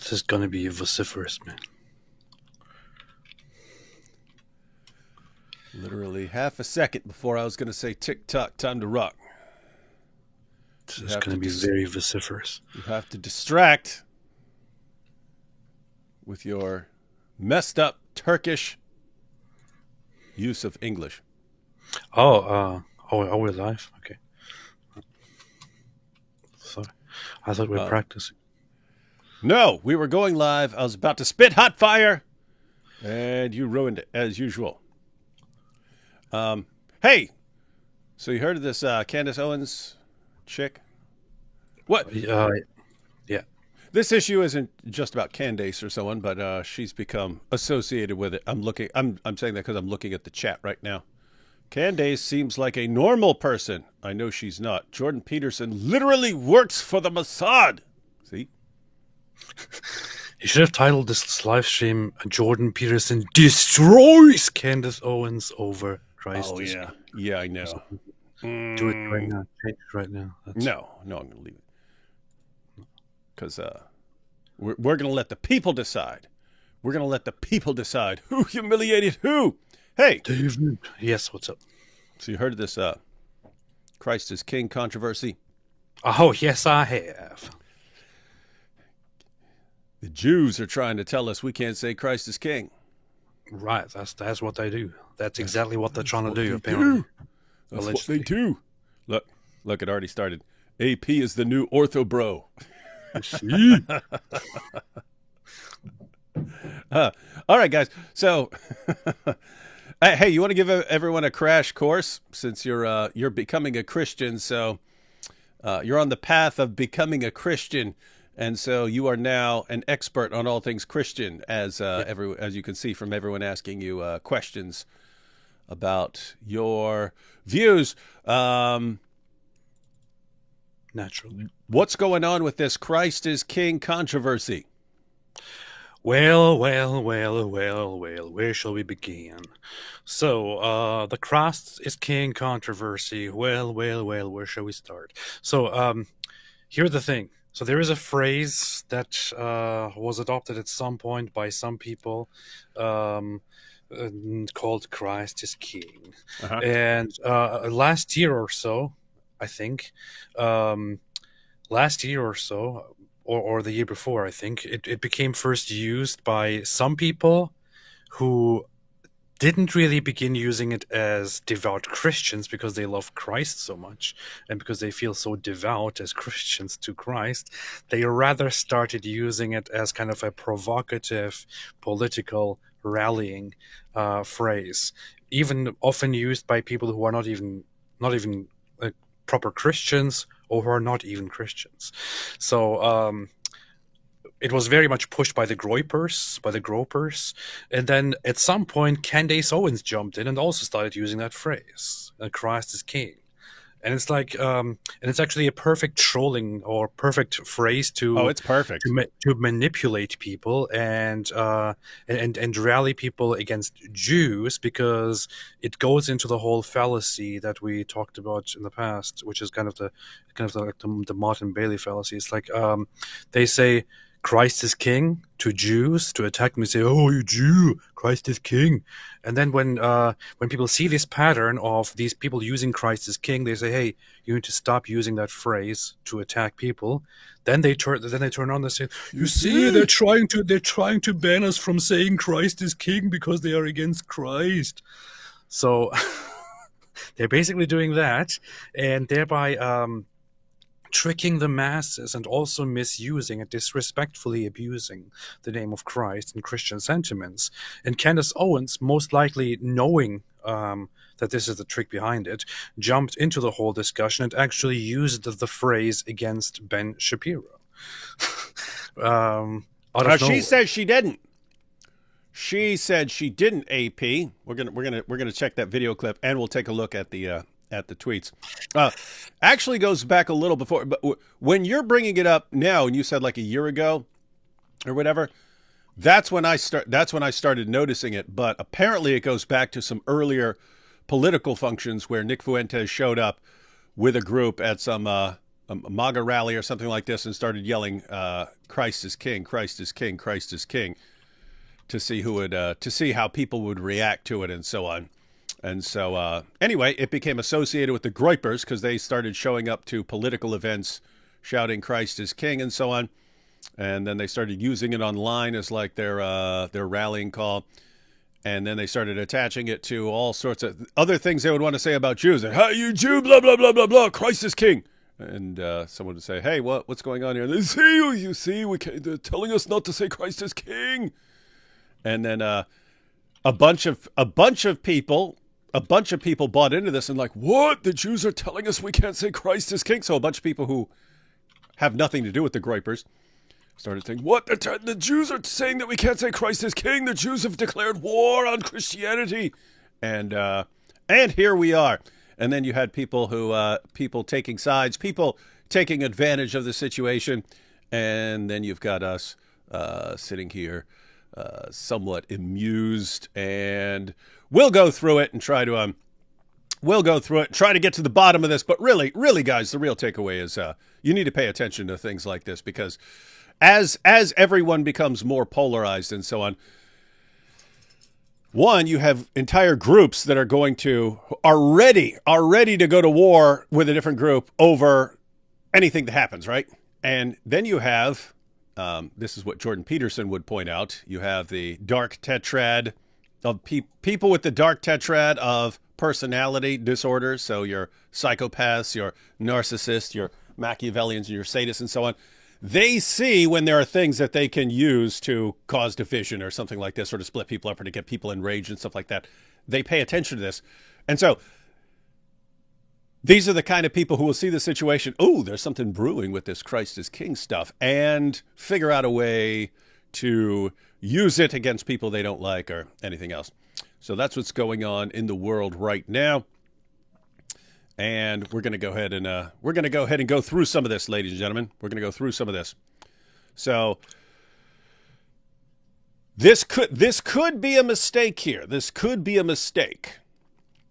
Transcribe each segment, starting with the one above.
This is gonna be vociferous, man. Literally half a second before I was going to say tick-tock, time to rock. This is gonna be very vociferous. You have to distract with your messed up Turkish use of English. Oh, we're live? Okay. Sorry. I thought we were practicing. No, we were going live. I was about to spit hot fire, and you ruined it, as usual. Hey, so you heard of this Candace Owens chick? What? Yeah. This issue isn't just about Candace or someone, but she's become associated with it. I'm saying that because I'm looking at the chat right now. Candace seems like a normal person. I know she's not. Jordan Peterson literally works for the Mossad. See? You should have titled this live stream "Jordan Peterson destroys Candace Owens over Christ." Oh yeah, yeah, I know. Do it right now. Change it right now. No, I'm going to leave it because we're going to let the people decide. We're going to let the people decide who humiliated who. Hey, David. Yes, what's up? So you heard of this Christ is King controversy? Oh yes, I have. The Jews are trying to tell us we can't say Christ is King. Right, that's what they do. That's exactly what they're trying to do, apparently. That's what they do. Look, it already started. AP is the new ortho bro. All right, guys. So, hey, you want to give everyone a crash course since you're becoming a Christian? So, you're on the path of becoming a Christian. And so you are now an expert on all things Christian, as you can see from everyone asking you questions about your views. Naturally. What's going on with this Christ is King controversy? Well, where shall we begin? So, the Christ is King controversy. Well, where shall we start? So, here's the thing. So there is a phrase that was adopted at some point by some people called Christ is King. Uh-huh. And last year or so, I think, or the year before, I think, it became first used by some people who didn't really begin using it as devout Christians because they love Christ so much and because they feel so devout as Christians to Christ. They rather started using it as kind of a provocative political rallying phrase, even often used by people who are not even proper Christians or who are not even Christians. So it was very much pushed by the gropers, and then at some point Candace Owens jumped in and also started using that phrase, Christ is King. And it's like, and it's actually a perfect trolling or perfect phrase to it's perfect to manipulate people and rally people against Jews, because it goes into the whole fallacy that we talked about in the past, which is kind of the Martin Bailey fallacy. It's like they say Christ is King to Jews to attack them. They say, "Oh, you Jew, Christ is King." And then when people see this pattern of these people using Christ as King, they say, "Hey, you need to stop using that phrase to attack people." Then they turn on and say, "You see, they're trying to ban us from saying Christ is King because they are against Christ." So they're basically doing that, and thereby tricking the masses and also misusing and disrespectfully abusing the name of Christ and Christian sentiments. And Candace Owens, most likely knowing that this is the trick behind it, jumped into the whole discussion and actually used the phrase against Ben Shapiro. She says she didn't. She said she didn't. AP. We're gonna check that video clip, and we'll take a look at the tweets. Actually goes back a little before, but when you're bringing it up now, and you said like a year ago or whatever, that's when I started noticing it. But apparently it goes back to some earlier political functions where Nick Fuentes showed up with a group at some MAGA rally or something like this and started yelling, "Christ is King, Christ is King, Christ is King," to see who would, to see how people would react to it and so on. And so, anyway, it became associated with the Groypers because they started showing up to political events, shouting "Christ is King" and so on. And then they started using it online as like their rallying call. And then they started attaching it to all sorts of other things they would want to say about Jews. Like, "Hey, you Jew, blah, blah, blah, blah, blah, Christ is King." And someone would say, "Hey, what's going on here?" And they say, you see, they're telling us not to say Christ is King. And then a bunch of people bought into this and like, "What? The Jews are telling us we can't say Christ is King." So a bunch of people who have nothing to do with the Groypers started saying, "What? The Jews are saying that we can't say Christ is King. The Jews have declared war on Christianity." And here we are. And then you had people taking sides, people taking advantage of the situation. And then you've got us sitting here somewhat amused. And we'll go through it and try to get to the bottom of this. But really, guys, the real takeaway is you need to pay attention to things like this because as everyone becomes more polarized and so on, one, you have entire groups that are ready to go to war with a different group over anything that happens, right? And then you have, this is what Jordan Peterson would point out, you have the dark tetrad of people with the dark tetrad of personality disorders. So your psychopaths, your narcissists, your Machiavellians, your sadists, and so on. They see when there are things that they can use to cause division or something like this, or to split people up or to get people enraged and stuff like that. They pay attention to this. And so these are the kind of people who will see the situation, "Oh, there's something brewing with this Christ is King stuff," and figure out a way to use it against people they don't like or anything else. So that's what's going on in the world right now. And we're going to go ahead and go through some of this, ladies and gentlemen. We're going to go through some of this. So this could be a mistake here. This could be a mistake.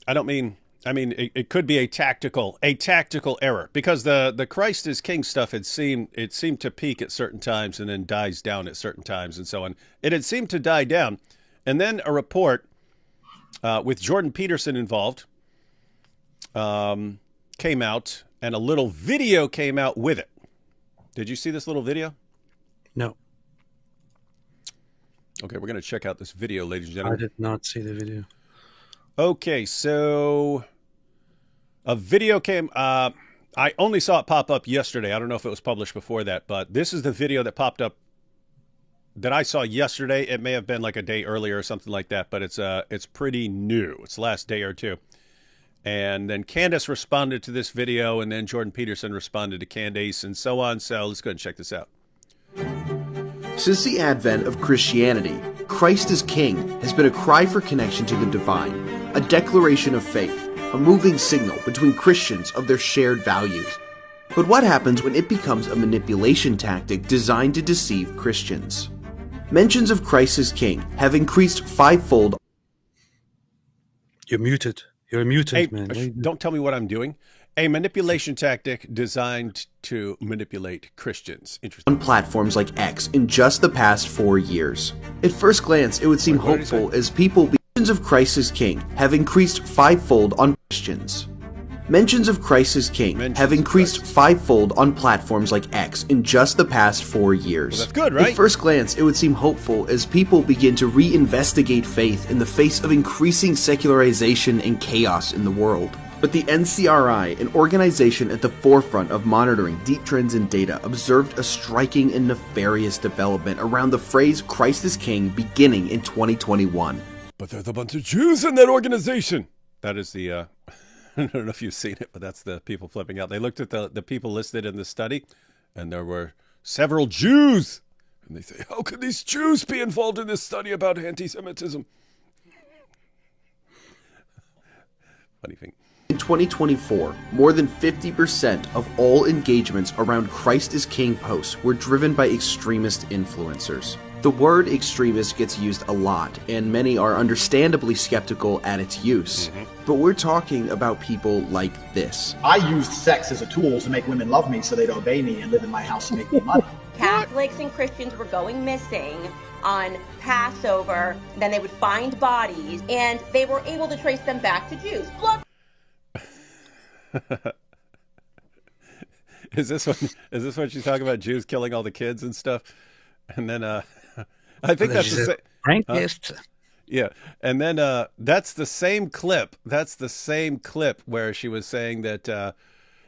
I mean, it could be a tactical error because the Christ is King stuff it seemed to peak at certain times and then dies down at certain times and so on. It had seemed to die down, and then a report with Jordan Peterson involved came out, and a little video came out with it. Did you see this little video? No. Okay, we're going to check out this video, ladies and gentlemen. I did not see the video. Okay, so a video came, I only saw it pop up yesterday. I don't know if it was published before that, but this is the video that popped up that I saw yesterday. It may have been like a day earlier or something like that, but it's pretty new. It's the last day or two. And then Candace responded to this video, and then Jordan Peterson responded to Candace, and so on. So let's go ahead and check this out. Since the advent of Christianity, Christ is King has been a cry for connection to the divine, a declaration of faith, a moving signal between Christians of their shared values. But what happens when it becomes a manipulation tactic designed to deceive Christians? Mentions of Christ as King have increased fivefold. You're muted. You're muted, Hey, man. don't tell me what I'm doing. A manipulation tactic designed to manipulate Christians. Interesting. On platforms like X in just the past 4 years. At first glance, it would seem What did he say? hopeful as mentions of Christ as King have increased fivefold on Christians. Mentions of Christ as King have increased fivefold on platforms like X in just the past 4 years. Well, that's good, right? At first glance, it would seem hopeful as people begin to reinvestigate faith in the face of increasing secularization and chaos in the world. But the NCRI, an organization at the forefront of monitoring deep trends in data, observed a striking and nefarious development around the phrase Christ is King beginning in 2021. But there's a bunch of Jews in that organization. That is the, I don't know if you've seen it, but that's the people flipping out. They looked at the people listed in the study, and there were several Jews. And they say, how could these Jews be involved in this study about anti-Semitism? Funny thing. In 2024, more than 50% of all engagements around Christ is King posts were driven by extremist influencers. The word extremist gets used a lot, and many are understandably skeptical at its use. But we're talking about people like this. I used sex as a tool to make women love me so they'd obey me and live in my house and make me money. Catholics and Christians were going missing on Passover. Then they would find bodies, and they were able to trace them back to Jews. Blood. Is this when she's talking about Jews killing all the kids and stuff? And then I think that's the same. Yeah, and then that's the same clip. That's the same clip where she was saying that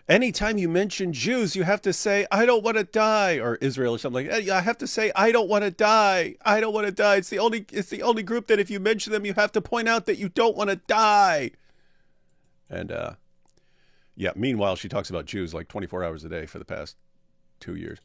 anytime you mention Jews, you have to say, "I don't want to die," or Israel or something like that. I have to say, "I don't want to die. I don't want to die." It's the only group that if you mention them, you have to point out that you don't want to die. And yeah, meanwhile, she talks about Jews like 24 hours a day for the past 2 years.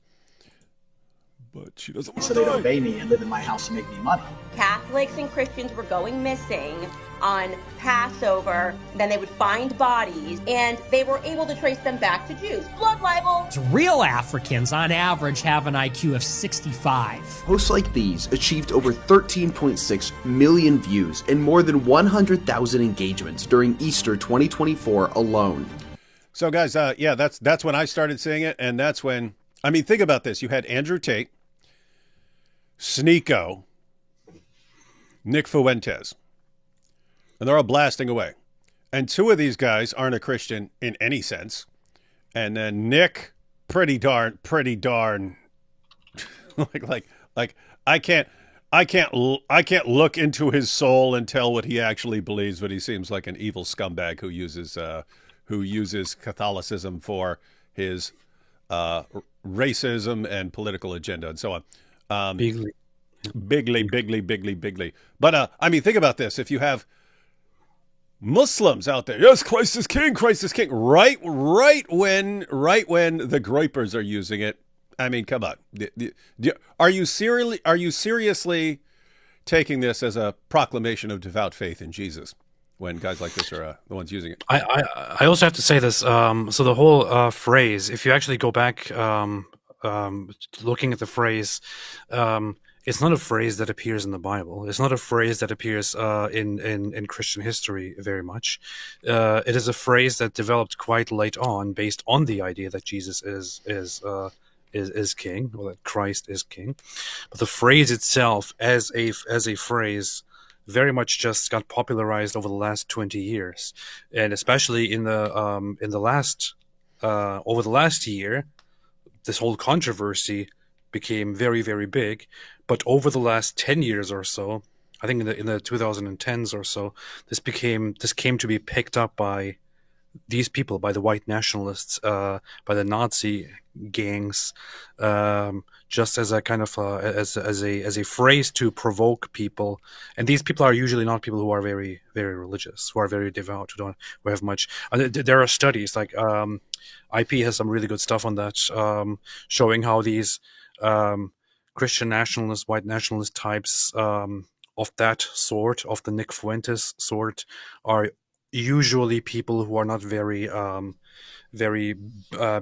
But she doesn't want to so they'd obey me and live in my house and make me money. Catholics and Christians were going missing on Passover. Then they would find bodies, and they were able to trace them back to Jews. Blood libel. Real Africans, on average, have an IQ of 65. Posts like these achieved over 13.6 million views and more than 100,000 engagements during Easter 2024 alone. So, guys, yeah, that's when I started seeing it, and that's when, I mean, think about this. You had Andrew Tate, Sneeko, Nick Fuentes, and they're all blasting away. And two of these guys aren't a Christian in any sense. And then Nick, pretty darn, like I can't look into his soul and tell what he actually believes, but he seems like an evil scumbag who uses Catholicism for his racism and political agenda and so on. Bigly. But I mean, think about this. If you have Muslims out there, yes, Christ is king, right when the groypers are using it. I mean, come on. Are you seriously taking this as a proclamation of devout faith in Jesus when guys like this are the ones using it? I also have to say this. So the whole phrase, if you actually go back looking at the phrase, it's not a phrase that appears in the Bible. It's not a phrase that appears in Christian history very much. It is a phrase that developed quite late on, based on the idea that Jesus is king, or that Christ is king. But the phrase itself, as a phrase, very much just got popularized over the last 20 years, and especially in the last over the last year, this whole controversy became very, very big. But over the last 10 years or so, I think in the 2010s or so, this came to be picked up by these people, by the white nationalists, by the Nazi gangs, just as a kind of as a phrase to provoke people. And these people are usually not people who are very, very religious, who are very devout, who have much. There are studies like IP has some really good stuff on that, showing how these Christian nationalist, white nationalist types of that sort, of the Nick Fuentes sort, are usually people who are not very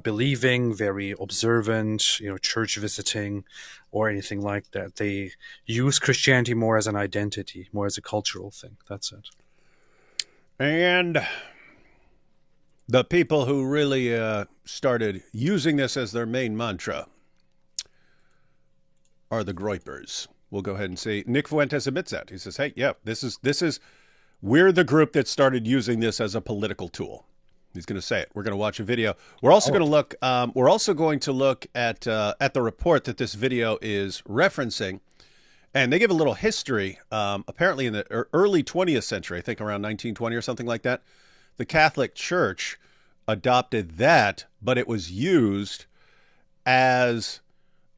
believing, very observant, church visiting, or anything like that. They use Christianity more as an identity, more as a cultural thing. That's it. And the people who really started using this as their main mantra are the groypers. We'll go ahead and see. Nick Fuentes admits that. He says, "Hey, yeah, this is we're the group that started using this as a political tool." He's going to say it. We're going to watch a video. We're also going to look. We're also going to look at the report that this video is referencing, and they give a little history. Apparently, in the early 20th century, I think around 1920 or something like that, the Catholic Church adopted that, but it was used as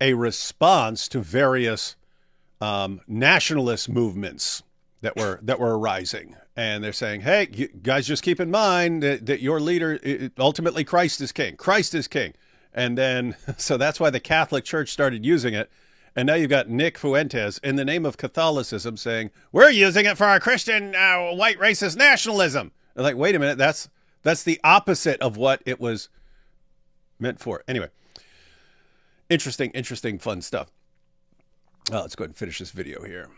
a response to various nationalist movements that were arising. And they're saying, hey, you guys, just keep in mind that your leader, ultimately Christ is king. Christ is king. And then, so that's why the Catholic Church started using it. And now you've got Nick Fuentes in the name of Catholicism saying, we're using it for our Christian white racist nationalism. They're like, wait a minute, that's the opposite of what it was meant for. Anyway, interesting, fun stuff. Let's go ahead and finish this video here.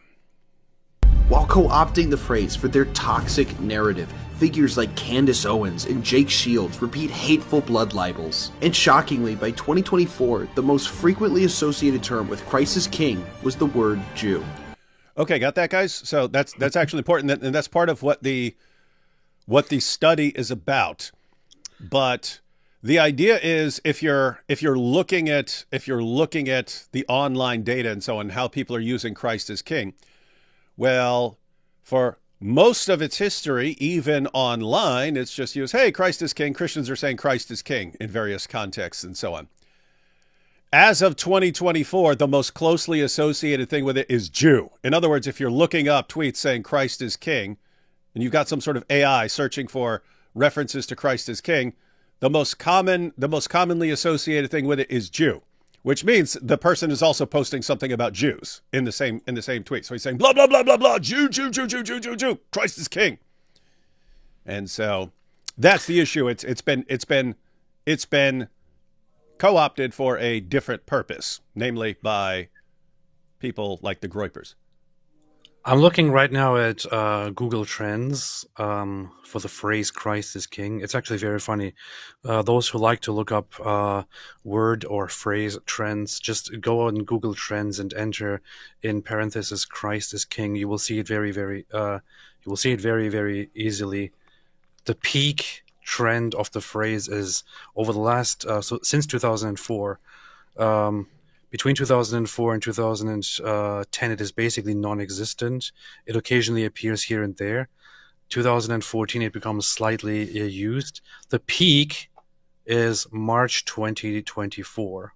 While co-opting the phrase for their toxic narrative, figures like Candace Owens and Jake Shields repeat hateful blood libels. And shockingly, by 2024, the most frequently associated term with Christ as King was the word Jew. Okay, got that, guys? So that's actually important, and that's part of what the study is about. But the idea is, if you're looking at the online data and so on, how people are using Christ as King, well, for most of its history, even online, it's just used, hey, Christ is King. Christians are saying Christ is King in various contexts and so on. As of 2024, the most closely associated thing with it is Jew. In other words, if you're looking up tweets saying Christ is King, and you've got some sort of AI searching for references to Christ as King, the most commonly associated thing with it is Jew, which means the person is also posting something about Jews in the same tweet. So he's saying blah blah blah blah blah, Jew, Jew, Jew, Jew, Jew, Jew, Jew, Christ is King. And so that's the issue. It's been co-opted for a different purpose, namely by people like the Groypers. I'm looking right now at Google Trends for the phrase Christ is King. It's actually very funny. Those who like to look up word or phrase trends, just go on Google Trends and enter in parentheses Christ is King. You will see it very, very very easily. The peak trend of the phrase is over the last since 2004. Between 2004 and 2010, it is basically non-existent. It occasionally appears here and there. 2014, it becomes slightly used. The peak is March 2024.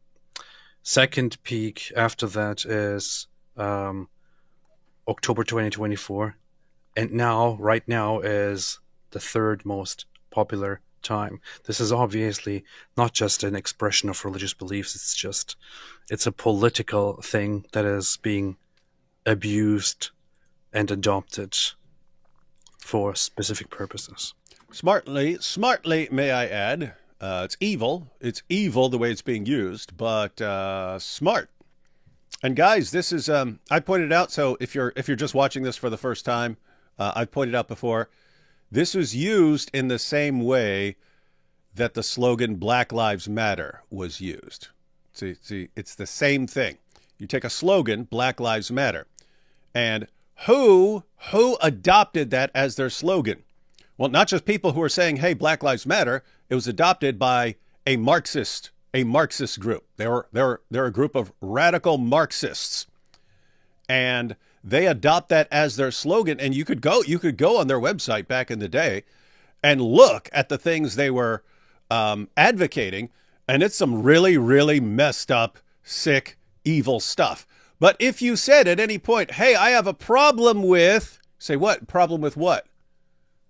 Second peak after that is October 2024. And now, right now, is the third most popular time. This is obviously not just an expression of religious beliefs. It's a political thing that is being abused and adopted for specific purposes. Smartly, may I add, it's evil. It's evil the way it's being used, but smart. And guys, this is I pointed out. So if you're just watching this for the first time, I've pointed out before. This was used in the same way that the slogan Black Lives Matter was used. See, it's the same thing. You take a slogan, Black Lives Matter, and who adopted that as their slogan? Well, not just people who are saying, hey, Black Lives Matter. It was adopted by a Marxist group. They're a group of radical Marxists, and they adopt that as their slogan. And you could go on their website back in the day and look at the things they were advocating, and it's some really, really messed up, sick, evil stuff. But if you said at any point, hey, I have a problem with, say what? Problem with what?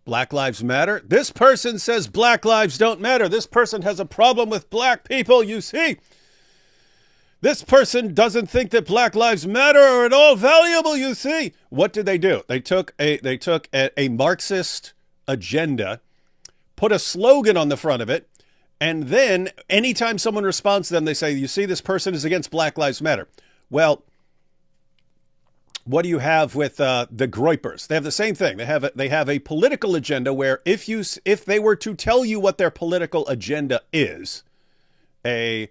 Black Lives Matter? This person says Black lives don't matter. This person has a problem with black people, you see. This person doesn't think that Black Lives Matter are at all valuable, you see. What did they do? They took a Marxist agenda, put a slogan on the front of it, and then anytime someone responds to them, they say, you see, this person is against Black Lives Matter. Well, what do you have with the Groypers? They have the same thing. They have a political agenda where if they were to tell you what their political agenda is, a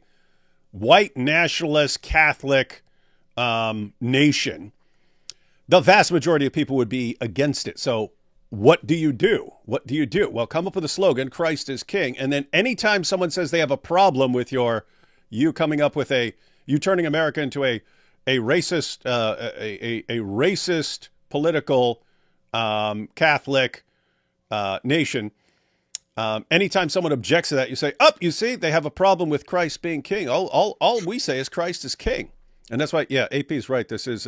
white nationalist Catholic nation, the vast majority of people would be against it. So what do you do? Well, come up with a slogan, Christ is King. And then anytime someone says they have a problem with you turning America into a racist, a racist political Catholic nation, anytime someone objects to that, you say, you see, they have a problem with Christ being King. All we say is Christ is King. And that's why, yeah, AP is right. This is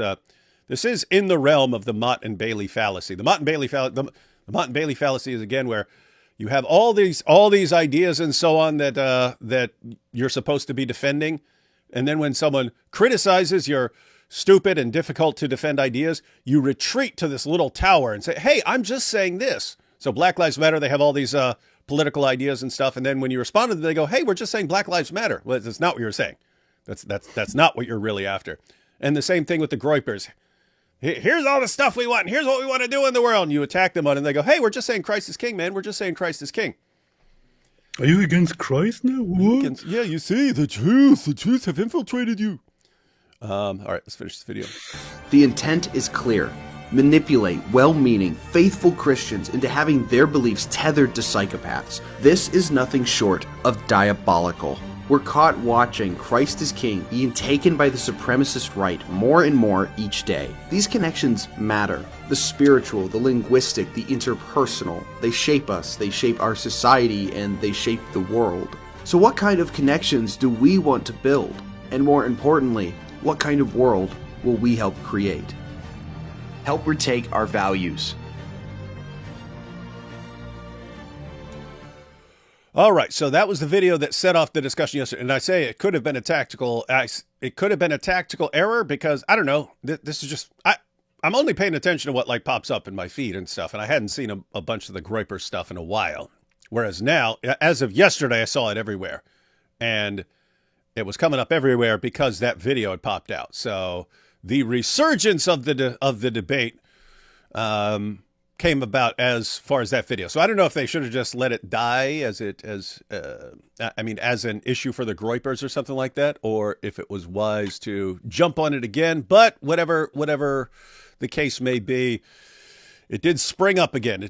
in the realm of the Mott and Bailey fallacy. The Mott and Bailey fallacy is, again, where you have all these ideas and so on that you're supposed to be defending. And then when someone criticizes your stupid and difficult to defend ideas, you retreat to this little tower and say, hey, I'm just saying this. So Black Lives Matter, they have all these political ideas and stuff. And then when you respond to them, they go, hey, we're just saying Black Lives Matter. Well, that's not what you're saying. That's not what you're really after. And the same thing with the Groypers. Here's all the stuff we want. Here's what we want to do in the world. And you attack them on it, and they go, hey, we're just saying Christ is king, man. We're just saying Christ is king. Are you against Christ now? What? Yeah, you see, the Jews have infiltrated you. All right, let's finish this video. The intent is clear. Manipulate well-meaning, faithful Christians into having their beliefs tethered to psychopaths. This is nothing short of diabolical. We're caught watching Christ is King being taken by the supremacist right more and more each day. These connections matter. The spiritual, the linguistic, the interpersonal. They shape us, they shape our society, and they shape the world. So what kind of connections do we want to build? And more importantly, what kind of world will we help create? Help retake our values. All right, so that was the video that set off the discussion yesterday, and I say it could have been a tactical error because I don't know. This is just I'm only paying attention to what like pops up in my feed and stuff, and I hadn't seen a bunch of the Groyper stuff in a while. Whereas now, as of yesterday, I saw it everywhere, and it was coming up everywhere because that video had popped out. So the resurgence of the debate came about as far as that video. So I don't know if they should have just let it die as an issue for the Groypers or something like that, or if it was wise to jump on it again. But whatever the case may be, it did spring up again.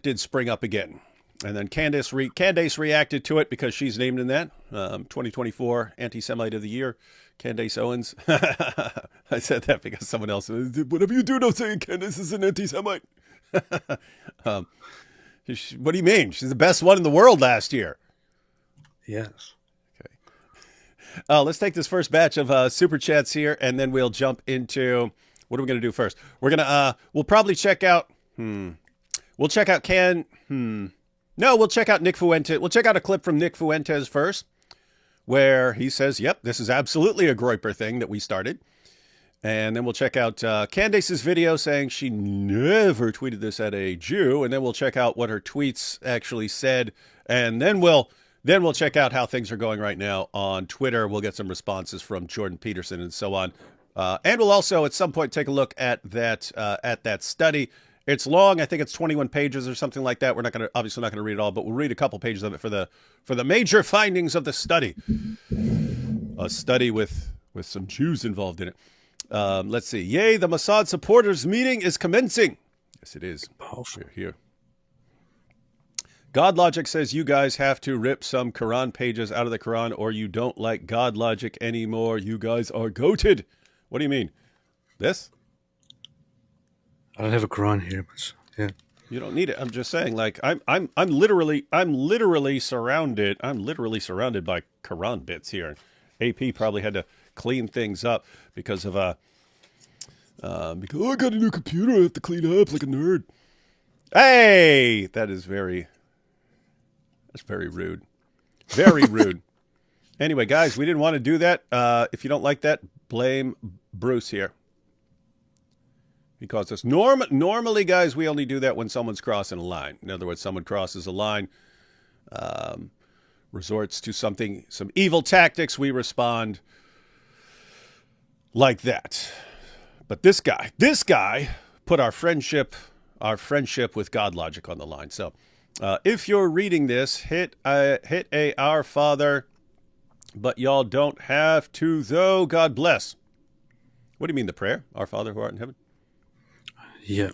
And then Candace reacted to it because she's named in that 2024 Anti-Semite of the Year, Candace Owens. I said that because someone else said, whatever you do, don't say Candace is an anti-Semite. What do you mean? She's the best one in the world last year. Yes. Okay. Let's take this first batch of super chats here, and then we'll jump into what are we going to do first? We're gonna we'll probably check out. We'll check out we'll check out Nick Fuentes. We'll check out a clip from Nick Fuentes first, where he says, "Yep, this is absolutely a Groyper thing that we started." And then we'll check out Candace's video saying she never tweeted this at a Jew. And then we'll check out what her tweets actually said. And then we'll check out how things are going right now on Twitter. We'll get some responses from Jordan Peterson and so on. And we'll also at some point take a look at that study. It's long. I think it's 21 pages or something like that. We're obviously not going to read it all, but we'll read a couple pages of it for the major findings of the study. A study with some Jews involved in it. Let's see. Yay, the Mossad supporters meeting is commencing. Yes, it is. Powerful. Here. God Logic says you guys have to rip some Quran pages out of the Quran or you don't like God Logic anymore. You guys are goated. What do you mean? This? I don't have a Quran here, but yeah. You don't need it. I'm just saying, like, I'm literally surrounded by Quran bits here. AP probably had to clean things up because of I got a new computer, I have to clean up like a nerd. Hey, that's very rude. Very rude. Anyway, guys, we didn't want to do that. If you don't like that, blame Bruce here. He caused us. Normally, guys, we only do that when someone's crossing a line. In other words, someone crosses a line, resorts to some evil tactics, we respond like that. But this guy put our friendship with God Logic on the line. So if you're reading this, hit a Our Father, but y'all don't have to though. God bless. What do you mean the prayer? Our Father who art in heaven? Yeah.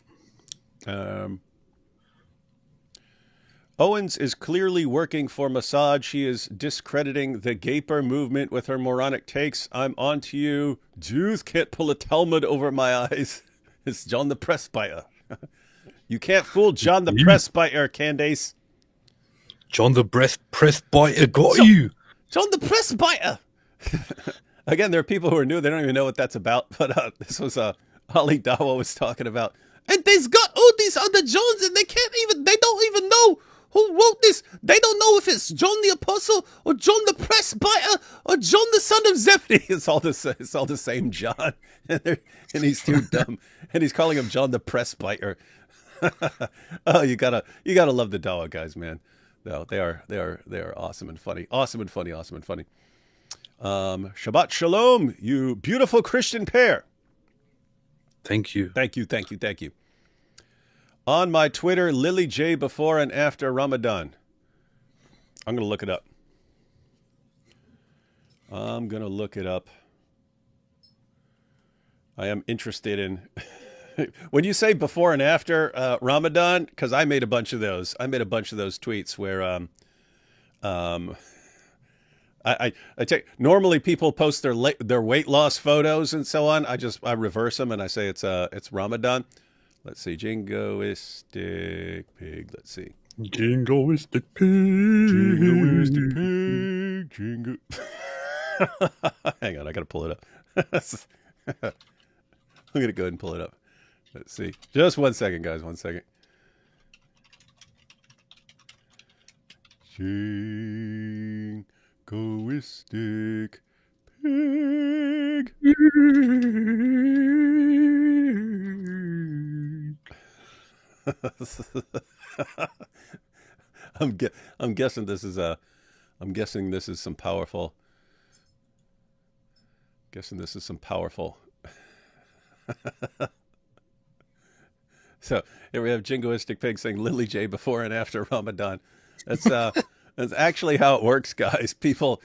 Owens is clearly working for Mossad. She is discrediting the Gaper movement with her moronic takes. I'm on to you. Jews can't pull a Talmud over my eyes. It's John the Presbyter. You can't fool John the Presbyter, Candace. John the Presbyter got you. John the Presbyter. Again, there are people who are new. They don't even know what that's about. But this was Ali Dawa was talking about. And they've got all these other Johns, and they don't even know who wrote this. They don't know if it's John the Apostle or John the Presbyter or John the son of Zebedee. It's all the same John, and he's too dumb, and he's calling him John the Presbyter. Oh, you gotta love the Dawa guys, man. No, they are awesome and funny, awesome and funny. Shabbat shalom, you beautiful Christian pair. Thank you. Thank you. On my Twitter, Lily J before and after Ramadan. I'm going to look it up. I am interested in when you say before and after Ramadan, because I made a bunch of those. I made a bunch of those tweets where I take normally people post their weight loss photos and so on. I reverse them and I say it's Ramadan. Let's see, jingoistic pig. Let's see, Jingoistic pig. Jingoistic pig. Jingo. Hang on, I gotta pull it up. I'm gonna go ahead and pull it up. Let's see. Just 1 second, guys. 1 second. Jingoistic pig. I'm guessing this is some powerful. So here we have Jingoistic Pig saying Lily J before and after Ramadan. That's actually how it works, guys. People,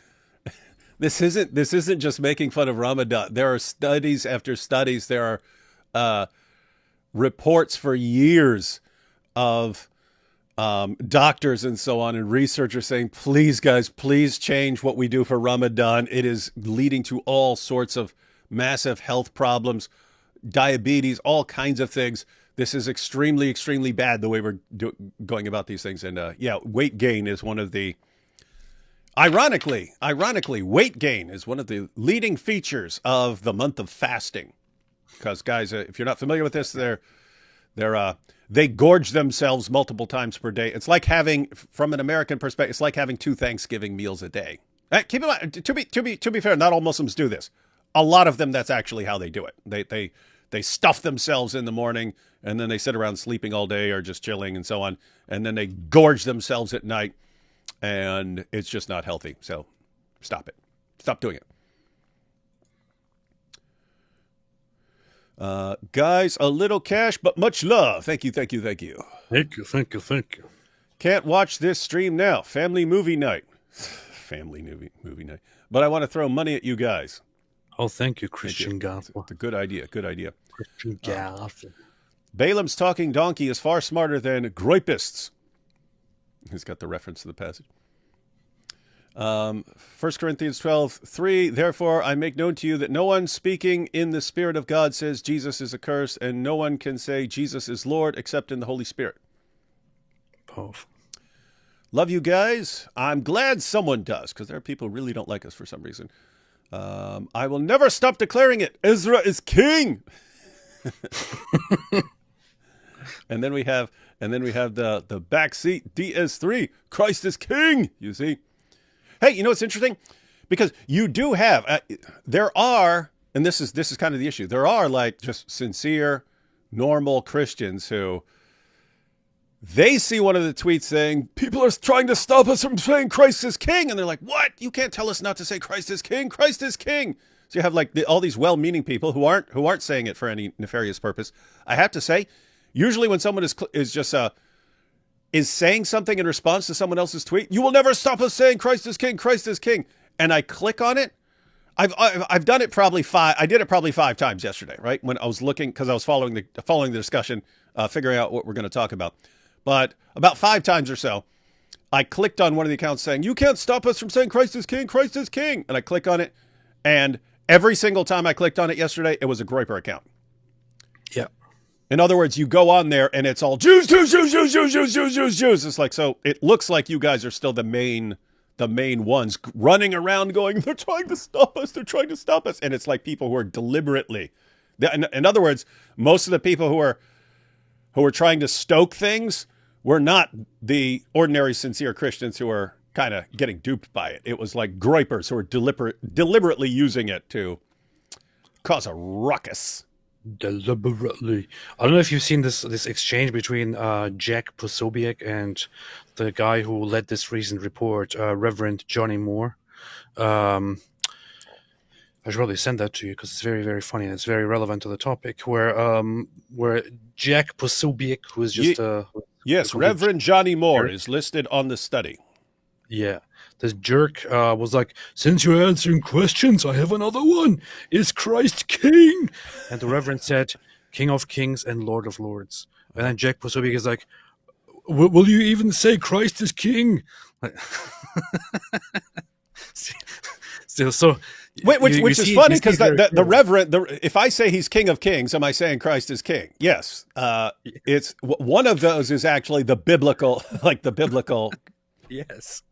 this isn't just making fun of Ramadan. There are studies after studies. There are reports for years of doctors and so on and researchers saying, please, guys, please change what we do for Ramadan. It is leading to all sorts of massive health problems, diabetes, all kinds of things. This is extremely, extremely bad the way we're going about these things. And weight gain is one of the, ironically, weight gain is one of the leading features of the month of fasting. Because guys, if you're not familiar with this, they gorge themselves multiple times per day. It's like having, from an American perspective, it's like having 2 Thanksgiving meals a day. Keep in mind, to be fair, not all Muslims do this. A lot of them, that's actually how they do it. They stuff themselves in the morning, and then they sit around sleeping all day or just chilling and so on, and then they gorge themselves at night, and it's just not healthy. So stop it. Stop doing it. Guys, a little cash, but much love. Thank you. Thank you. Can't watch this stream now. Family movie night. Family movie night. But I want to throw money at you guys. Oh, thank you, Christian Garth. It's a good idea. Christian Garth. Balaam's talking donkey is far smarter than groipists. He's got the reference to the passage. 1 Corinthians 12:3. Therefore, I make known to you that no one speaking in the Spirit of God says Jesus is accursed, and no one can say Jesus is Lord except in the Holy Spirit. Powerful. Love you guys. I'm glad someone does, because there are people who really don't like us for some reason. I will never stop declaring it. Ezra is king. And then we have the backseat DS3. Christ is king. You see. Hey, you know what's interesting? Because you do have there are, and this is kind of the issue. There are like just sincere, normal Christians who they see one of the tweets saying people are trying to stop us from saying Christ is king, and they're like, "What? You can't tell us not to say Christ is king. Christ is king." So you have like all these well-meaning people who aren't saying it for any nefarious purpose. I have to say, usually when someone is saying something in response to someone else's tweet, you will never stop us saying Christ is king, Christ is king. And I click on it. I've done it probably I did it probably 5 times yesterday, right? When I was looking, because I was following the discussion, figuring out what we're going to talk about. But about 5 times or so, I clicked on one of the accounts saying, you can't stop us from saying Christ is king, Christ is king. And I click on it. And every single time I clicked on it yesterday, it was a Groiper account. Yeah. In other words, you go on there and it's all Jews, Jews, Jews, Jews, Jews, Jews, Jews, Jews, Jews. It's like, so it looks like you guys are still the main ones running around going, they're trying to stop us. They're trying to stop us. And it's like people who are deliberately, in other words, most of the people who are trying to stoke things were not the ordinary sincere Christians who are kind of getting duped by it. It was like Groipers who are deliberately using it to cause a ruckus. Deliberately. I don't know if you've seen this exchange between Jack Posobiec and the guy who led this recent report, Reverend Johnny Moore. I I should probably send that to you because it's very, very funny and it's very relevant to the topic. Where Jack Posobiec, who is just yes, Reverend Johnny Moore is listed on the study. Yeah, this jerk was like, "Since you're answering questions, I have another one. Is Christ King?" And the Reverend said, "King of Kings and Lord of Lords." And then Jack Posobiec is like, "Will you even say Christ is King?" So which is funny because the Reverend, if I say he's King of Kings, am I saying Christ is King? Yes. It's one of those is actually the biblical, like the biblical. Yes.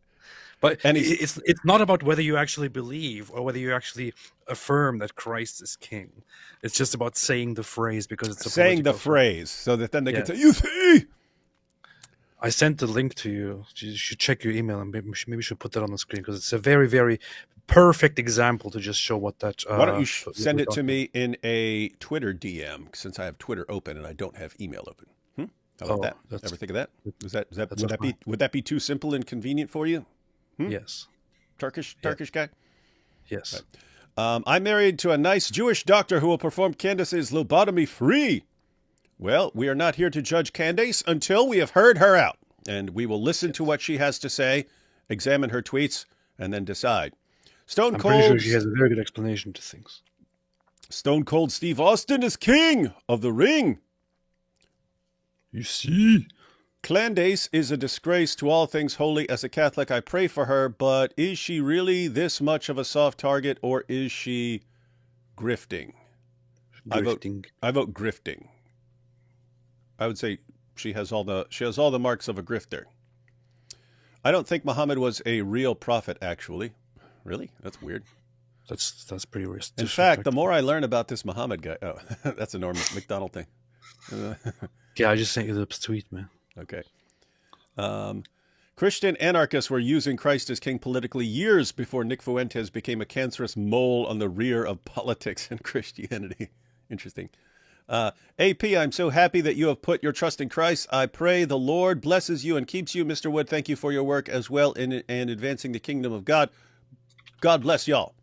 But it's not about whether you actually believe or whether you actually affirm that Christ is King. It's just about saying the phrase because it's saying the phrase so that then they can say, "You see." I sent the link to you. You should check your email and maybe you should put that on the screen because it's a very, very perfect example to just show what that. Why don't you send it to me in a Twitter DM since I have Twitter open and I don't have email open? How about that? Ever think of that? Would that be too simple and convenient for you? Yes. Turkish guy? Yes. Right. I'm married to a nice Jewish doctor who will perform Candace's lobotomy free. Well, we are not here to judge Candace until we have heard her out. And we will listen to what she has to say, examine her tweets, and then decide. I'm pretty sure she has a very good explanation to things. Stone Cold Steve Austin is king of the ring. You see? Candace is a disgrace to all things holy. As a Catholic, I pray for her, but is she really this much of a soft target, or is she grifting? I vote grifting. I would say she has all the marks of a grifter. I don't think Muhammad was a real prophet, actually. Really? That's weird. That's pretty weird. In fact, the more I learn about this Muhammad guy, that's a Norm McDonald thing. Yeah, I just sent you the tweet, man. Okay. Christian anarchists were using Christ as king politically years before Nick Fuentes became a cancerous mole on the rear of politics and Christianity. Interesting. AP, I'm so happy that you have put your trust in Christ. I pray the Lord blesses you and keeps you. Mr. Wood, thank you for your work as well in advancing the kingdom of God. God bless y'all.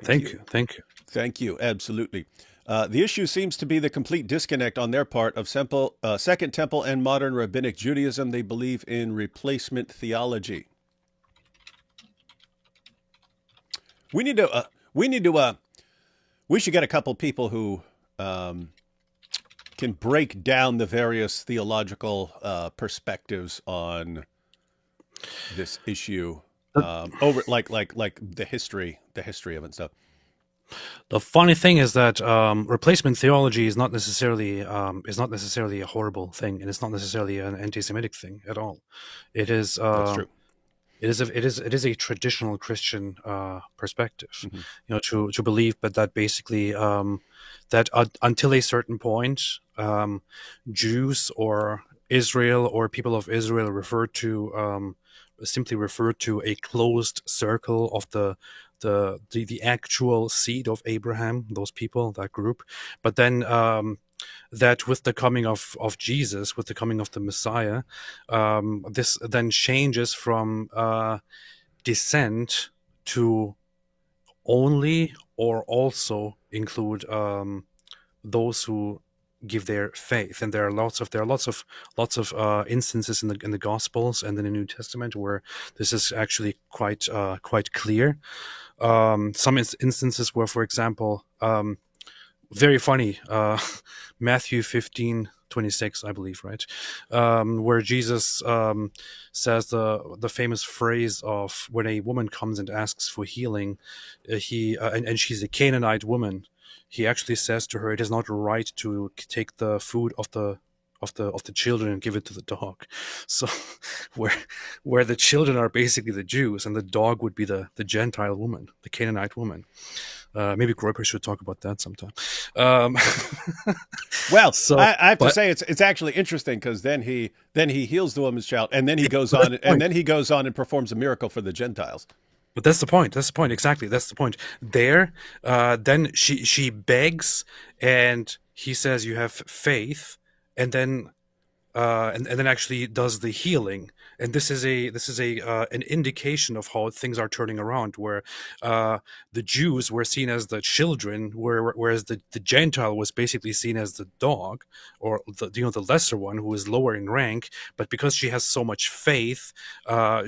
Thank you. Thank you. Absolutely. The issue seems to be the complete disconnect on their part of Second Temple and modern rabbinic Judaism. They believe in replacement theology. We should get a couple people who can break down the various theological perspectives on this issue over like the history of it and stuff. The funny thing is that replacement theology is not necessarily a horrible thing, and it's not necessarily an anti-Semitic thing at all. It is. That's true. It is a traditional Christian perspective, to believe that basically that until a certain point, Jews or Israel or people of Israel simply refer to a closed circle of the actual seed of Abraham, those people, that group. But then that with the coming of Jesus, with the coming of the Messiah, this then changes from descent to only or also include those who give their faith. And there are lots of instances in the Gospels and in the New Testament where this is actually quite clear. Some instances where, for example, very funny, Matthew 15:26, I believe, right, where Jesus says the famous phrase of when a woman comes and asks for healing, and she's a Canaanite woman. He actually says to her, "It is not right to take the food of the children and give it to the dog." So, where the children are basically the Jews and the dog would be the Gentile woman, the Canaanite woman. Maybe Groper should talk about that sometime. Well, so I have to say it's actually interesting because then he heals the woman's child and then he goes on and performs a miracle for the Gentiles. But that's the point. Exactly. That's the point. There, then she begs, and he says, "You have faith," and then and then actually does the healing. And this is an indication of how things are turning around, where the Jews were seen as the children, whereas the Gentile was basically seen as the dog, or the lesser one who is lower in rank. But because she has so much faith,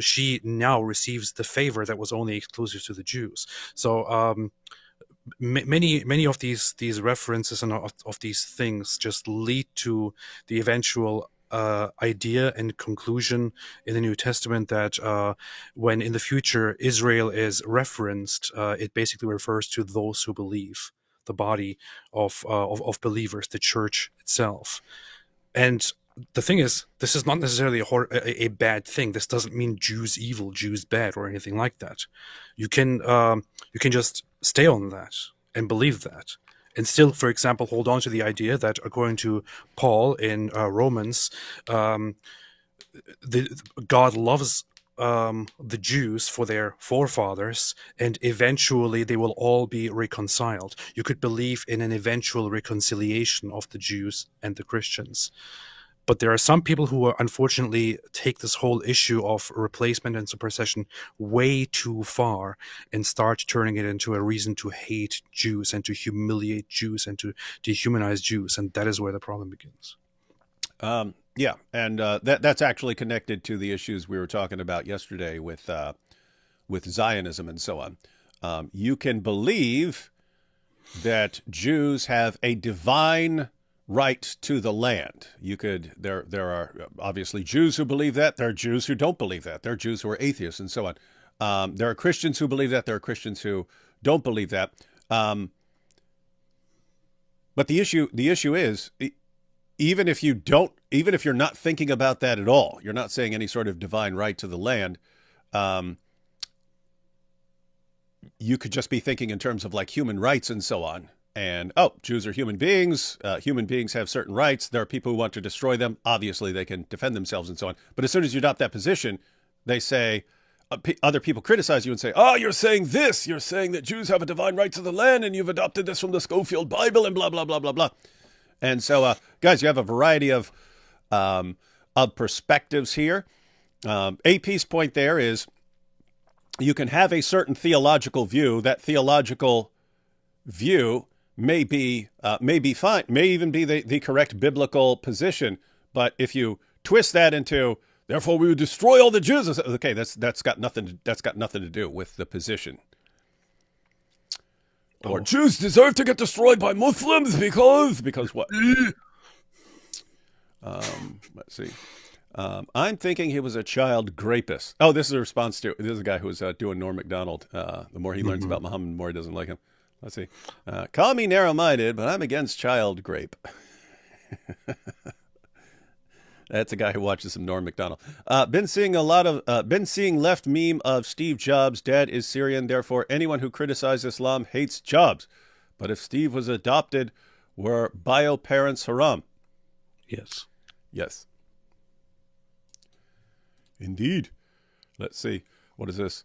she now receives the favor that was only exclusive to the Jews. So many of these references and of these things just lead to the eventual idea and conclusion in the New Testament that when in the future Israel is referenced, it basically refers to those who believe, the body of believers, the church itself. And the thing is, this is not necessarily a bad thing. This doesn't mean Jews evil, Jews bad, or anything like that. You can just stay on that and believe that, and still, for example, hold on to the idea that according to Paul in Romans, God loves the Jews for their forefathers, and eventually they will all be reconciled. You could believe in an eventual reconciliation of the Jews and the Christians. But there are some people who unfortunately take this whole issue of replacement and supersession way too far and start turning it into a reason to hate Jews and to humiliate Jews and to dehumanize Jews. And that is where the problem begins. Yeah, and that's actually connected to the issues we were talking about yesterday with Zionism and so on. You can believe that Jews have a divine right to the land. There are obviously Jews who believe that. There are Jews who don't believe that. There are Jews who are atheists and so on. There are Christians who believe that. There are Christians who don't believe that. But the issue is, even if you're not thinking about that at all, you're not saying any sort of divine right to the land, you could just be thinking in terms of like human rights and so on. And, Jews are human beings. Human beings have certain rights. There are people who want to destroy them. Obviously, they can defend themselves and so on. But as soon as you adopt that position, they say, other people criticize you and say, you're saying this. You're saying that Jews have a divine right to the land, and you've adopted this from the Schofield Bible, and blah, blah, blah, blah, blah. And so, guys, you have a variety of perspectives here. AP's point there is you can have a certain theological view. That theological view may be fine, may even be the correct biblical position. But if you twist that into, therefore we would destroy all the Jews, okay, that's got nothing to do with the position. Or Jews deserve to get destroyed by Muslims because what? Let's see. I'm thinking he was a child grapist. Oh, this is a response to, this is a guy who was doing Norm Macdonald. The more he learns about Muhammad, the more he doesn't like him. Let's see. Call me narrow-minded, but I'm against child grape. That's a guy who watches some Norm Macdonald. Been seeing left meme of Steve Jobs. Dad is Syrian, therefore anyone who criticizes Islam hates Jobs. But if Steve was adopted, were bio parents haram? Yes. Yes. Indeed. Let's see. What is this?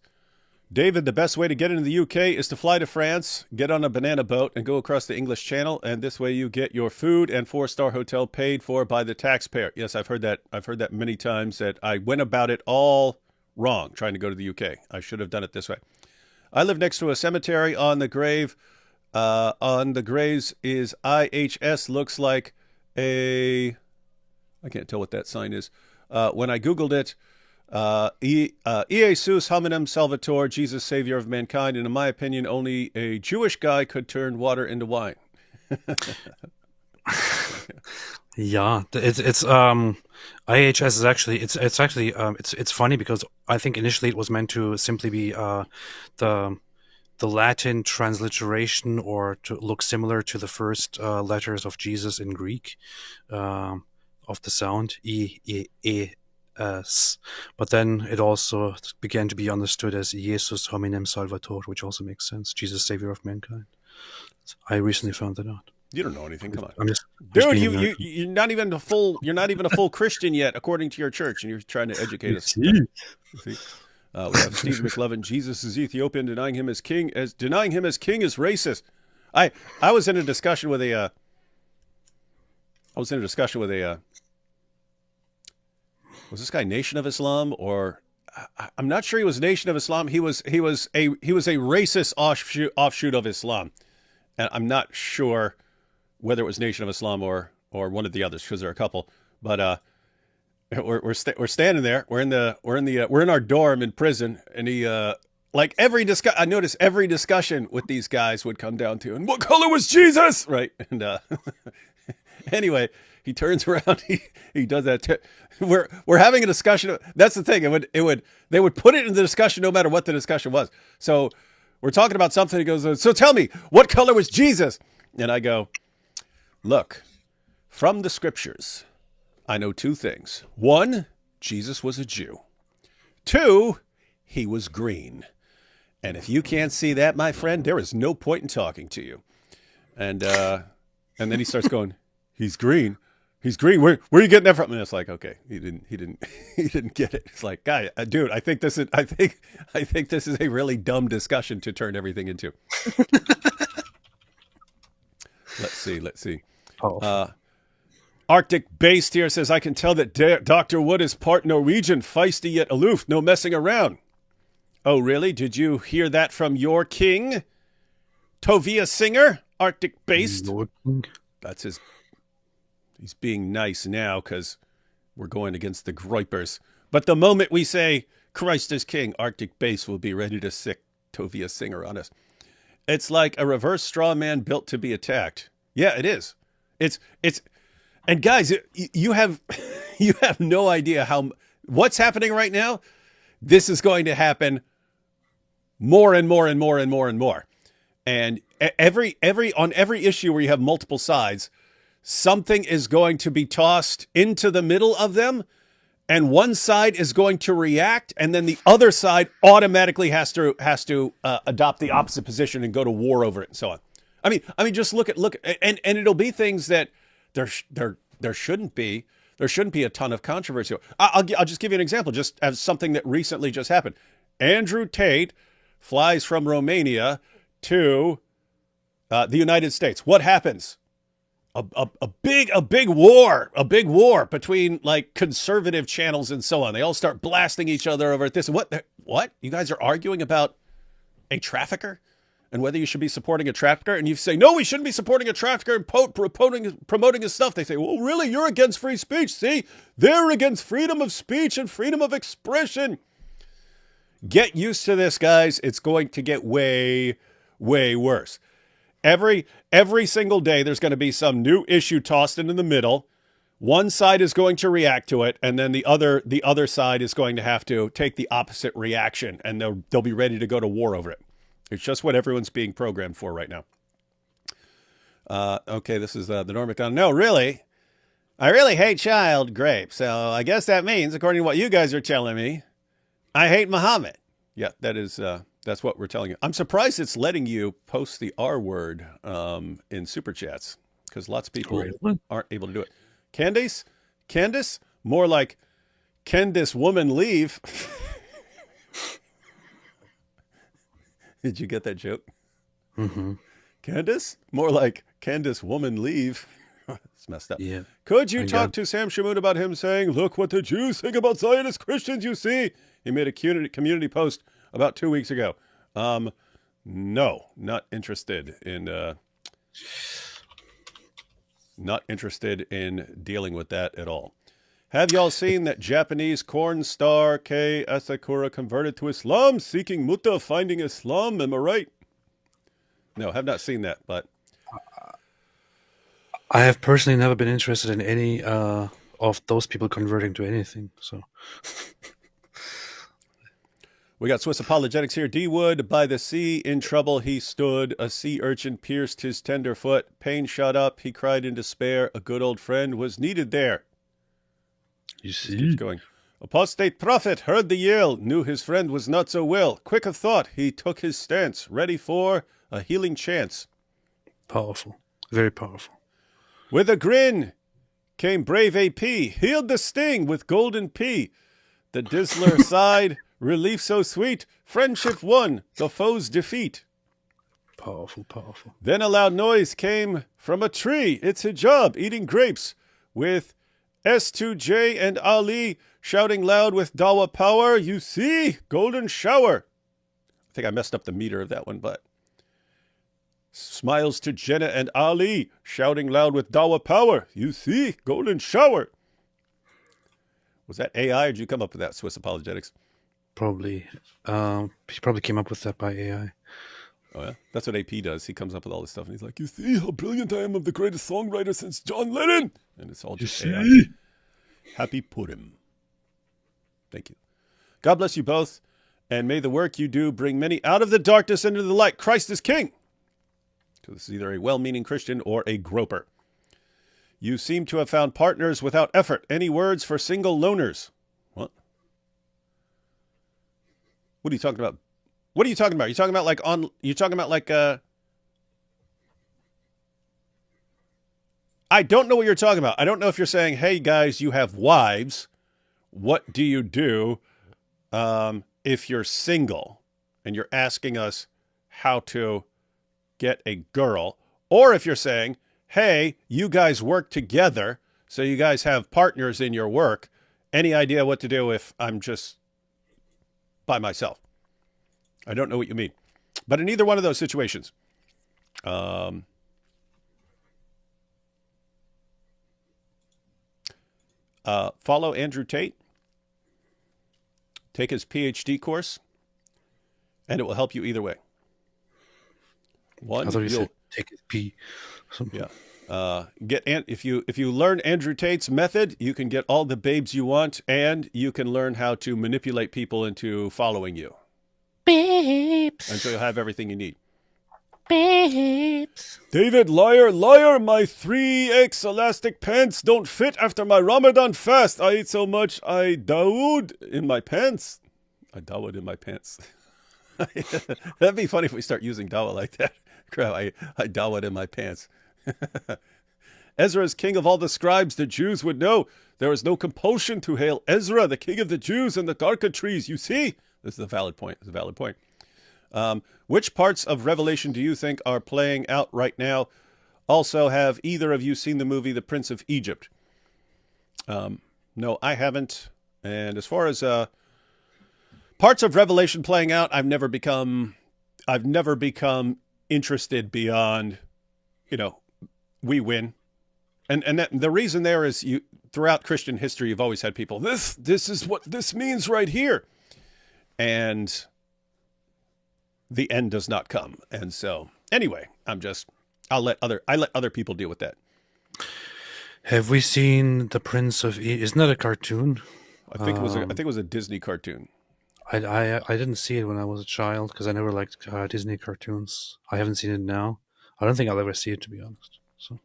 David, the best way to get into the UK is to fly to France, get on a banana boat, and go across the English Channel, and this way you get your food and 4-star hotel paid for by the taxpayer. Yes, I've heard that. I've heard that many times, that I went about it all wrong trying to go to the UK. I should have done it this way. I live next to a cemetery. On the graves is IHS. Looks like I can't tell what that sign is. When I Googled it, Jesus hominem salvator, Jesus savior of mankind, and in my opinion only a Jewish guy could turn water into wine. Yeah, it's IHS is actually it's funny because I think initially it was meant to simply be the Latin transliteration, or to look similar to the first letters of Jesus in Greek, of the sound E-E-E-S. But then it also began to be understood as Jesus hominem salvator, which also makes sense. Jesus, savior of mankind. I recently found that out. You don't know anything. Come on, Dude, you're not even a full Christian yet, according to your church, and you're trying to educate us. See? We have Steve McLovin. Jesus is Ethiopian. Denying him as king is racist. I was in a discussion with a was this guy Nation of Islam, or I'm not sure he was Nation of Islam. He was a racist offshoot of Islam, and I'm not sure whether it was Nation of Islam or one of the others, because there are a couple. But we're standing there. We're in our dorm in prison, and he like I noticed every discussion with these guys would come down to, and what color was Jesus, right? And anyway, he turns around. He does that. We're having a discussion. That's the thing. They would put it in the discussion no matter what the discussion was. So we're talking about something. He goes, so tell me, what color was Jesus? And I go, look, from the scriptures, I know two things. One, Jesus was a Jew. Two, he was green. And if you can't see that, my friend, there is no point in talking to you. And then he starts going, he's green. He's green. Where are you getting that from? And it's like, okay, he didn't get it. It's like, guy, dude, I think this is a really dumb discussion to turn everything into. Let's see. Powerful. Arctic Based here says, I can tell that Dr. Wood is part Norwegian, feisty yet aloof, no messing around. Oh, really? Did you hear that from your king? Tovia Singer, Arctic Based. That's his. He's being nice now because we're going against the Groypers. But the moment we say Christ is king, Arctic Base will be ready to sick Tovia Singer on us. It's like a reverse straw man built to be attacked. Yeah, it is. It's and guys, you have no idea what's happening right now. This is going to happen more and more and more and more and more. And on every issue where you have multiple sides, something is going to be tossed into the middle of them, and one side is going to react, and then the other side automatically has to adopt the opposite position and go to war over it, and so on. I mean, just look, and it'll be things that there shouldn't be a ton of controversy. I'll just give you an example, just as something that recently just happened. Andrew Tate flies from Romania to the United States. What happens? A big war between like conservative channels and so on. They all start blasting each other over this. What? You guys are arguing about a trafficker and whether you should be supporting a trafficker? And you say, no, we shouldn't be supporting a trafficker and promoting his stuff. They say, well, really, you're against free speech. See, they're against freedom of speech and freedom of expression. Get used to this, guys. It's going to get way, way worse. Every single day, there's going to be some new issue tossed into the middle. One side is going to react to it, and then the other side is going to have to take the opposite reaction, and they'll be ready to go to war over it. It's just what everyone's being programmed for right now. Okay, this is the Norm McDonald. No, really, I really hate child grape. So I guess that means, according to what you guys are telling me, I hate Muhammad. Yeah, that's what we're telling you. I'm surprised it's letting you post the R word in Super Chats, because lots of people aren't able to do it. Candace? More like, can this woman leave? Did you get that joke? Mm-hmm. Candace? More like, can this woman leave? It's messed up. Yeah. Could you talk to Sam Shamoon about him saying, look what the Jews think about Zionist Christians, you see? He made a community post about 2 weeks ago. No, not interested in dealing with that at all. Have y'all seen that Japanese corn star Kei Asakura converted to Islam, seeking mutta, finding Islam? Am I right? No, have not seen that, but I have personally never been interested in any of those people converting to anything. So we got Swiss Apologetics here. D. Wood, by the sea, in trouble he stood. A sea urchin pierced his tender foot. Pain shot up. He cried in despair. A good old friend was needed there. you see, Keeps going. Apostate Prophet heard the yell, knew his friend was not so well. Quick of thought, he took his stance, ready for a healing chance. powerful, very powerful. With a grin came brave AP, healed the sting with golden P. The Dizzler sighed, relief so sweet, friendship won, the foe's defeat. Powerful, powerful. Then a loud noise came from a tree. It's Hijab eating grapes with S2J and Ali shouting loud with Dawa power. You see, golden shower. I think I messed up the meter of that one, but smiles to Jenna and Ali shouting loud with Dawa power. You see, golden shower. Was that AI or did you come up with that, Swiss Apologetics? Probably. He probably came up with that by AI. Oh, yeah? That's what AP does. He comes up with all this stuff, and he's like, you see how brilliant I am, of the greatest songwriter since John Lennon. And it's all just AI. Happy Purim. Thank you. God bless you both, and may the work you do bring many out of the darkness into the light. Christ is King. So this is either a well-meaning Christian or a groper. You seem to have found partners without effort. Any words for single loners? What? What are you talking about? What are you talking about? You're talking about like I don't know what you're talking about. I don't know if you're saying, hey guys, you have wives. What do you do if you're single and you're asking us how to get a girl? Or if you're saying, hey, you guys work together, so you guys have partners in your work. Any idea what to do if I'm just by myself? I don't know what you mean. But in either one of those situations, follow Andrew Tate, take his PhD course, and it will help you either way. One, I thought you said take his pee. Yeah. If you learn Andrew Tate's method, you can get all the babes you want, and you can learn how to manipulate people into following you. Babes. And so you'll have everything you need. Babes. David, liar, liar, my 3X elastic pants don't fit after my Ramadan fast. I ate so much, I Dawood in my pants. I Dawood in my pants. That'd be funny if we start using Dawa like that. Crap, I Dawood in my pants. Ezra is king of all the scribes. The Jews would know. There is no compulsion to hail Ezra, the king of the Jews, and the Darka trees. You see? This is a valid point. It's a valid point. Which parts of Revelation do you think are playing out right now? Also, have either of you seen the movie The Prince of Egypt? No, I haven't. And as far as parts of Revelation playing out, I've never become interested beyond, we win. And the reason there is throughout Christian history, you've always had people, this is what this means right here. And the end does not come. And so anyway, I let other people deal with that. Have we seen The Prince of Isn't that a cartoon? I think it was a Disney cartoon. I didn't see it when I was a child because I never liked Disney cartoons. I haven't seen it now. I don't think I'll ever see it, to be honest. So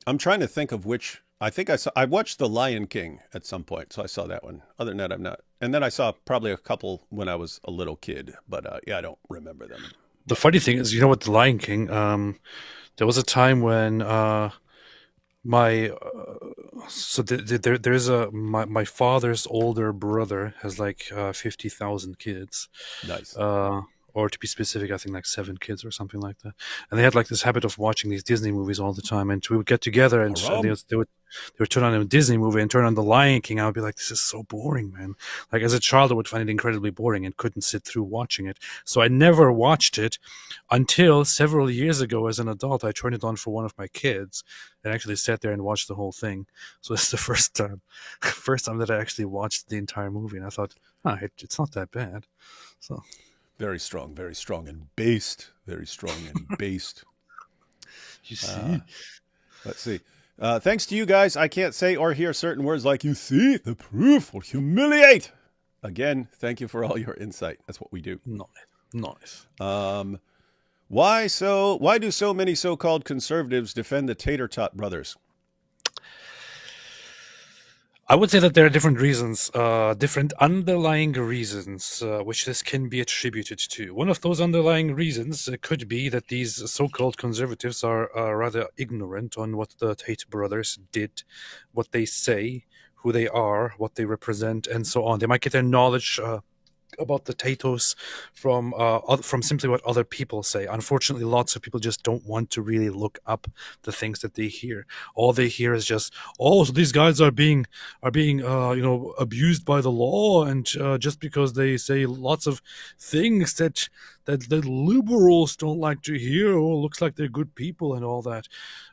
I'm trying to think of which. I think I watched The Lion King at some point, so I saw that one. Other than that, I'm not. And then I saw probably a couple when I was a little kid, but I don't remember them. The funny thing is, with The Lion King, there was a time when my father's older brother has like 50,000 kids. Nice. Or to be specific, I think like 7 kids or something like that. And they had like this habit of watching these Disney movies all the time. And we would get together and they would turn on a Disney movie and turn on The Lion King. I would be like, this is so boring, man. Like as a child, I would find it incredibly boring and couldn't sit through watching it. So I never watched it until several years ago as an adult. I turned it on for one of my kids and actually sat there and watched the whole thing. So it's the first time that I actually watched the entire movie. And I thought, it's not that bad. So... Very strong and based. Very strong and based. You see? Let's see. Thanks to you guys, I can't say or hear certain words like, you see, the proof will humiliate. Again, thank you for all your insight. That's what we do. Nice. Why do so many so-called conservatives defend the Tater Tot brothers? I would say that there are different reasons, different underlying reasons, which this can be attributed to. One of those underlying reasons could be that these so-called conservatives are rather ignorant on what the Tate brothers did, what they say, who they are, what they represent, and so on. They might get their knowledge about the Tatos from simply what other people say. Unfortunately, lots of people just don't want to really look up the things that they hear. All they hear is just, oh, so these guys are being abused by the law, and just because they say lots of things that liberals don't like to hear. Oh, looks like they're good people and all that.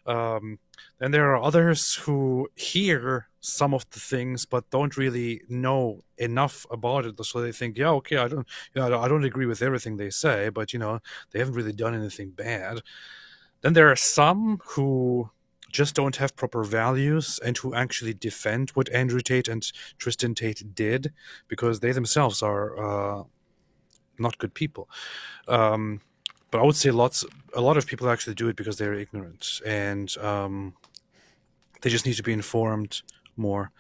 And there are others who hear some of the things but don't really know enough about it, so they think, yeah, okay, I don't agree with everything they say, but they haven't really done anything bad. Then there are some who just don't have proper values and who actually defend what Andrew Tate and Tristan Tate did because they themselves are not good people. But I would say a lot of people actually do it because they're ignorant, and they just need to be informed more.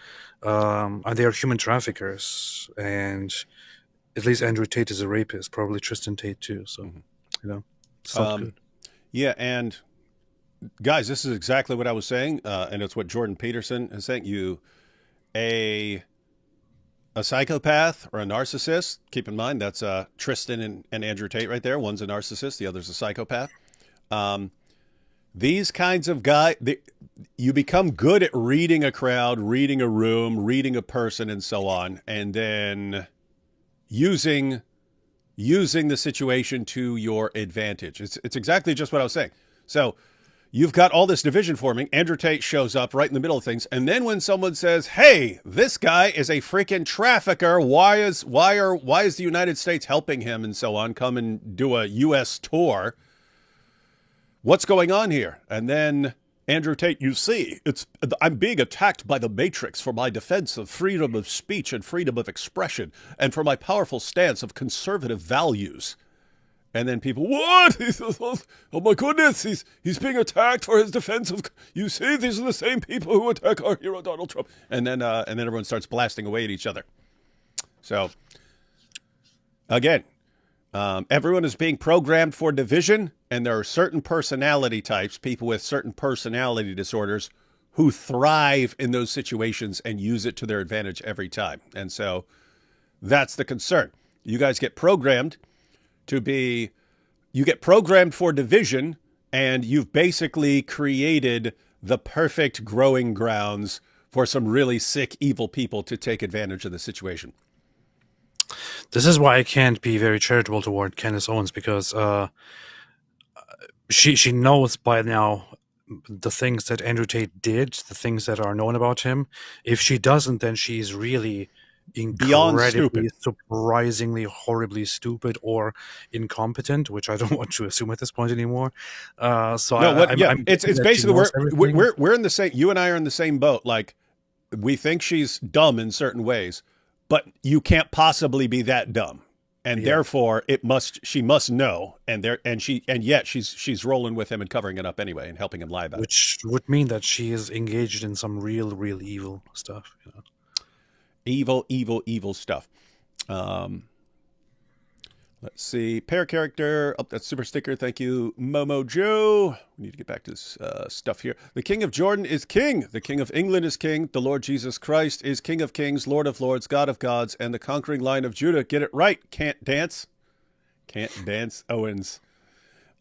And they are human traffickers, and at least Andrew Tate is a rapist, probably Tristan Tate too. So, it's not good. Yeah, and guys, this is exactly what I was saying, and it's what Jordan Peterson is saying. A psychopath or a narcissist, keep in mind that's Tristan and Andrew Tate right there. One's a narcissist, the other's a psychopath. These kinds of guys, you become good at reading a crowd, reading a room, reading a person, and so on, and then using the situation to your advantage. It's exactly just what I was saying. So you've got all this division forming. Andrew Tate shows up right in the middle of things. And then when someone says, hey, this guy is a freaking trafficker, why is the United States helping him and so on, come and do a U.S. tour? What's going on here? And then Andrew Tate, you see, I'm being attacked by the Matrix for my defense of freedom of speech and freedom of expression and for my powerful stance of conservative values. And then people, what? Oh my goodness, he's being attacked for his defense of. You see, these are the same people who attack our hero Donald Trump. And then everyone starts blasting away at each other. So again, everyone is being programmed for division, and there are certain personality types, people with certain personality disorders, who thrive in those situations and use it to their advantage every time. And so that's the concern. You guys get programmed you get programmed for division, and you've basically created the perfect growing grounds for some really sick, evil people to take advantage of the situation. This is why I can't be very charitable toward Candace Owens, because she knows by now the things that Andrew Tate did, the things that are known about him. If she doesn't, then she's really incredibly, surprisingly, horribly stupid or incompetent, which I don't want to assume at this point anymore. It's basically we're in the same. You and I are in the same boat. Like, we think she's dumb in certain ways, but you can't possibly be that dumb, and therefore she must know, and yet she's rolling with him and covering it up anyway and helping him lie about it. Which would mean that she is engaged in some real evil stuff. Evil stuff. Let's see. Pair character. Oh, that's super sticker. Thank you, Momo Joe. We need to get back to this stuff here. The King of Jordan is king. The King of England is king. The Lord Jesus Christ is King of kings, Lord of lords, God of gods, and the conquering Lion of Judah. Get it right. Can't dance, Owens.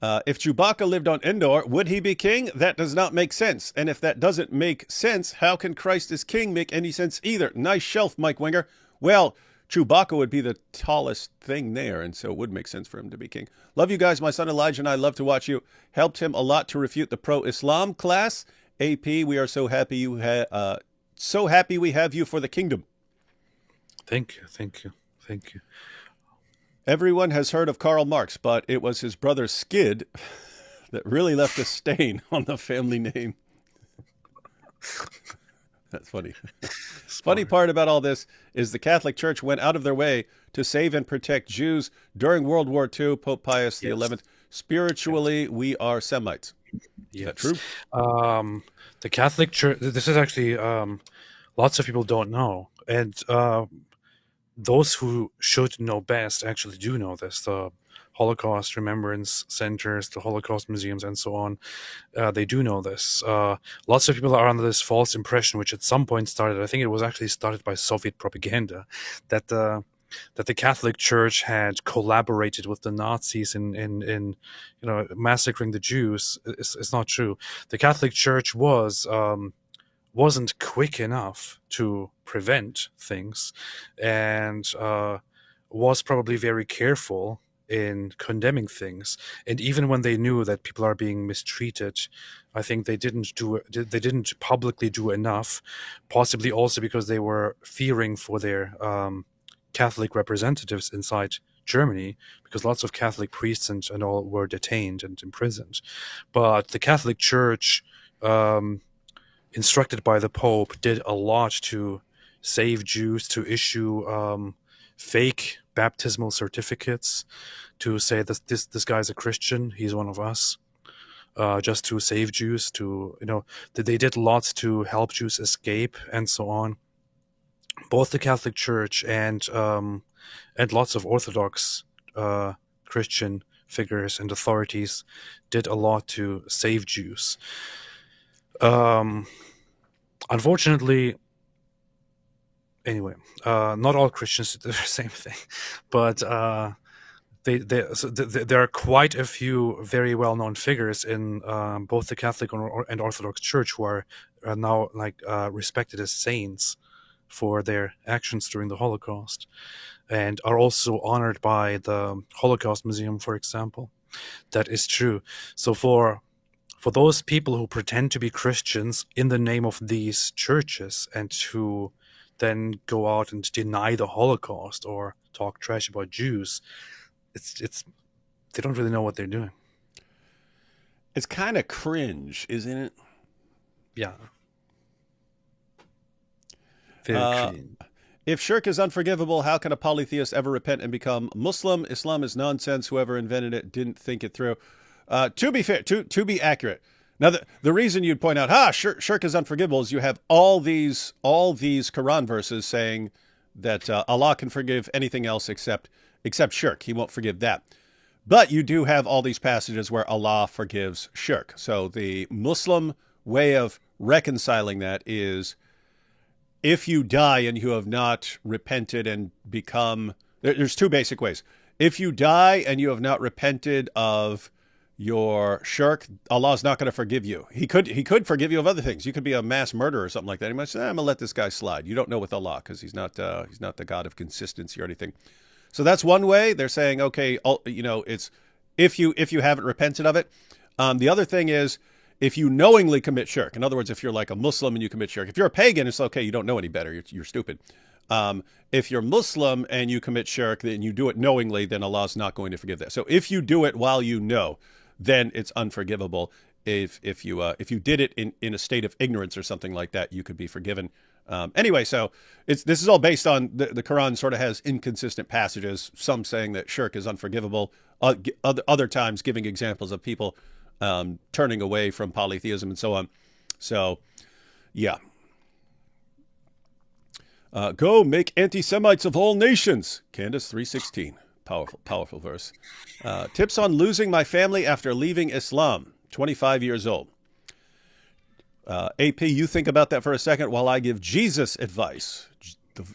If Chewbacca lived on Endor, would he be king? That does not make sense. And if that doesn't make sense, how can Christ as king make any sense either? Nice shelf, Mike Winger. Well, Chewbacca would be the tallest thing there, and so it would make sense for him to be king. Love you guys. My son Elijah and I love to watch you. Helped him a lot to refute the pro-Islam class. AP, we are so happy we have you for the kingdom. Thank you. Everyone has heard of Karl Marx, but it was his brother Skid that really left a stain on the family name. That's funny. Funny part about all this is the Catholic Church went out of their way to save and protect Jews during World War II. Pope Pius XI. Spiritually, we are Semites. Is that true? The Catholic Church, this is actually, lots of people don't know. And those who should know best actually do know this. The Holocaust remembrance centers, the Holocaust museums, and so on, they do know this. Lots of people are under this false impression, which at some point started, I think it was actually started by Soviet propaganda, that that the Catholic Church had collaborated with the Nazis in massacring the Jews is not true. The Catholic Church wasn't quick enough to prevent things, and was probably very careful in condemning things. And even when they knew that people are being mistreated, I think they didn't publicly do enough, possibly also because they were fearing for their Catholic representatives inside Germany, because lots of Catholic priests and all were detained and imprisoned. But the Catholic Church, instructed by the Pope, did a lot to save Jews, to issue fake baptismal certificates, to say that this guy's a Christian, he's one of us, just to save Jews, that they did lots to help Jews escape and so on. Both the Catholic Church and lots of Orthodox Christian figures and authorities did a lot to save Jews. Unfortunately, anyway, not all Christians did the same thing, but there are quite a few very well-known figures in both the Catholic and Orthodox Church who are now respected as saints for their actions during the Holocaust, and are also honored by the Holocaust Museum, for example. That is true. So for those people who pretend to be Christians in the name of these churches and who then go out and deny the Holocaust or talk trash about Jews, it's they don't really know what they're doing. It's kind of cringe, isn't it? Yeah. Very cringe. If shirk is unforgivable, how can a polytheist ever repent and become Muslim? Islam is nonsense. Whoever invented it didn't think it through. To be fair, to be accurate. Now, the reason you'd point out, shirk is unforgivable is you have all these Quran verses saying that Allah can forgive anything else except shirk. He won't forgive that. But you do have all these passages where Allah forgives shirk. So the Muslim way of reconciling that is, if you die and you have not repented and become, there's two basic ways. If you die and you have not repented of your shirk, Allah's not going to forgive you. He could forgive you of other things. You could be a mass murderer or something like that. He might say, I'm going to let this guy slide. You don't know with Allah because he's not the God of consistency or anything. So that's one way. They're saying, okay, it's if you haven't repented of it. The other thing is, if you knowingly commit shirk, in other words, if you're like a Muslim and you commit shirk, if you're a pagan, it's okay. You don't know any better. You're stupid. If you're Muslim and you commit shirk, then you do it knowingly, then Allah's not going to forgive that. So if you do it while you know, then it's unforgivable. If you did it in a state of ignorance or something like that, you could be forgiven. Anyway, so this is all based on the Quran sort of has inconsistent passages, some saying that shirk is unforgivable, other times giving examples of people turning away from polytheism and so on. So, yeah. Go make anti-Semites of all nations. Candace 3:16. Powerful verse. Tips on losing my family after leaving Islam. 25 years old. AP, you think about that for a second while I give Jesus advice.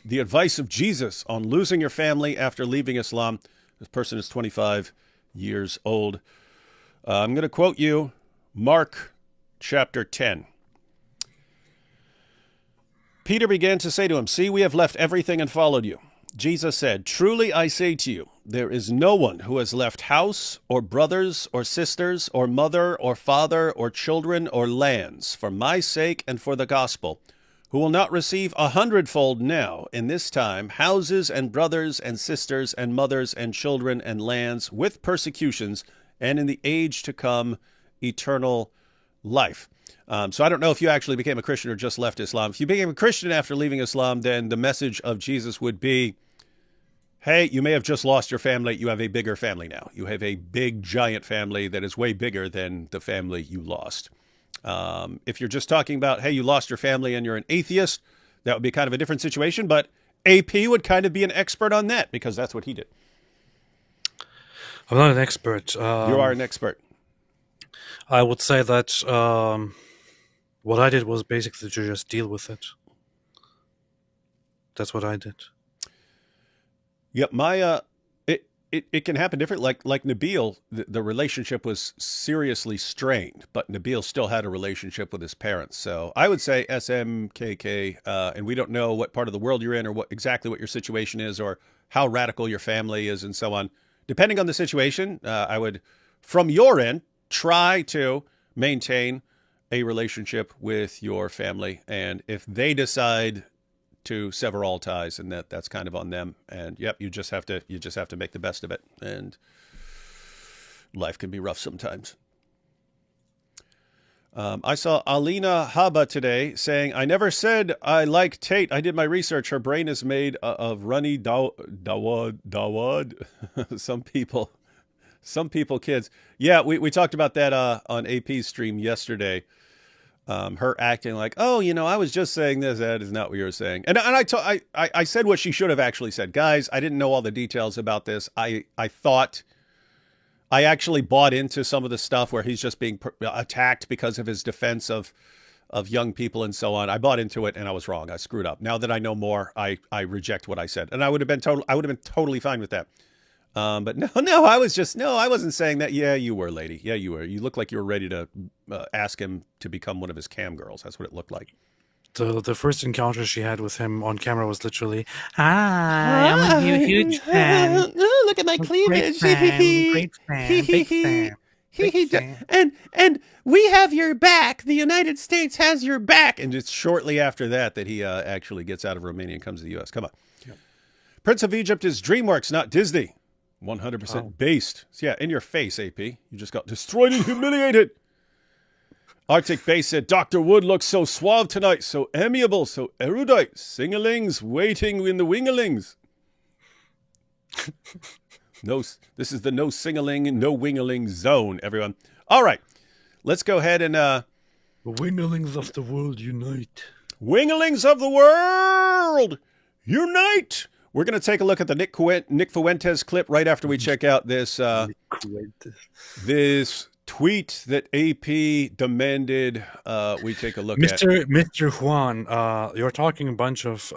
The advice of Jesus on losing your family after leaving Islam. This person is 25 years old. I'm going to quote you Mark chapter 10. Peter began to say to him, "See, we have left everything and followed you." Jesus said, "Truly I say to you, there is no one who has left house or brothers or sisters or mother or father or children or lands for my sake and for the gospel, who will not receive 100-fold now in this time houses and brothers and sisters and mothers and children and lands with persecutions, and in the age to come eternal life." So I don't know if you actually became a Christian or just left Islam. If you became a Christian after leaving Islam, then the message of Jesus would be, hey, you may have just lost your family. You have a bigger family now. You have a big, giant family that is way bigger than the family you lost. If you're just talking about, hey, you lost your family and you're an atheist, that would be kind of a different situation. But AP would kind of be an expert on that because that's what he did. I'm not an expert. You are an expert. I would say that what I did was basically to just deal with it. That's what I did. Yep, it can happen different. Like Nabil, the relationship was seriously strained, but Nabil still had a relationship with his parents. So I would say SMKK, and we don't know what part of the world you're in or exactly what your situation is or how radical your family is and so on. Depending on the situation, I would, from your end, try to maintain a relationship with your family. And if they decide to sever all ties, and that's kind of on them. And yep, you just have to make the best of it. And life can be rough sometimes. I saw Alina Haba today saying, "I never said I like Tate. I did my research. Her brain is made of runny dawad. Some people, kids. Yeah, we talked about that on AP's stream yesterday. Her acting like, oh, I was just saying this. That is not what you were saying. And I said what she should have actually said. Guys, I didn't know all the details about this. I thought I actually bought into some of the stuff where he's just being attacked because of his defense of young people and so on. I bought into it and I was wrong. I screwed up. Now that I know more, I reject what I said. And I would have been totally fine with that. But I wasn't saying that. Yeah, you were, lady. Yeah, you were. You looked like you were ready to ask him to become one of his cam girls. That's what it looked like. The first encounter she had with him on camera was literally, "Hi, I'm a huge fan. Look at my cleavage. Great fan, big fan. And we have your back. The United States has your back." And it's shortly after that he actually gets out of Romania and comes to the U.S. Come on. Yep. Prince of Egypt is DreamWorks, not Disney. 100% based. So yeah, in your face, AP. You just got destroyed and humiliated. Arctic Base said, Dr. Wood looks so suave tonight, so amiable, so erudite. Singalings waiting in the wingalings. This is the no singaling, no wingaling zone, everyone. All right, let's go ahead and... The wingalings of the world unite. Wingalings of the world unite! We're going to take a look at the Nick Fuentes clip right after we check out this this tweet that AP demanded we take a look at. Mr. Juan, you're talking a bunch of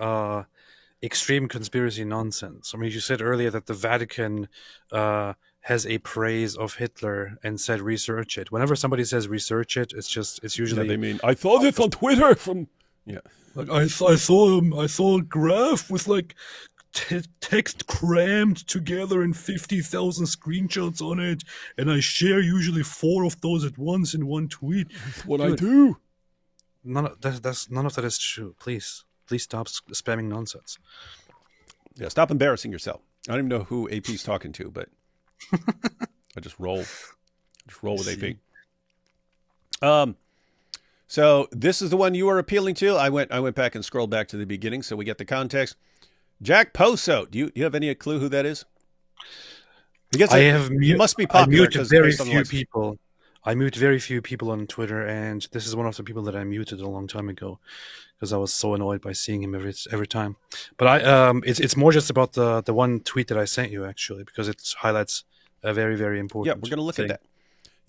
extreme conspiracy nonsense. I mean, you said earlier that the Vatican has a praise of Hitler and said research it. Whenever somebody says research it, it's usually... Yeah, they mean, I saw this on Twitter from... Yeah. Like I saw a graph with like text crammed together and 50,000 screenshots on it, and I share usually 4 of those at once in one tweet. That's what I do. None of that is true. Please stop spamming nonsense. Yeah, stop embarrassing yourself. I don't even know who AP's talking to, but I just roll with AP. So this is the one you were appealing to. I went back and scrolled back to the beginning so we get the context. Jack Poso, do you have any clue who that is? He must be popular. I muted very few people. I mute very few people on Twitter, and this is one of the people that I muted a long time ago because I was so annoyed by seeing him every time. But it's more just about the one tweet that I sent you actually, because it highlights a very, very important. Yeah, we're going to look at that.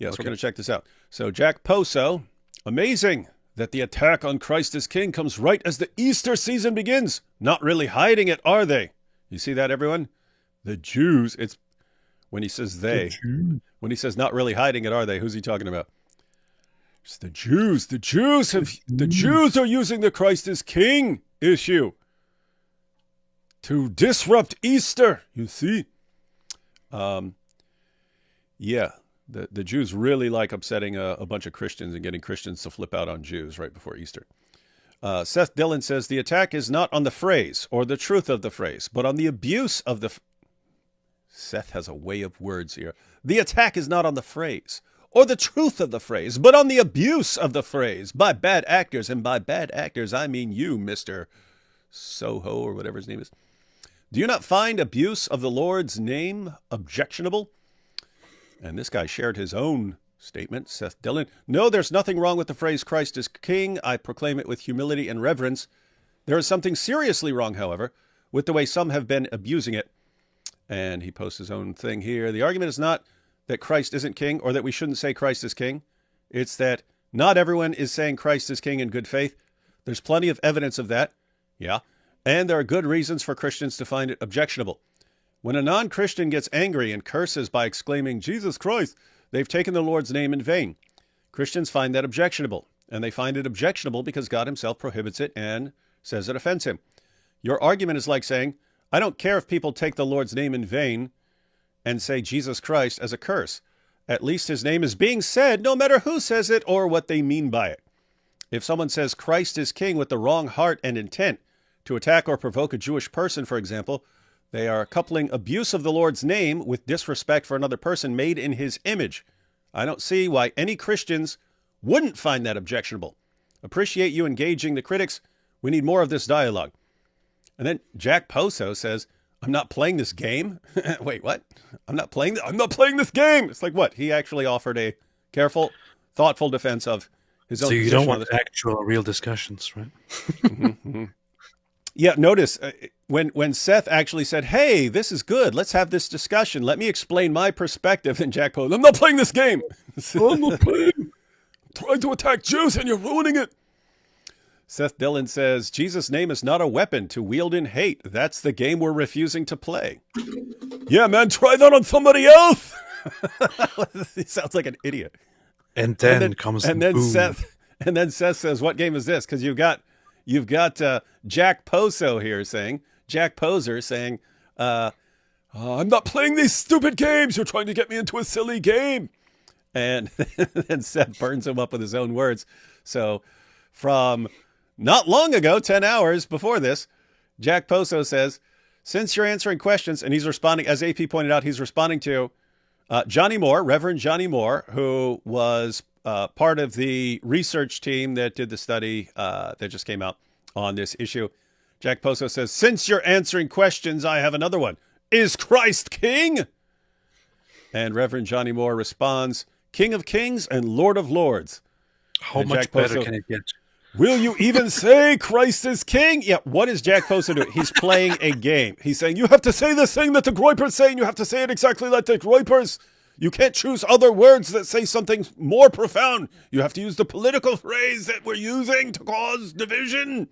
Yes, okay. We're going to check this out. So Jack Poso, amazing that the attack on Christ as King comes right as the Easter season begins. Not really hiding it, are they? You see that, everyone? The Jews. It's when he says they. When he says not really hiding it, are they? Who's he talking about? It's the Jews. The Jews are using the Christ as King issue to disrupt Easter. You see? Yeah. The Jews really like upsetting a bunch of Christians and getting Christians to flip out on Jews right before Easter. Seth Dillon says, the attack is not on the phrase or the truth of the phrase, but on the abuse of the... Seth has a way of words here. The attack is not on the phrase or the truth of the phrase, but on the abuse of the phrase by bad actors. And by bad actors, I mean you, Mr. Soho, or whatever his name is. Do you not find abuse of the Lord's name objectionable? And this guy shared his own statement, Seth Dillon. No, there's nothing wrong with the phrase Christ is King. I proclaim it with humility and reverence. There is something seriously wrong, however, with the way some have been abusing it. And he posts his own thing here. The argument is not that Christ isn't king or that we shouldn't say Christ is king. It's that not everyone is saying Christ is king in good faith. There's plenty of evidence of that. Yeah. And there are good reasons for Christians to find it objectionable. When a non-Christian gets angry and curses by exclaiming, Jesus Christ, they've taken the Lord's name in vain. Christians find that objectionable, and they find it objectionable because God himself prohibits it and says it offends him. Your argument is like saying, I don't care if people take the Lord's name in vain and say Jesus Christ as a curse. At least his name is being said, no matter who says it or what they mean by it. If someone says Christ is king with the wrong heart and intent to attack or provoke a Jewish person, for example, they are coupling abuse of the Lord's name with disrespect for another person made in his image. I don't see why any Christians wouldn't find that objectionable. Appreciate you engaging the critics. We need more of this dialogue. And then Jack Poso says, I'm not playing this game. Wait, what? I'm not playing this game. It's like, what? He actually offered a careful, thoughtful defense of his own So you position don't want actual real discussions, right? Mm-hmm. Yeah, notice when Seth actually said, hey, this is good. Let's have this discussion. Let me explain my perspective. And Jack Poso, I'm not playing this game. I'm not playing. I'm trying to attack Jews and you're ruining it. Seth Dillon says, Jesus' name is not a weapon to wield in hate. That's the game we're refusing to play. Yeah, man, try that on somebody else. He sounds like an idiot. And then Seth says, what game is this? Because you've got Jack Poso here saying, Jack Poser saying, I'm not playing these stupid games. You're trying to get me into a silly game. And then Seth burns him up with his own words. So from not long ago, 10 hours before this, Jack Poso says, since you're answering questions, and he's responding, as AP pointed out, he's responding to Johnny Moore, Reverend Johnny Moore, who was part of the research team that did the study that just came out on this issue. Jack Poso says, since you're answering questions, I have another one. Is Christ king? And Reverend Johnny Moore responds, King of Kings and Lord of Lords. How and much Jack better Poso, can it get? Will you even say Christ is king? Yeah, what is Jack Poso doing? He's playing a game. He's saying, you have to say this thing that the Groypers say, and you have to say it exactly like the Groypers. You can't choose other words that say something more profound. You have to use the political phrase that we're using to cause division.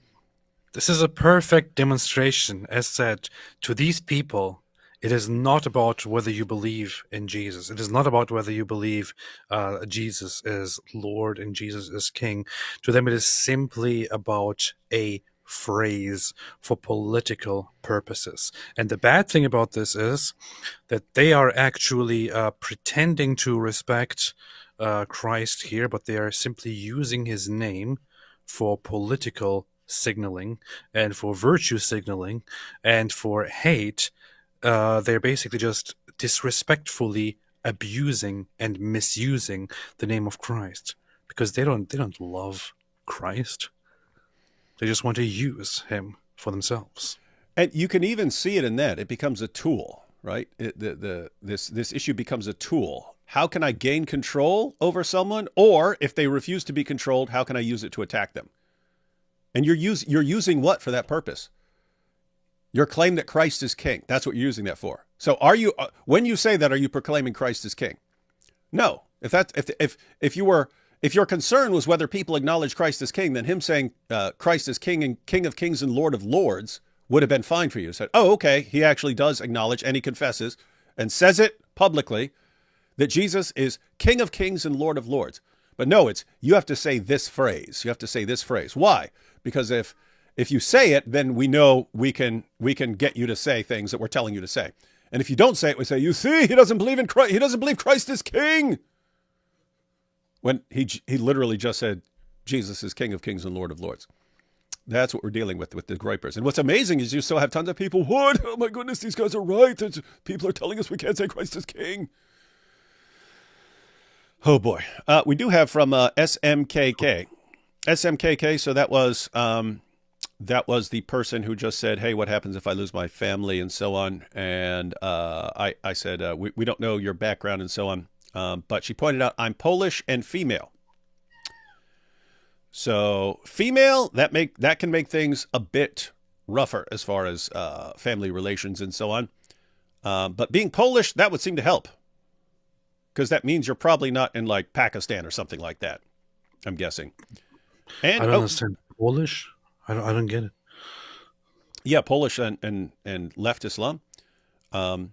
This is a perfect demonstration, as said, to these people. It is not about whether you believe in Jesus. It is not about whether you believe Jesus is Lord and Jesus is King. To them, it is simply about a phrase for political purposes. And the bad thing about this is that they are actually pretending to respect Christ here, but they are simply using his name for political signaling and for virtue signaling and for hate. They're basically just disrespectfully abusing and misusing the name of Christ because they don't love Christ. They just want to use him for themselves. And you can even see it in that. It becomes a tool, right? This issue becomes a tool. How can I gain control over someone? Or if they refuse to be controlled, how can I use it to attack them? And you're using what for that purpose? Your claim that Christ is king. That's what you're using that for. So are you, when you say that, are you proclaiming Christ is king? No. If your concern was whether people acknowledge Christ as king, then him saying Christ is king and King of Kings and Lord of Lords would have been fine for you. Said, oh, okay, he actually does acknowledge and he confesses and says it publicly that Jesus is King of Kings and Lord of Lords. But no, you have to say this phrase. You have to say this phrase. Why? Because if you say it, then we know we can get you to say things that we're telling you to say. And if you don't say it, we say, you see, he doesn't believe in Christ. He doesn't believe Christ is king. When he literally just said, Jesus is King of Kings and Lord of Lords. That's what we're dealing with the Groypers. And what's amazing is you still have tons of people, what? Oh my goodness, these guys are right. People are telling us we can't say Christ is king. Oh boy. We do have from SMKK. SMKK, so that was the person who just said, hey, what happens if I lose my family and so on. And I said, we don't know your background and so on. But she pointed out, I'm Polish and female. So female, that can make things a bit rougher as far as family relations and so on. But being Polish, that would seem to help. Because that means you're probably not in like Pakistan or something like that, I'm guessing. And I don't understand. Polish? I don't get it. Yeah, Polish and left Islam. That's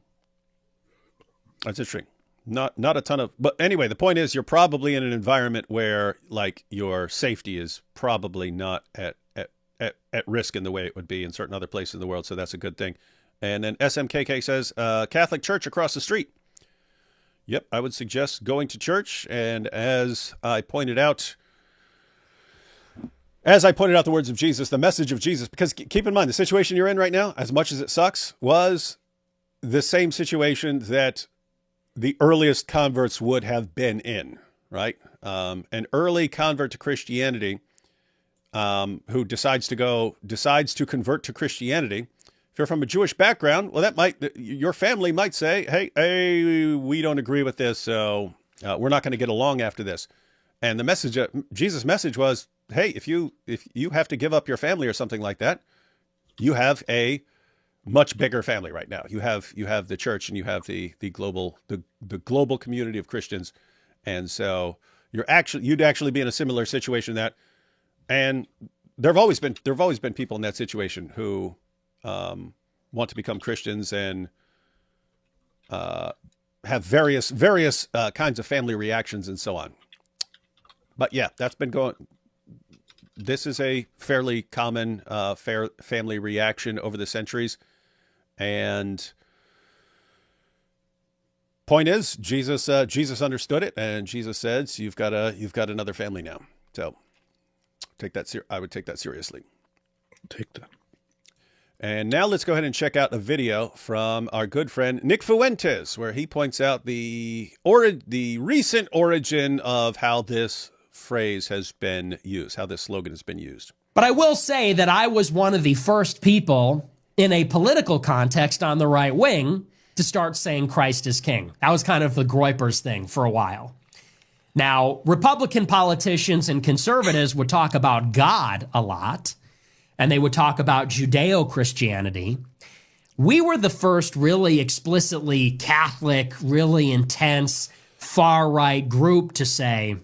interesting. Not a ton of, but anyway, the point is you're probably in an environment where like your safety is probably not at risk in the way it would be in certain other places in the world. So that's a good thing. And then SMKK says, Catholic Church across the street. Yep, I would suggest going to church. And as I pointed out the words of Jesus, the message of Jesus, because keep in mind, the situation you're in right now, as much as it sucks, was the same situation that the earliest converts would have been in, right? An early convert to Christianity who decides to convert to Christianity. If you're from a Jewish background, well, your family might say, hey, we don't agree with this, so we're not going to get along after this. And the message, Jesus' message was, hey, if you have to give up your family or something like that, you have a much bigger family right now. You have the church and you have the global community of Christians, and so you'd actually be in a similar situation that, and there've always been people in that situation who want to become Christians and have various kinds of family reactions and so on. But yeah, that's been going. This is a fairly common family reaction over the centuries. And point is, Jesus understood it, and Jesus says, you've got another family now. So I would take that seriously. Take that. And now let's go ahead and check out a video from our good friend Nick Fuentes, where he points out the recent origin of how this phrase has been used, how this slogan has been used. But I will say that I was one of the first people in a political context on the right wing to start saying Christ is king. That was kind of the Groypers thing for a while. Now, Republican politicians and conservatives would talk about God a lot, and they would talk about Judeo-Christianity. We were the first really explicitly Catholic, really intense, far-right group to say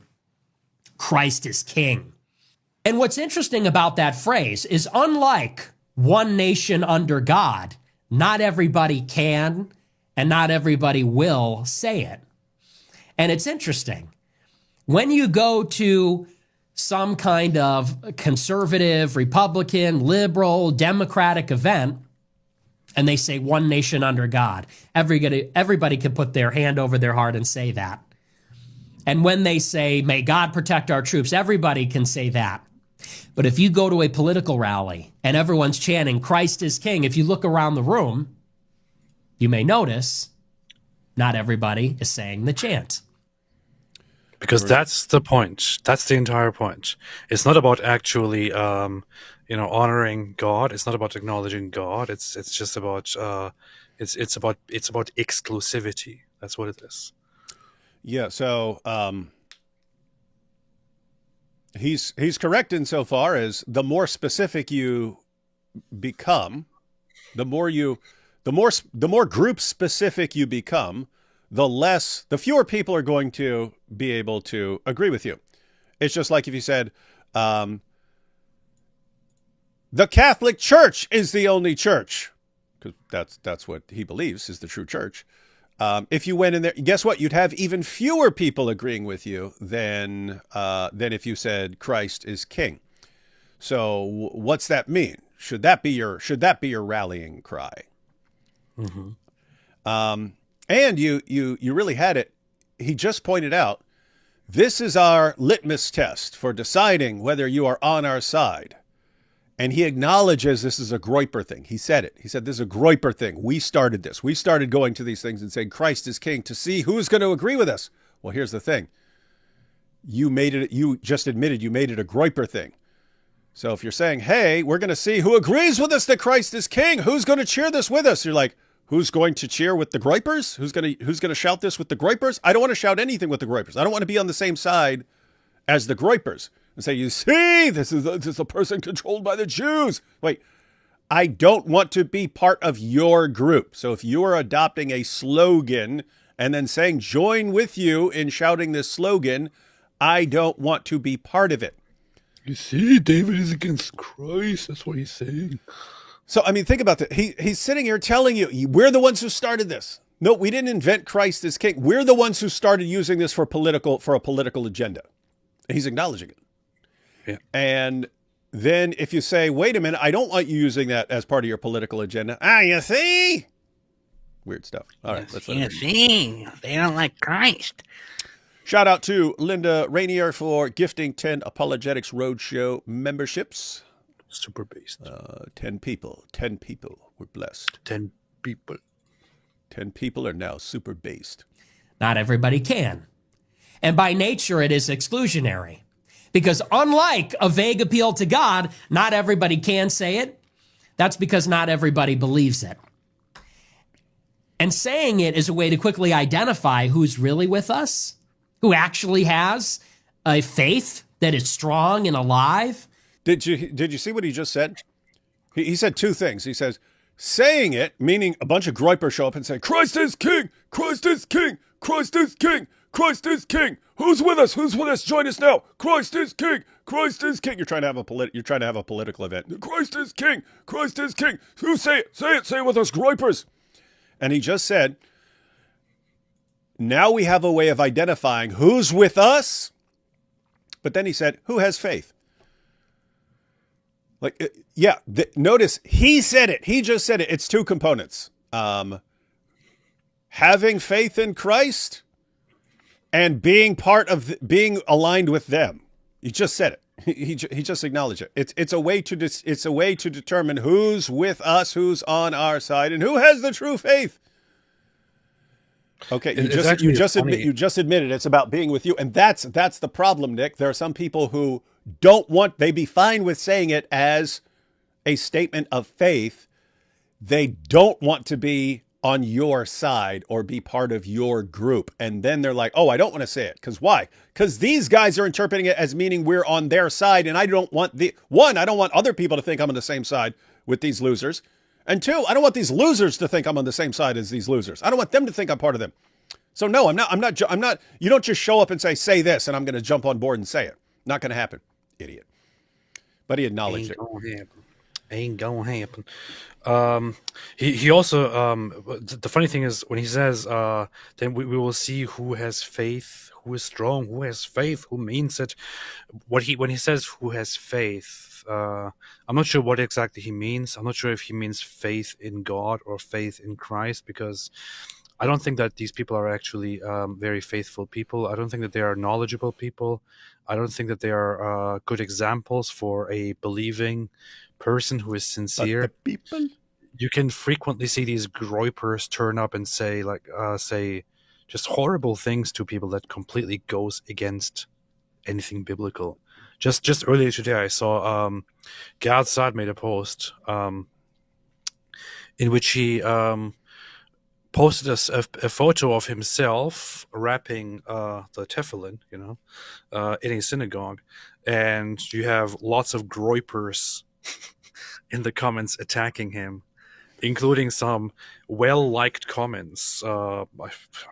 Christ is king. And what's interesting about that phrase is, unlike one nation under God, not everybody can and not everybody will say it. And it's interesting. When you go to some kind of conservative, Republican, liberal, Democratic event, and they say one nation under God, everybody can put their hand over their heart and say that. And when they say, may God protect our troops, everybody can say that. But if you go to a political rally and everyone's chanting Christ is king, if you look around the room, you may notice not everybody is saying the chant. Because that's the point. That's the entire point. It's not about actually, honoring God. It's not about acknowledging God. It's just about it's about exclusivity. That's what it is. Yeah. So he's correct insofar as the more specific you become, the more group specific you become, the fewer people are going to be able to agree with you. It's just like if you said, the Catholic Church is the only church, because that's what he believes is the true church. If you went in there, guess what? You'd have even fewer people agreeing with you than if you said Christ is king. So what's that mean? Should that be your rallying cry? Mm-hmm. And you really had it. He just pointed out, this is our litmus test for deciding whether you are on our side. And he acknowledges this is a Groyper thing. He said it. He said, this is a Groyper thing. We started this. We started going to these things and saying Christ is king to see who's going to agree with us. Well, here's the thing. You just admitted you made it a Groyper thing. So if you're saying, hey, we're going to see who agrees with us that Christ is king, who's going to cheer this with us? You're like, who's going to cheer with the Groypers? Who's going to shout this with the Groypers? I don't want to shout anything with the Groypers. I don't want to be on the same side as the Groypers and say, you see, this is a person controlled by the Jews. Wait, I don't want to be part of your group. So if you are adopting a slogan and then saying, join with you in shouting this slogan, I don't want to be part of it. You see, David is against Christ. That's what he's saying. So, I mean, think about that. He's sitting here telling you, we're the ones who started this. No, we didn't invent Christ as king. We're the ones who started using this for a political agenda. He's acknowledging it. Yeah. And then if you say, wait a minute, I don't want you using that as part of your political agenda. You see? Weird stuff. All right. Let's see, they don't like Christ. Shout out to Linda Rainier for gifting 10 Apologetics Roadshow memberships. Super based. 10 people. 10 people were blessed. 10 people. 10 people are now super based. Not everybody can. And by nature, it is exclusionary. Because unlike a vague appeal to God, not everybody can say it. That's because not everybody believes it. And saying it is a way to quickly identify who's really with us, who actually has a faith that is strong and alive. Did you see what he just said? He said two things. He says, saying it, meaning a bunch of groypers show up and say, Christ is king, Christ is king, Christ is king, Christ is king. Who's with us? Who's with us? Join us now. Christ is king, Christ is king. You're trying to have a political event. Christ is king, Christ is king. Who say it? Say it with us, groypers. And he just said, now we have a way of identifying who's with us. But then he said, who has faith? Notice he said it. He just said it. It's two components. Having faith in Christ and being being aligned with them. He just said it. He just acknowledged it. It's a way to determine who's with us, who's on our side, and who has the true faith. Okay, you just admitted it's about being with you, and that's the problem, Nick. There are some people who they'd be fine with saying it as a statement of faith. They don't want to be on your side or be part of your group. And then they're like, oh, I don't want to say it. Because why? Because these guys are interpreting it as meaning we're on their side. And I don't want I don't want other people to think I'm on the same side with these losers. And two, I don't want these losers to think I'm on the same side as these losers. I don't want them to think I'm part of them. So no, I'm not, you don't just show up and say this, and I'm going to jump on board and say it. Not going to happen. Idiot. But he acknowledged it. Ain't gonna happen. He also the funny thing is when he says then we will see who has faith, who is strong, who has faith, who means it. When he says who has faith, I'm not sure what exactly he means. I'm not sure if he means faith in God or faith in Christ, because I don't think that these people are actually very faithful people. I don't think that they are knowledgeable people. I don't think that they are good examples for a believing person who is sincere. But the people? You can frequently see these groypers turn up and say just horrible things to people that completely goes against anything biblical. Just earlier today, I saw Gad Saad made a post in which he posted a photo of himself wrapping the tefillin, in a synagogue, and you have lots of groypers in the comments attacking him, including some well-liked comments. I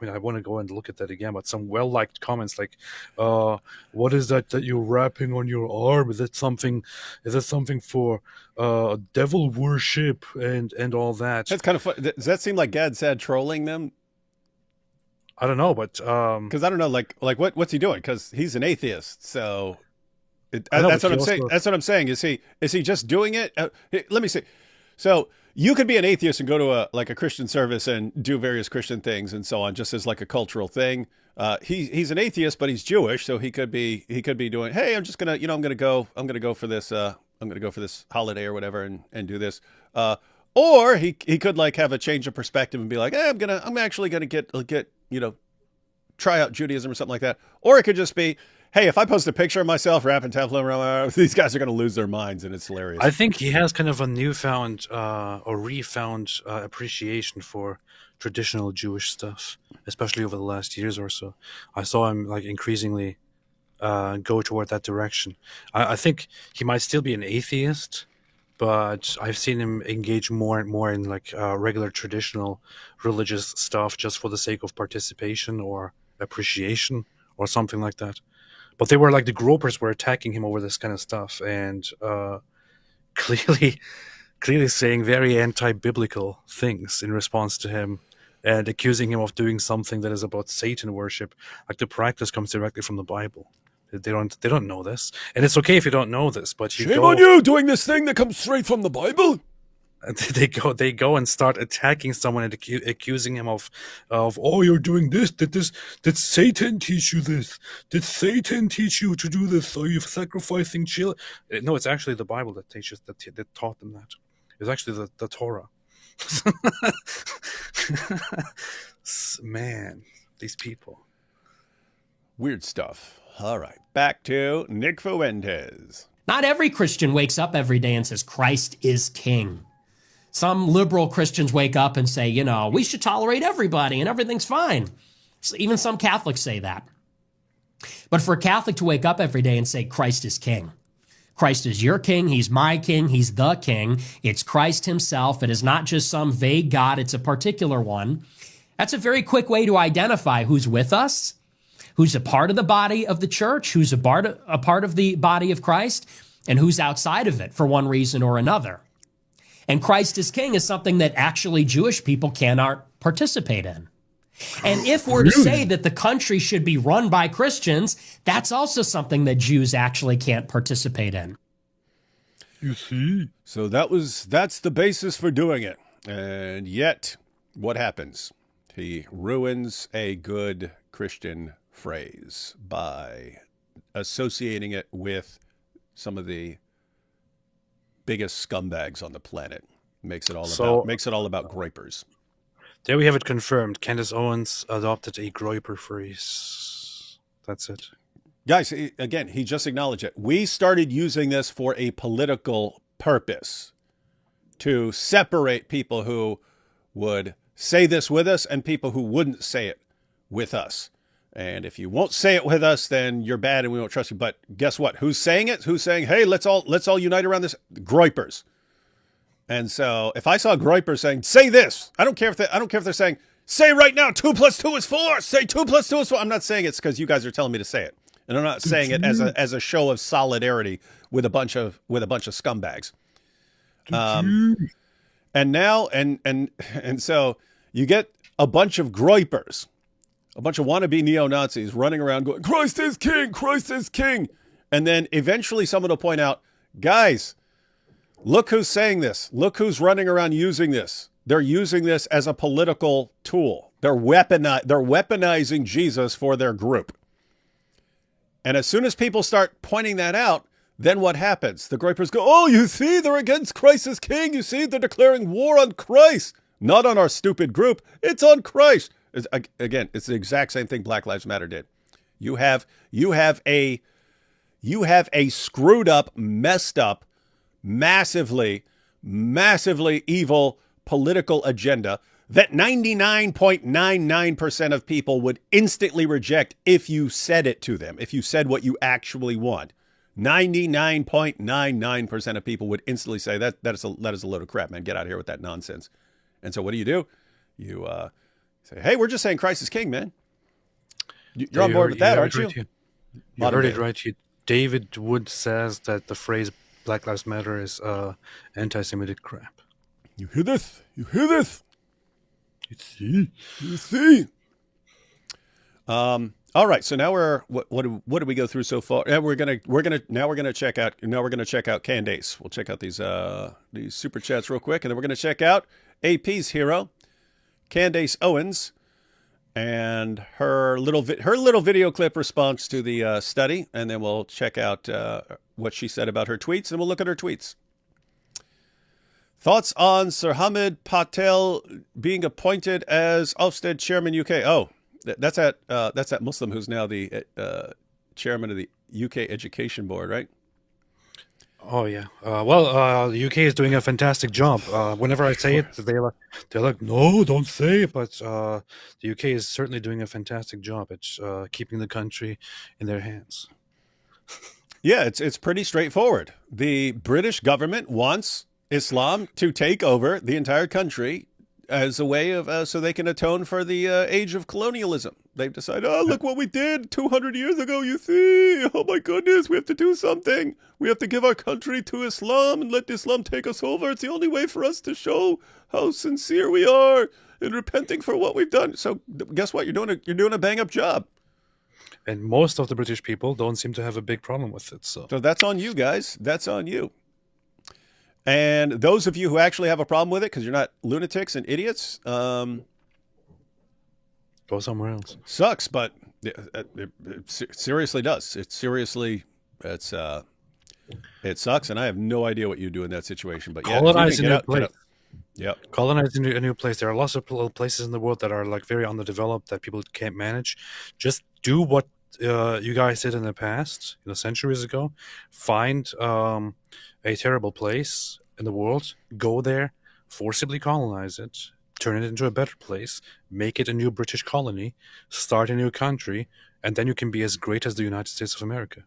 want to go and look at that again, but some well-liked comments like, what is that you're wrapping on your arm? Is that something for devil worship and all that? That's kind of fun. Does that seem like Gad Saad trolling them? I don't know, but because I don't know, like what's he doing? Because he's an atheist, so that's what I'm saying. That's what I'm saying. Is he just doing it? Let me see. So you could be an atheist and go to a Christian service and do various Christian things and so on, just as like a cultural thing. He's an atheist, but he's Jewish, so he could be doing, hey, I'm just gonna, I'm gonna go for this holiday or whatever and do this. Or he could like have a change of perspective and be like, hey, I'm actually gonna get try out Judaism or something like that. Or it could just be, hey, if I post a picture of myself wrapping Teflon, these guys are going to lose their minds, and it's hilarious. I think he has kind of a newfound or refound appreciation for traditional Jewish stuff, especially over the last years or so. I saw him like increasingly go toward that direction. I think he might still be an atheist, but I've seen him engage more and more in like regular traditional religious stuff just for the sake of participation or appreciation or something like that. But they were like the gropers were attacking him over this kind of stuff, and clearly clearly saying very anti-biblical things in response to him and accusing him of doing something that is about Satan worship. Like the practice comes directly from the Bible. They don't know this, and it's okay if you don't know this. But Shame on you doing this thing that comes straight from the Bible. They go and start attacking someone and accusing him of oh, you're doing this. Did Satan teach you this? Did Satan teach you to do this? Are you sacrificing children? No, it's actually the Bible that teaches that taught them that. It's actually the Torah. Man, these people. Weird stuff. All right, back to Nick Fuentes. Not every Christian wakes up every day and says, Christ is king. Some liberal Christians wake up and say, we should tolerate everybody and everything's fine. So even some Catholics say that. But for a Catholic to wake up every day and say, Christ is king. Christ is your king. He's my king. He's the king. It's Christ himself. It is not just some vague God. It's a particular one. That's a very quick way to identify who's with us, who's a part of the body of the church, who's a part of the body of Christ, and who's outside of it for one reason or another. And Christ is king is something that actually Jewish people cannot participate in. And if we're to say that the country should be run by Christians, that's also something that Jews actually can't participate in. You see? So that's the basis for doing it. And yet, what happens? He ruins a good Christian phrase by associating it with some of the biggest scumbags on the planet. Makes it all about groypers. There we have it confirmed. Candace Owens adopted a groyper phrase. That's it. Guys, again, he just acknowledged it. We started using this for a political purpose to separate people who would say this with us and people who wouldn't say it with us. And if you won't say it with us, then you're bad and we won't trust you. But guess what? Who's saying it? Who's saying, hey, let's all unite around this? Groypers. And so if I saw groypers saying, say this, I don't care if they're saying, say right now, 2 + 2 is 4. Say 2 + 2 is 4. I'm not saying it's because you guys are telling me to say it. And I'm not saying it as a show of solidarity with a bunch of scumbags. And so you get a bunch of groypers, a bunch of wannabe neo-Nazis running around going, Christ is king, Christ is king. And then eventually someone will point out, guys, look who's saying this. Look who's running around using this. They're using this as a political tool. They're weaponizing Jesus for their group. And as soon as people start pointing that out, then what happens? The groypers go, oh, you see, they're against Christ as king. You see, they're declaring war on Christ. Not on our stupid group. It's on Christ. Again, it's the exact same thing Black Lives Matter did. You have a screwed up, messed up, massively evil political agenda that 99.99% of people would instantly reject if you said it to them, if you said what you actually want. 99.99% of people would instantly say that is a load of crap, man. Get out of here with that nonsense. And so what do? You say, hey, we're just saying Christ is king, man. You're on board with that, aren't you? You heard it right. David Wood says that the phrase Black Lives Matter is anti-Semitic crap. You hear this? You hear this? You see. All right. So now what did we go through so far? Yeah, we're gonna check out Candace. We'll check out these super chats real quick, and then we're gonna check out AP's hero, Candace Owens, and her little video clip response to the study, and then we'll check out what she said about her tweets, and we'll look at her tweets. Thoughts on Sir Hamid Patel being appointed as Ofsted chairman UK? Oh, that's that Muslim who's now the chairman of the UK Education Board, right? Oh yeah. The UK is doing a fantastic job. Whenever I say it, they're like, no, don't say it. But the UK is certainly doing a fantastic job at keeping the country in their hands. Yeah, it's pretty straightforward. The British government wants Islam to take over the entire country as a way of so they can atone for the age of colonialism. They've decided, oh, look what we did 200 years ago, you see. Oh, my goodness, we have to do something. We have to give our country to Islam and let Islam take us over. It's the only way for us to show how sincere we are in repenting for what we've done. So guess what? You're doing a bang-up job. And most of the British people don't seem to have a big problem with it. So that's on you guys. That's on you. And those of you who actually have a problem with it, because you're not lunatics and idiots, go somewhere else. Sucks, but it seriously does. It sucks, and I have no idea what you do in that situation. But yeah, colonize a new place. Yep. Colonize a new place. There are lots of places in the world that are like very underdeveloped that people can't manage. Just do what you guys did in the past, centuries ago. Find a terrible place in the world, go there, forcibly colonize it, turn it into a better place, make it a new British colony, start a new country, and then you can be as great as the United States of America.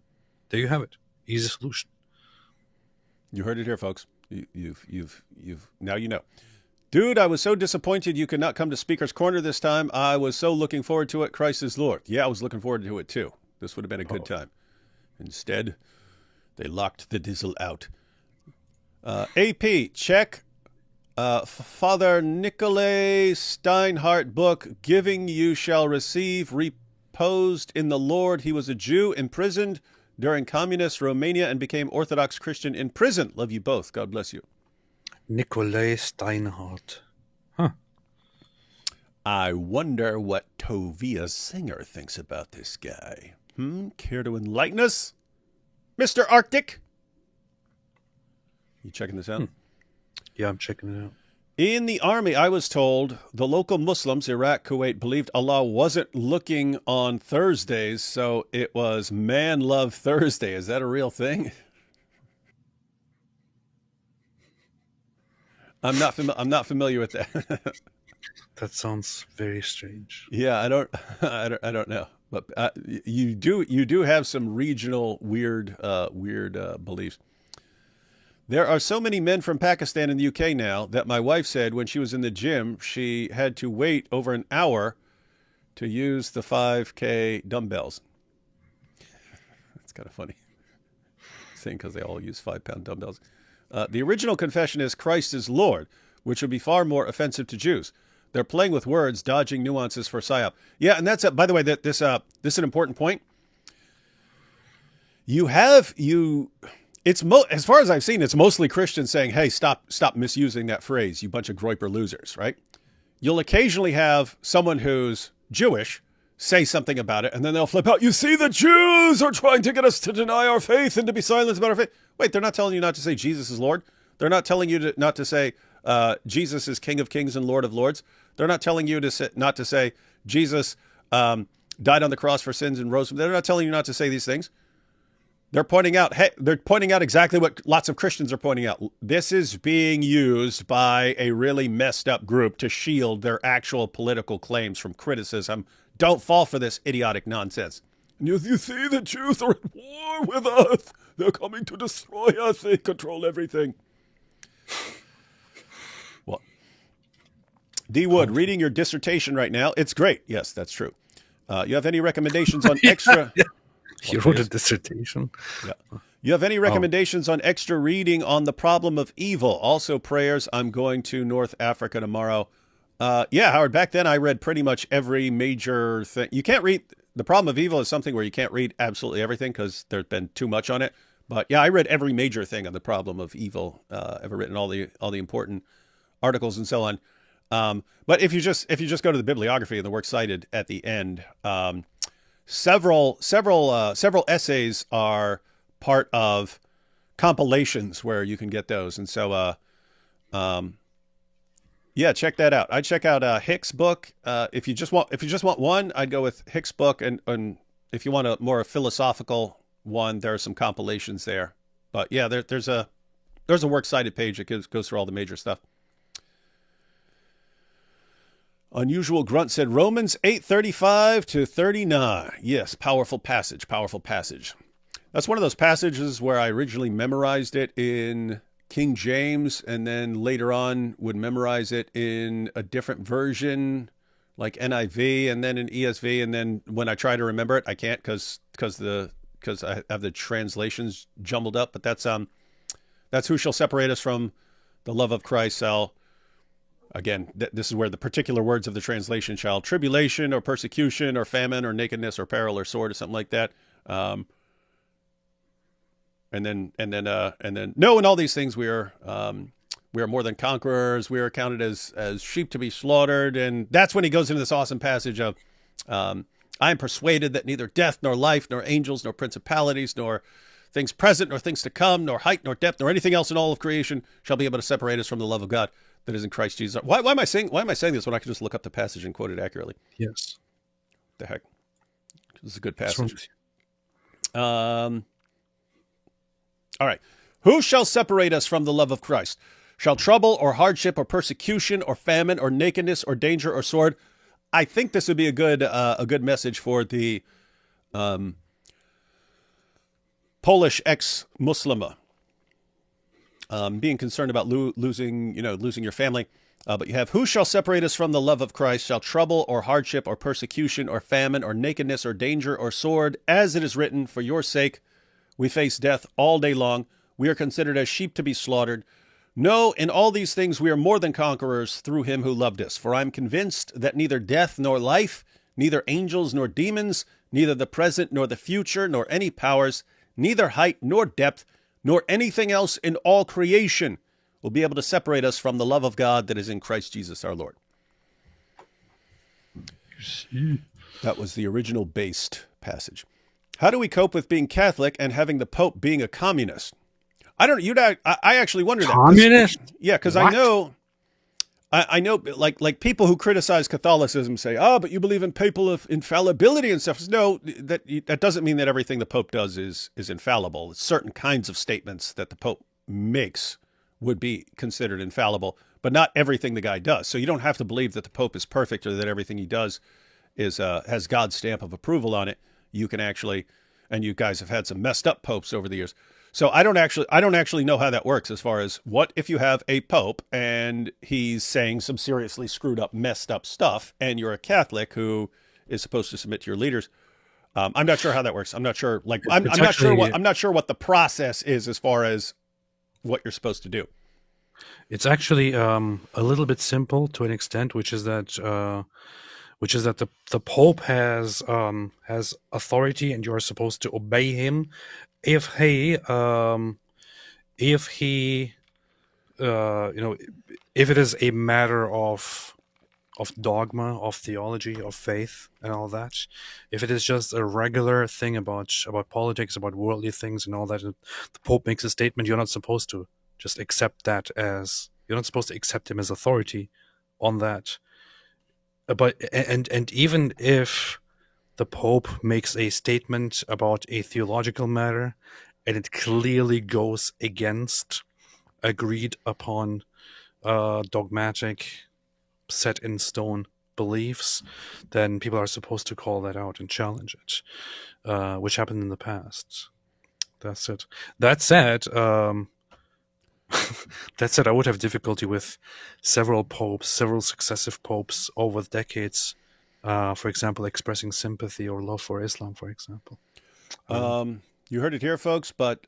There you have it. Easy solution. You heard it here, folks. You've now you know. Dude, I was so disappointed you could not come to Speaker's Corner this time. I was so looking forward to it. Christ is Lord. Yeah, I was looking forward to it too. This would have been a good time. Instead, they locked the diesel out. AP, check Father Nikolai Steinhardt book, Giving You Shall Receive, reposed in the Lord. He was a Jew imprisoned during communist Romania and became Orthodox Christian in prison. Love you both. God bless you. Nikolai Steinhardt. Huh. I wonder what Tovia Singer thinks about this guy. Care to enlighten us? Mr. Arctic? You checking this out? Yeah, I'm checking it out. In the army, I was told the local Muslims, Iraq, Kuwait, believed Allah wasn't looking on Thursdays, so it was Man Love Thursday. Is that a real thing? I'm not familiar with that. That sounds very strange. Yeah, I don't know, but you do have some regional weird beliefs. There are so many men from Pakistan in the UK now that my wife said when she was in the gym, she had to wait over an hour to use the 5K dumbbells. That's kind of funny. Saying because they all use 5-pound dumbbells. The original confession is Christ is Lord, which would be far more offensive to Jews. They're playing with words, dodging nuances for psyop. Yeah, and that's by the way, this is an important point. As far as I've seen, it's mostly Christians saying, hey, stop misusing that phrase, you bunch of groiper losers, right? You'll occasionally have someone who's Jewish say something about it, and then they'll flip out, you see, the Jews are trying to get us to deny our faith and to be silent about our faith. Wait, they're not telling you not to say Jesus is Lord. They're not telling you not to say Jesus is King of Kings and Lord of Lords. They're not telling you not to say Jesus died on the cross for sins and rose from. They're not telling you not to say these things. They're pointing out exactly what lots of Christians are pointing out. This is being used by a really messed up group to shield their actual political claims from criticism. Don't fall for this idiotic nonsense. And you see, the Jews are at war with us. They're coming to destroy us. They control everything. Well, D. Wood, reading your dissertation right now. It's great. Yes, that's true. You have any recommendations on extra... You wrote a dissertation? Yeah. You have any recommendations on extra reading on the problem of evil? Also prayers. I'm going to North Africa tomorrow. Yeah, Howard, back then I read pretty much every major thing. You can't read... The problem of evil is something where you can't read absolutely everything because there's been too much on it. But yeah, I read every major thing on the problem of evil ever written, all the important articles and so on. But if you just go to the bibliography and the works cited at the end, several essays are part of compilations where you can get those. And so, yeah, check that out. I'd check out Hick's book. If you just want one, I'd go with Hick's book. And if you want a more philosophical one, there are some compilations there. But yeah, there's a works cited page that goes through all the major stuff. Unusual Grunt said Romans 8:35 to 39. Yes, powerful passage. That's one of those passages where I originally memorized it in King James and then later on would memorize it in a different version, like NIV and then in ESV. And then when I try to remember it, I can't because I have the translations jumbled up. But that's who shall separate us from the love of Christ. Again, this is where the particular words of the translation shall: tribulation or persecution or famine or nakedness or peril or sword or something like that. And then no, in all these things we are more than conquerors. We are counted as sheep to be slaughtered. And that's when he goes into this awesome passage of, I am persuaded that neither death nor life nor angels nor principalities nor things present nor things to come nor height nor depth nor anything else in all of creation shall be able to separate us from the love of God that is in Christ Jesus. Why am I saying this when I can just look up the passage and quote it accurately? Yes. The heck, this is a good passage. All right. Who shall separate us from the love of Christ? Shall trouble or hardship or persecution or famine or nakedness or danger or sword? I think this would be a good message for the Polish ex-Muslima, being concerned about losing your family. But you have, who shall separate us from the love of Christ? Shall trouble or hardship or persecution or famine or nakedness or danger or sword? As it is written, for your sake we face death all day long. We are considered as sheep to be slaughtered. No, in all these things we are more than conquerors through him who loved us. For I am convinced that neither death nor life, neither angels nor demons, neither the present nor the future, nor any powers, neither height nor depth, nor anything else in all creation will be able to separate us from the love of God that is in Christ Jesus our Lord. That was the original based passage. How do we cope with being Catholic and having the Pope being a communist? I don't know. I actually wonder that. Communist? Yeah, because I know, like people who criticize Catholicism say, but you believe in papal infallibility and stuff. No, that doesn't mean that everything the Pope does is infallible. Certain kinds of statements that the Pope makes would be considered infallible, but not everything the guy does. So you don't have to believe that the Pope is perfect or that everything he does is has God's stamp of approval on it. You can actually, and you guys have had some messed up popes over the years. So I don't actually know how that works as far as what if you have a pope and he's saying some seriously screwed up, messed up stuff, and you're a Catholic who is supposed to submit to your leaders. I'm not sure how that works. I'm not sure. I'm not sure what the process is as far as what you're supposed to do. It's actually a little bit simple to an extent, which is that the Pope has authority, and you are supposed to obey him if he if it is a matter of dogma, of theology, of faith, and all that. If it is just a regular thing about politics, about worldly things, and all that, and the Pope makes a statement, you're not supposed to just accept that as you're not supposed to accept him as authority on that. But and even if the Pope makes a statement about a theological matter and it clearly goes against agreed upon dogmatic, set in stone beliefs, then people are supposed to call that out and challenge it, which happened in the past. That's it. That said, I would have difficulty with several successive popes over the decades, for example, expressing sympathy or love for Islam, for example. You heard it here, folks, but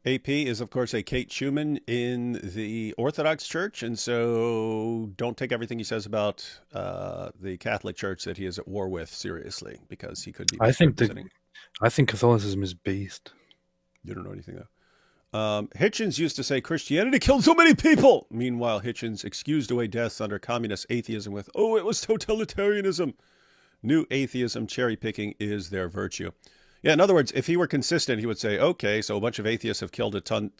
AP is, of course, a Kate Schumann in the Orthodox Church, and so don't take everything he says about the Catholic Church that he is at war with seriously, because he could be misrepresenting. I think Catholicism is based. You don't know anything, though. Hitchens used to say Christianity killed so many people. Meanwhile, Hitchens excused away deaths under communist atheism with, it was totalitarianism. New atheism cherry picking is their virtue. Yeah, in other words, if he were consistent, he would say, okay, so a bunch of atheists have killed tons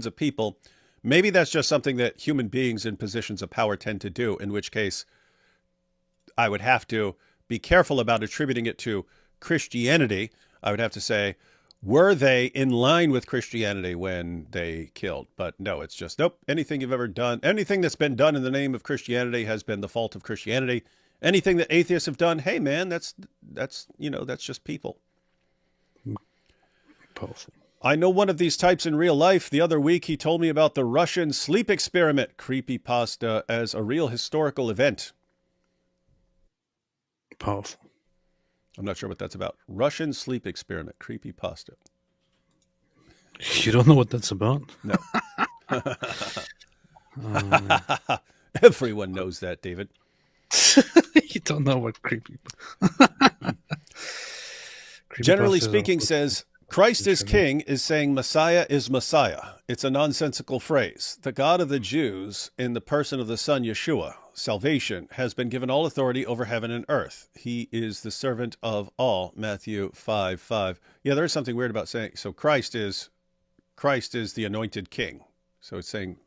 of people. Maybe that's just something that human beings in positions of power tend to do, in which case I would have to be careful about attributing it to Christianity. I would have to say, were they in line with Christianity when they killed? But no, it's just, nope, anything you've ever done, anything that's been done in the name of Christianity has been the fault of Christianity. Anything that atheists have done, hey man, that's just people. Powerful. I know one of these types in real life. The other week, he told me about the Russian sleep experiment, creepypasta, as a real historical event. Powerful. I'm not sure what that's about. Russian sleep experiment, creepypasta. You don't know what that's about? No. Everyone knows that, David. You don't know what creepy. Generally speaking, says Christ is king is saying Messiah is Messiah. It's a nonsensical phrase. The God of the Jews, in the person of the Son Yeshua, salvation, has been given all authority over heaven and earth. He is the servant of all. Matthew 5:5. Yeah, there is something weird about saying, so Christ is the anointed king. So it's saying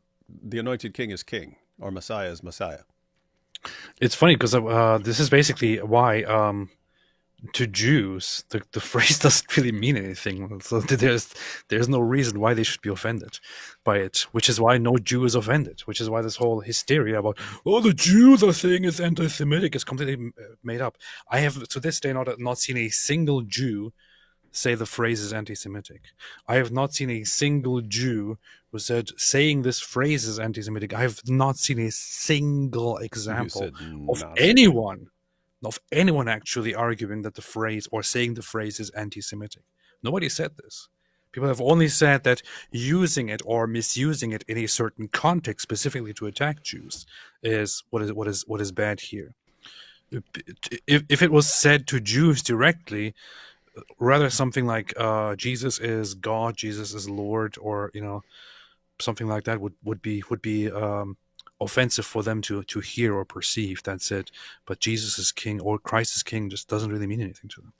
the anointed king is king, or Messiah is Messiah. It's funny because this is basically why to Jews the phrase doesn't really mean anything. So there's no reason why they should be offended by it, which is why no Jew is offended, which is why this whole hysteria about, oh, the Jews are saying it's anti-Semitic is completely made up. I have to this day not seen a single Jew say the phrase is anti-Semitic. I have not seen a single Jew who said saying this phrase is anti-Semitic. I have not seen a single example of anyone actually arguing that the phrase or saying the phrase is anti-Semitic. Nobody said this. People have only said that using it or misusing it in a certain context, specifically to attack Jews, is what is bad here. If it was said to Jews directly, rather something like Jesus is God, Jesus is Lord, or something like that would be offensive for them to hear or perceive. That's it. But Jesus is king or Christ is king just doesn't really mean anything to them.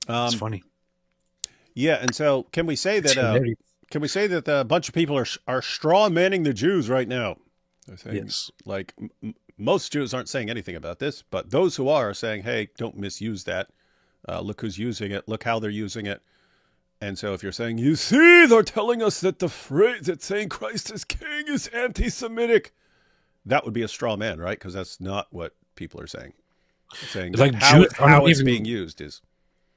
It's funny. Yeah, and so can we say that a bunch of people are straw manning the Jews right now? Yes. Like most Jews aren't saying anything about this, but those who are saying, "Hey, don't misuse that. Look who's using it. Look how they're using it." And so if you're saying, you see, they're telling us that the phrase that saying Christ is king is anti-Semitic, that would be a straw man, right? Because that's not what people are saying. They're saying like how it's even being used is.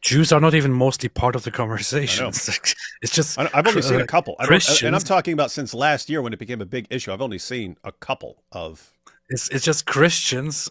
Jews are not even mostly part of the conversation. It's just I've only seen a couple. Christians, and I'm talking about since last year when it became a big issue. I've only seen a couple of. It's just Christians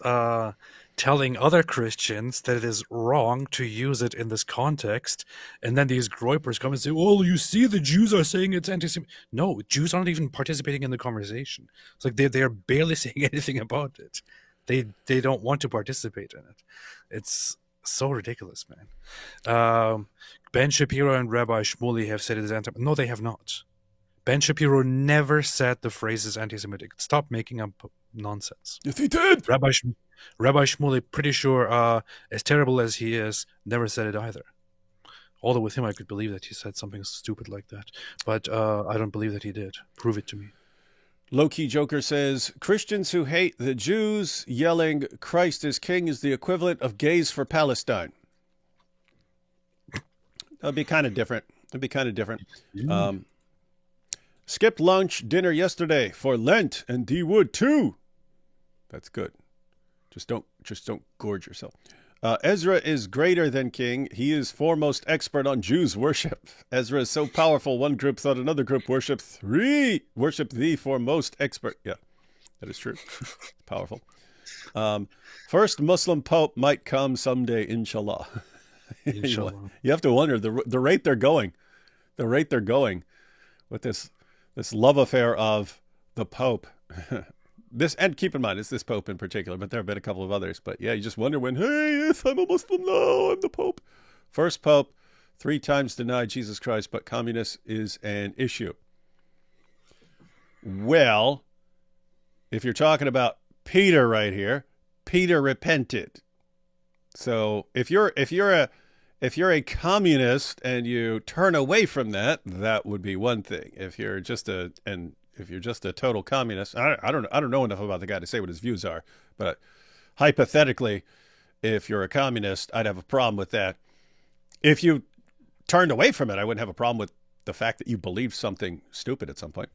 telling other Christians that it is wrong to use it in this context, and then these groypers come and say, "Well, you see, the Jews are saying it's anti-Semitic." No, Jews aren't even participating in the conversation. It's like they are barely saying anything about it. They don't want to participate in it. It's so ridiculous, man. Ben Shapiro and Rabbi Shmuley have said it is anti. No, they have not. Ben Shapiro never said the phrase is anti-Semitic. Stop making up nonsense. Yes, he did. Rabbi Shmuley, pretty sure, as terrible as he is, never said it either. Although with him, I could believe that he said something stupid like that. But I don't believe that he did. Prove it to me. Low-key Joker says, Christians who hate the Jews yelling Christ is king is the equivalent of gays for Palestine. That'd be kind of different. Skipped lunch, dinner yesterday for Lent, and D would too. That's good. Just don't gorge yourself. Ezra is greater than king. He is foremost expert on Jews worship. Ezra is so powerful, one group thought another group worship the foremost expert. Yeah, that is true. Powerful. First Muslim pope might come someday, inshallah. Inshallah. You have to wonder the rate they're going. The rate they're going with this love affair of the pope. This, and keep in mind, it's this pope in particular, but there have been a couple of others. But yeah, you just wonder when, hey, yes, I'm a Muslim now, I'm the pope. First pope, 3 times denied Jesus Christ, but communist is an issue. Well, if you're talking about Peter right here, Peter repented. So if you're a communist and you turn away from that, that would be one thing. If you're just a total communist, I don't know enough about the guy to say what his views are, but hypothetically, if you're a communist, I'd have a problem with that. If you turned away from it, I wouldn't have a problem with the fact that you believe something stupid at some point.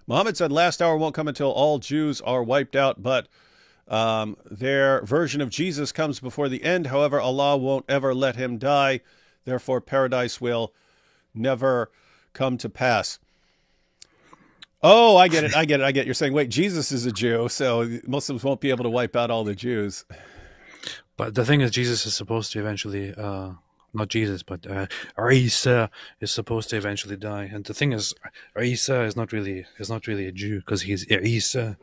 Muhammad said last hour won't come until all Jews are wiped out, but their version of Jesus comes before the end. However, Allah won't ever let him die. Therefore, paradise will never come to pass. Oh, I get it. You're saying, wait, Jesus is a Jew, so Muslims won't be able to wipe out all the Jews. But the thing is, Jesus is supposed to eventually, not Jesus, but Isa is supposed to eventually die. And the thing is, Isa is not really a Jew because he's Isa.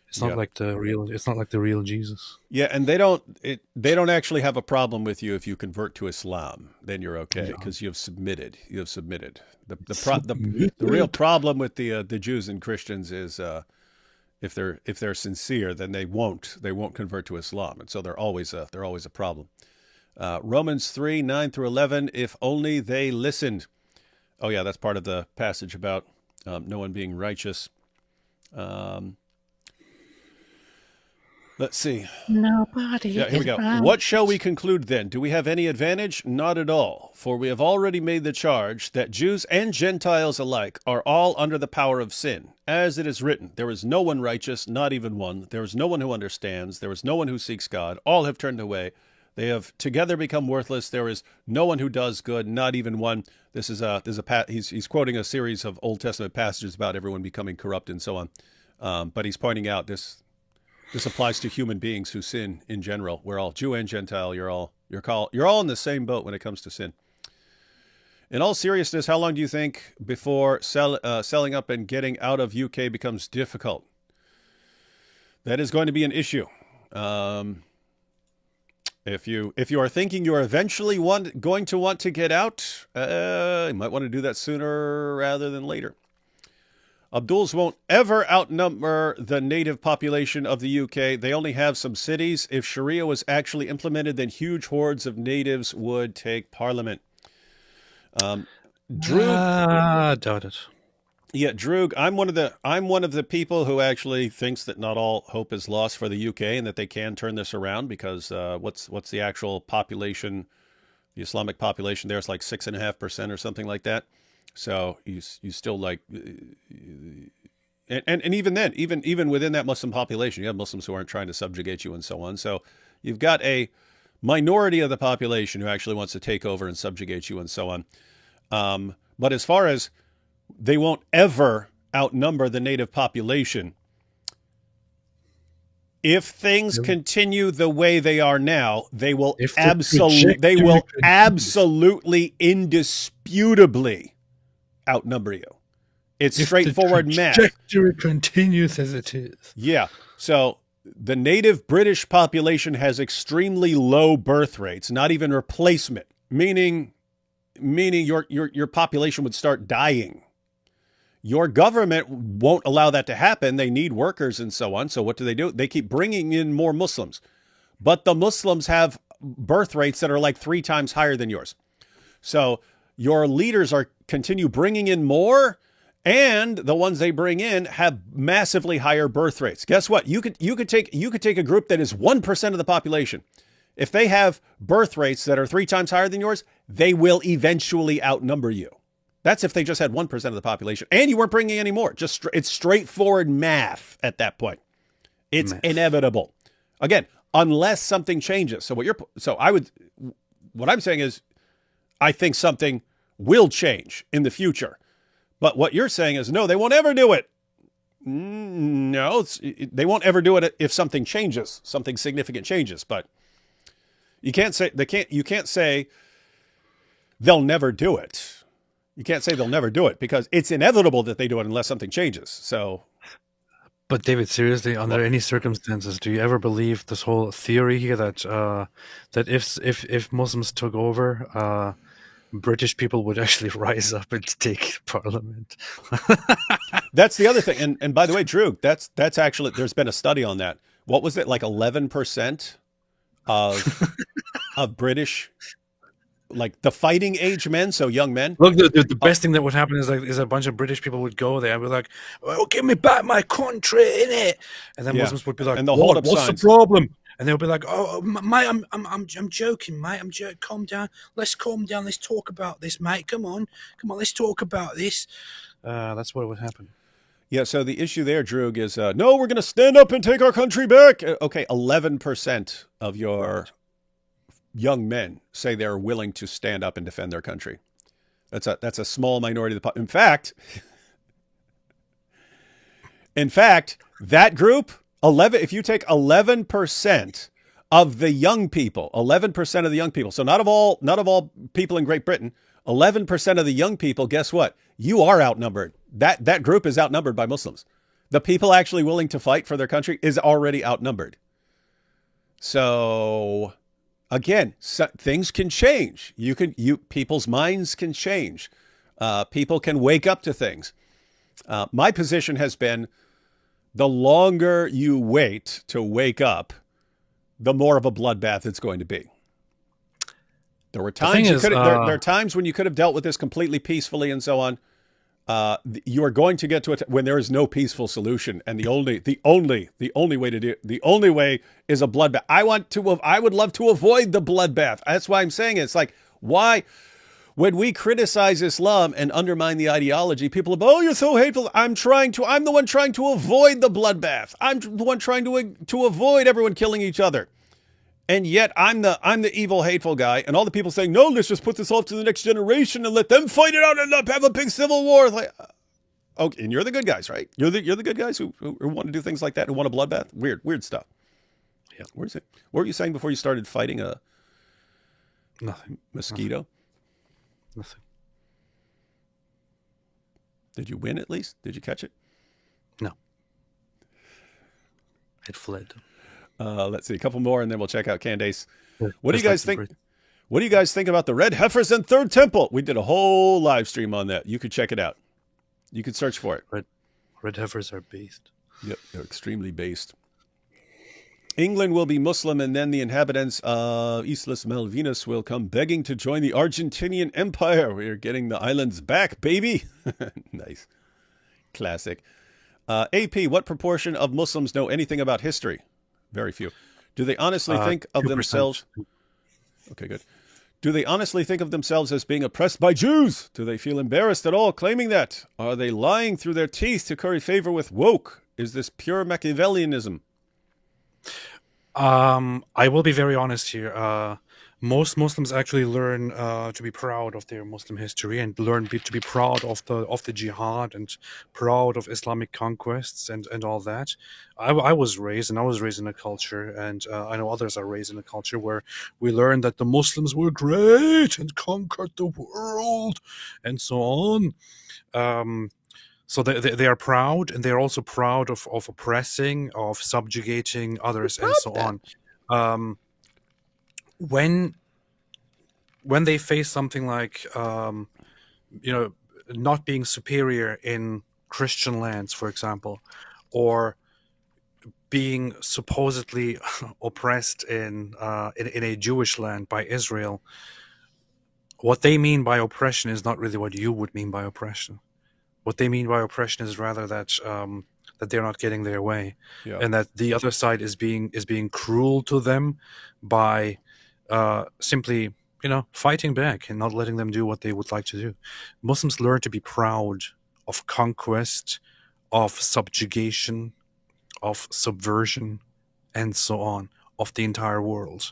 It's not like the real Jesus. Yeah, and they don't actually have a problem with you if you convert to Islam. Then you're okay because you've submitted. The real problem with the Jews and Christians is if they're sincere, then they won't convert to Islam, and so they're always a problem. Romans 3:9-11. If only they listened. Oh yeah, that's part of the passage about no one being righteous. Let's see. Nobody. Yeah, here we go. Right. What shall we conclude then? Do we have any advantage? Not at all. For we have already made the charge that Jews and Gentiles alike are all under the power of sin. As it is written, there is no one righteous, not even one. There is no one who understands. There is no one who seeks God. All have turned away. They have together become worthless. There is no one who does good, not even one. He's quoting a series of Old Testament passages about everyone becoming corrupt and so on. But he's pointing out this applies to human beings who sin in general. We're all Jew and Gentile. You're all in the same boat when it comes to sin. In all seriousness, how long do you think before selling up and getting out of UK becomes difficult? That is going to be an issue. If you are thinking you are eventually going to want to get out, you might want to do that sooner rather than later. Abduls won't ever outnumber the native population of the UK. They only have some cities. If Sharia was actually implemented, then huge hordes of natives would take parliament. Droog, doubt it. Yeah, Droog, I'm one of the people who actually thinks that not all hope is lost for the UK and that they can turn this around because what's the actual population? The Islamic population there is like 6.5% or something like that. So you still like, and even then, even within that Muslim population, you have Muslims who aren't trying to subjugate you and so on. So you've got a minority of the population who actually wants to take over and subjugate you and so on. But as far as they won't ever outnumber the native population, if things continue the way they are now, they will absolutely, indisputably outnumber you. It's straightforward math. The trajectory continues as it is. Yeah. So the native British population has extremely low birth rates, not even replacement, meaning your population would start dying. Your government won't allow that to happen. They need workers and so on. So what do? They keep bringing in more Muslims. But the Muslims have birth rates that are like 3 times higher than yours. So your leaders continue bringing in more, and the ones they bring in have massively higher birth rates. Guess what? You could take a group that is 1% of the population. If they have birth rates that are 3 times higher than yours, they will eventually outnumber you. That's if they just had 1% of the population, and you weren't bringing any more. It's straightforward math at that point. It's inevitable. Again, unless something changes. So what I'm saying is, I think something will change in the future. But what you're saying is, no, they won't ever do it. No, they won't ever do it if something changes, something significant changes. But you can't say they'll never do it. You can't say they'll never do it because it's inevitable that they do it unless something changes. So, but David, seriously, under any circumstances, do you ever believe this whole theory here that if Muslims took over, British people would actually rise up and take parliament? That's the other thing. And by the way, Drew, that's actually, there's been a study on that. What was it, like 11% of British, like the fighting age men, so young men? Look, the best thing that would happen is a bunch of British people would go there and be like, "Oh, give me back my country, innit?" And then Muslims would be like, and they'll hold up "What's signs. the problem?" And they'll be like, "Oh, mate, I'm joking, mate. I'm joking. Calm down. Let's calm down. Let's talk about this, mate. Come on. Let's talk about this." That's what would happen. Yeah. So the issue there, Droog, is no, we're going to stand up and take our country back. Okay, 11% of your young men say they're willing to stand up and defend their country. That's a small minority of the in fact, that group, 11, if you take 11% of the young people, 11% of the young people, so not of all people in Great Britain, 11% of the young people, guess what? You are outnumbered. That group is outnumbered by Muslims. The people actually willing to fight for their country is already outnumbered. So again, things can change. People's minds can change. People can wake up to things. My position has been, the longer you wait to wake up, the more of a bloodbath it's going to be. There were times there are times when you could have dealt with this completely peacefully and so on. You are going to get to it when there is no peaceful solution, and the only way is a bloodbath. I would love to avoid the bloodbath. That's why I'm saying it. It's like, why? When we criticize Islam and undermine the ideology, people are, oh, you're so hateful. I'm the one trying to avoid the bloodbath. I'm the one trying to avoid everyone killing each other. And yet I'm the evil, hateful guy. And all the people saying, no, let's just put this off to the next generation and let them fight it out and have a big civil war. It's like, okay, and you're the good guys, right? You're the good guys who want to do things like that and want a bloodbath. Weird stuff. Yeah. Where's it? What were you saying before you started fighting a mosquito? Nothing. Did you win at least? Did you catch it? No. It fled. Let's see, a couple more and then we'll check out Candace. What do you guys think? What do you guys think about the red heifers and third temple? We did a whole live stream on that. You could check it out. You could search for it. Red heifers are based. Yep, they're extremely based. England will be Muslim, and then the inhabitants of Islas Malvinas will come begging to join the Argentinian Empire. We are getting the islands back, baby. Nice. Classic. AP, what proportion of Muslims know anything about history? Very few. Do they honestly think of 2%. themselves? Okay, good. Do they honestly think of themselves as being oppressed by Jews? Do they feel embarrassed at all claiming that? Are they lying through their teeth to curry favor with woke? Is this pure Machiavellianism? I will be very honest here. Most Muslims actually learn to be proud of their Muslim history and learn to be proud of the jihad and proud of Islamic conquests and all that. I was raised in a culture, and I know others are raised in a culture where we learned that the Muslims were great and conquered the world and so on. So they are proud, and they're also proud of oppressing, of subjugating others, and so on. When they face something like, not being superior in Christian lands, for example, or being supposedly oppressed in a Jewish land by Israel, what they mean by oppression is not really what you would mean by oppression. What they mean by oppression is rather that they're not getting their way, and that the other side is being cruel to them by simply, fighting back and not letting them do what they would like to do. Muslims learn to be proud of conquest, of subjugation, of subversion, and so on, of the entire world.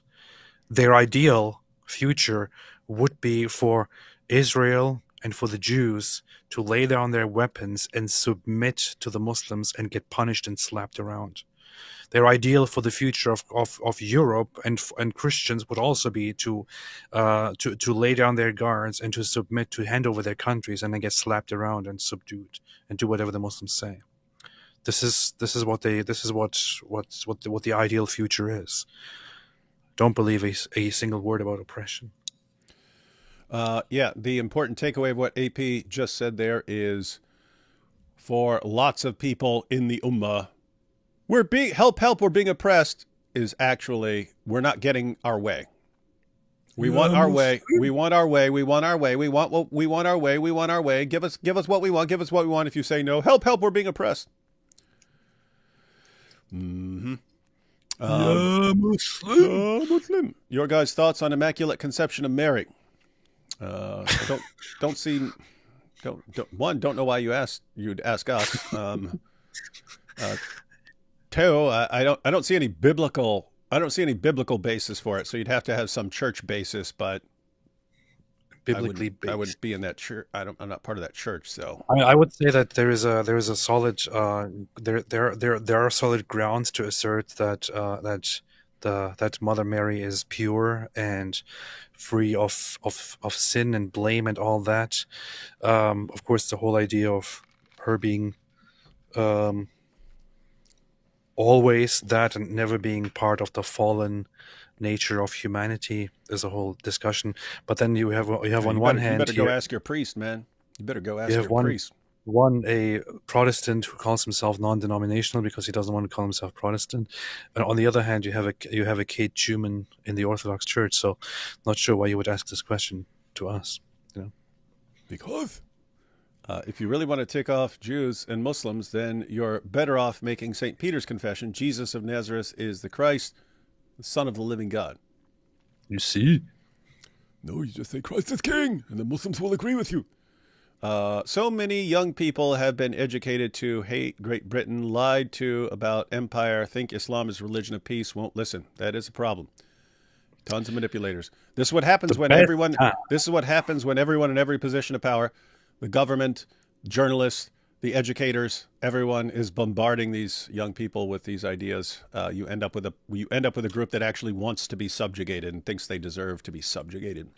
Their ideal future would be for Israel and for the Jews to lay down their weapons and submit to the Muslims and get punished and slapped around. Their ideal for the future of Europe and Christians would also be to lay down their guards and to submit, to hand over their countries and then get slapped around and subdued and do whatever the Muslims say. This is what the ideal future is. Don't believe a single word about oppression. The important takeaway of what AP just said there is, for lots of people in the Ummah, we're being we're being oppressed is actually, we're not getting our way. We want our way. We want our way. We want our way. We want what we want our way. We want our way. Give us what we want. Give us what we want. If you say no, help, we're being oppressed. Mm-hmm. Muslim. Your guys' thoughts on Immaculate Conception of Mary? Don't know why you'd ask us. Two, I don't see any biblical basis for it. So you'd have to have some church basis, but biblically I based. wouldn't be in that church. I'm not part of that church, so I would say that there is a solid there are solid grounds to assert that that Mother Mary is pure and free of sin and blame and all that. Of course, the whole idea of her being um, always that and never being part of the fallen nature of humanity is a whole discussion. But then you have on one hand you better go here, ask your priest, man. You better go you ask have your priest. a Protestant who calls himself non-denominational because he doesn't want to call himself Protestant, and on the other hand, you have a Kate Schumann in the Orthodox Church. So, not sure why you would ask this question to us. Because if you really want to tick off Jews and Muslims, then you're better off making St. Peter's confession: Jesus of Nazareth is the Christ, the Son of the living God. You see, no, you just say Christ is King, and the Muslims will agree with you. So many young people have been educated to hate Great Britain, lied to about empire, think Islam is religion of peace, won't listen. That is a problem. Tons of manipulators. This is what happens when everyone in every position of power, the government, journalists, the educators, everyone is bombarding these young people with these ideas. You end up with a group that actually wants to be subjugated and thinks they deserve to be subjugated.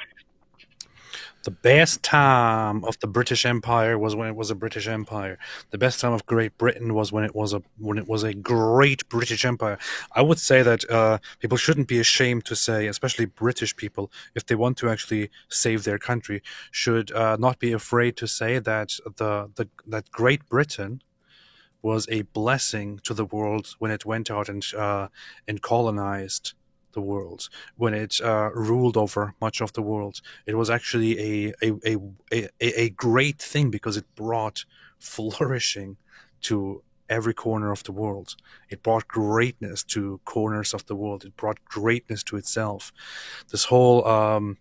the best time of the British Empire was when it was a British Empire. The best time of Great Britain was when it was a great British Empire. I would say that people shouldn't be ashamed to say, especially British people, if they want to actually save their country, should not be afraid to say that that Great Britain was a blessing to the world when it went out and colonized the world, when it ruled over much of the world. It was actually a great thing because it brought flourishing to every corner of the world. It brought greatness to corners of the world. It brought greatness to itself. This whole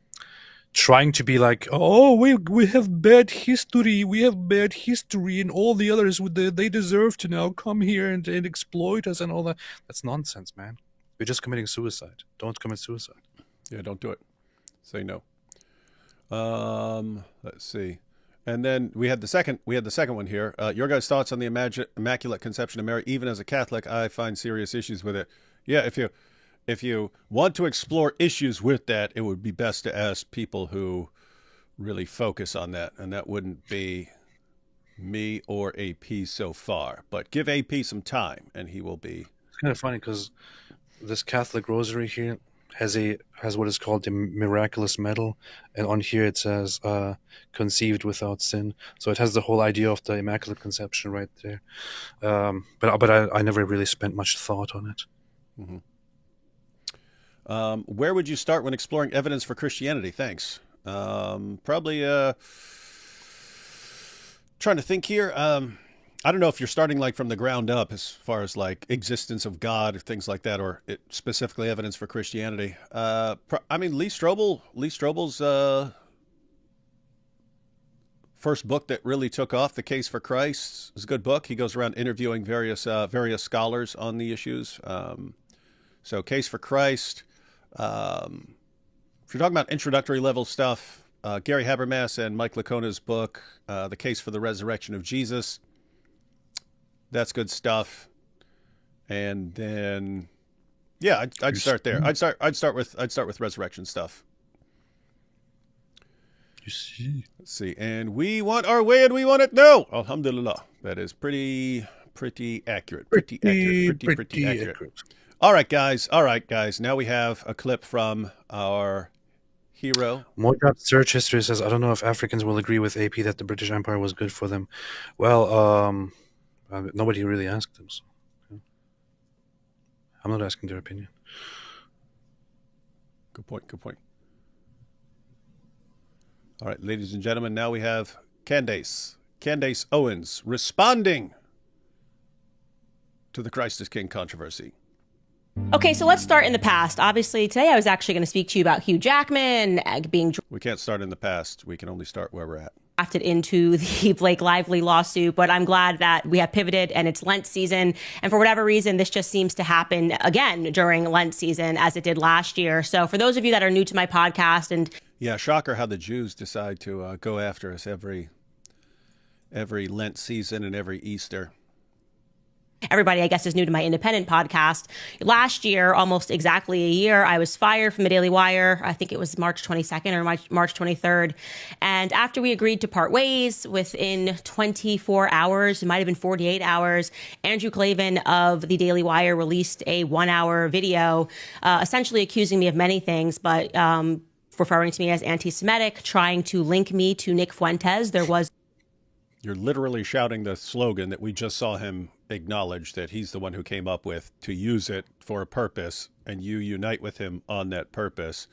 trying to be like, oh, we have bad history, and all the others, they deserve to now come here and exploit us and all that. That's nonsense, man. You're just committing suicide. Don't commit suicide. Yeah, don't do it. Say no. Let's see. And then we had the second one here. Your guys' thoughts on the Immaculate Conception of Mary. Even as a Catholic, I find serious issues with it. Yeah, if you want to explore issues with that, it would be best to ask people who really focus on that, and that wouldn't be me or AP so far. But give AP some time, and he will be. It's kind of funny because this Catholic rosary here has what is called the miraculous medal, and on here it says conceived without sin. So it has the whole idea of the Immaculate Conception right there. But I never really spent much thought on it. Mm-hmm. Where would you start when exploring evidence for Christianity? Thanks. Probably trying to think here. I don't know if you're starting like from the ground up as far as like existence of God or things like that, or specifically evidence for Christianity. I mean, Lee Strobel's first book that really took off, The Case for Christ, is a good book. He goes around interviewing various scholars on the issues. So Case for Christ. If you're talking about introductory level stuff, Gary Habermas and Mike Lacona's book, The Case for the Resurrection of Jesus. That's good stuff. And then, yeah, I'd start there. I'd start with resurrection stuff. You see. Let's see. And we want our way and we want it now. Alhamdulillah. That is pretty accurate. Pretty accurate. All right, guys. Now we have a clip from our hero. Mojab Search History says, I don't know if Africans will agree with AP that the British Empire was good for them. Well, nobody really asked them, so I'm not asking their opinion. Good point. All right, ladies and gentlemen, now we have Candace Owens responding to the Christ is King controversy. Okay, so let's start in the past. Obviously, today I was actually going to speak to you about Hugh Jackman being... We can't start in the past. We can only start where we're at. drafted into the Blake Lively lawsuit, but I'm glad that we have pivoted and it's Lent season. And for whatever reason, this just seems to happen again during Lent season as it did last year. So for those of you that are new to my podcast and Yeah, shocker how the Jews decide to go after us every Lent season and every Easter. everybody, I guess, is new to my independent podcast. Last year, almost exactly a year, I was fired from the Daily Wire. I think it was March 22nd or March 23rd. And after we agreed to part ways, within 24 hours, it might have been 48 hours, Andrew Klavan of the Daily Wire released a 1-hour video, essentially accusing me of many things, but referring to me as anti-Semitic, trying to link me to Nick Fuentes. You're literally shouting the slogan that we just saw him acknowledge that he's the one who came up with, to use it for a purpose, and you unite with him on that purpose.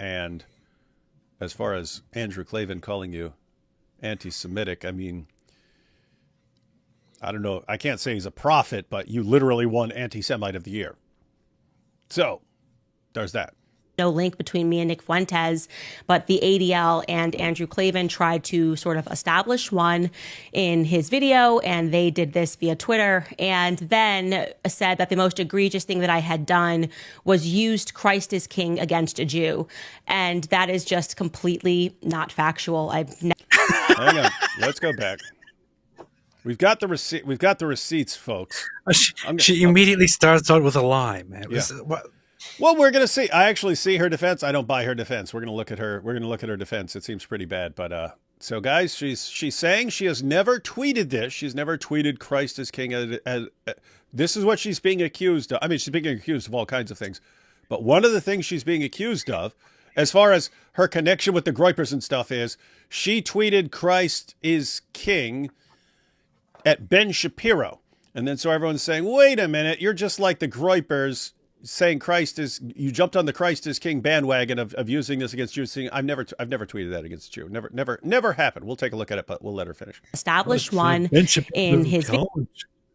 And as far as Andrew Klavan calling you anti-Semitic, I mean, I don't know. I can't say he's a prophet, but you literally won Anti-Semite of the Year. So there's that. No link between me and Nick Fuentes, but the ADL and Andrew Klavan tried to sort of establish one in his video, and they did this via Twitter, and then said that the most egregious thing that I had done was used Christ as King against a Jew. And that is just completely not factual. Hang on. Let's go back. We've got the receipt. We've got the receipts, folks. She immediately starts out with a lie, man. Yeah. Well, we're gonna see. I actually see her defense. I don't buy her defense. We're gonna look at her. We're gonna look at her defense. It seems pretty bad. But so guys, she's saying she has never tweeted this. She's never tweeted Christ as King. This is what she's being accused of. I mean, she's being accused of all kinds of things. But one of the things she's being accused of, as far as her connection with the Groypers and stuff, is she tweeted Christ is King at Ben Shapiro. And then so everyone's saying, wait a minute, you're just like the Groypers, saying Christ is, you jumped on the Christ is King bandwagon of using this against Jews. I've never tweeted that against a Jew. Never happened. We'll take a look at it, but we'll let her finish. Establish one in his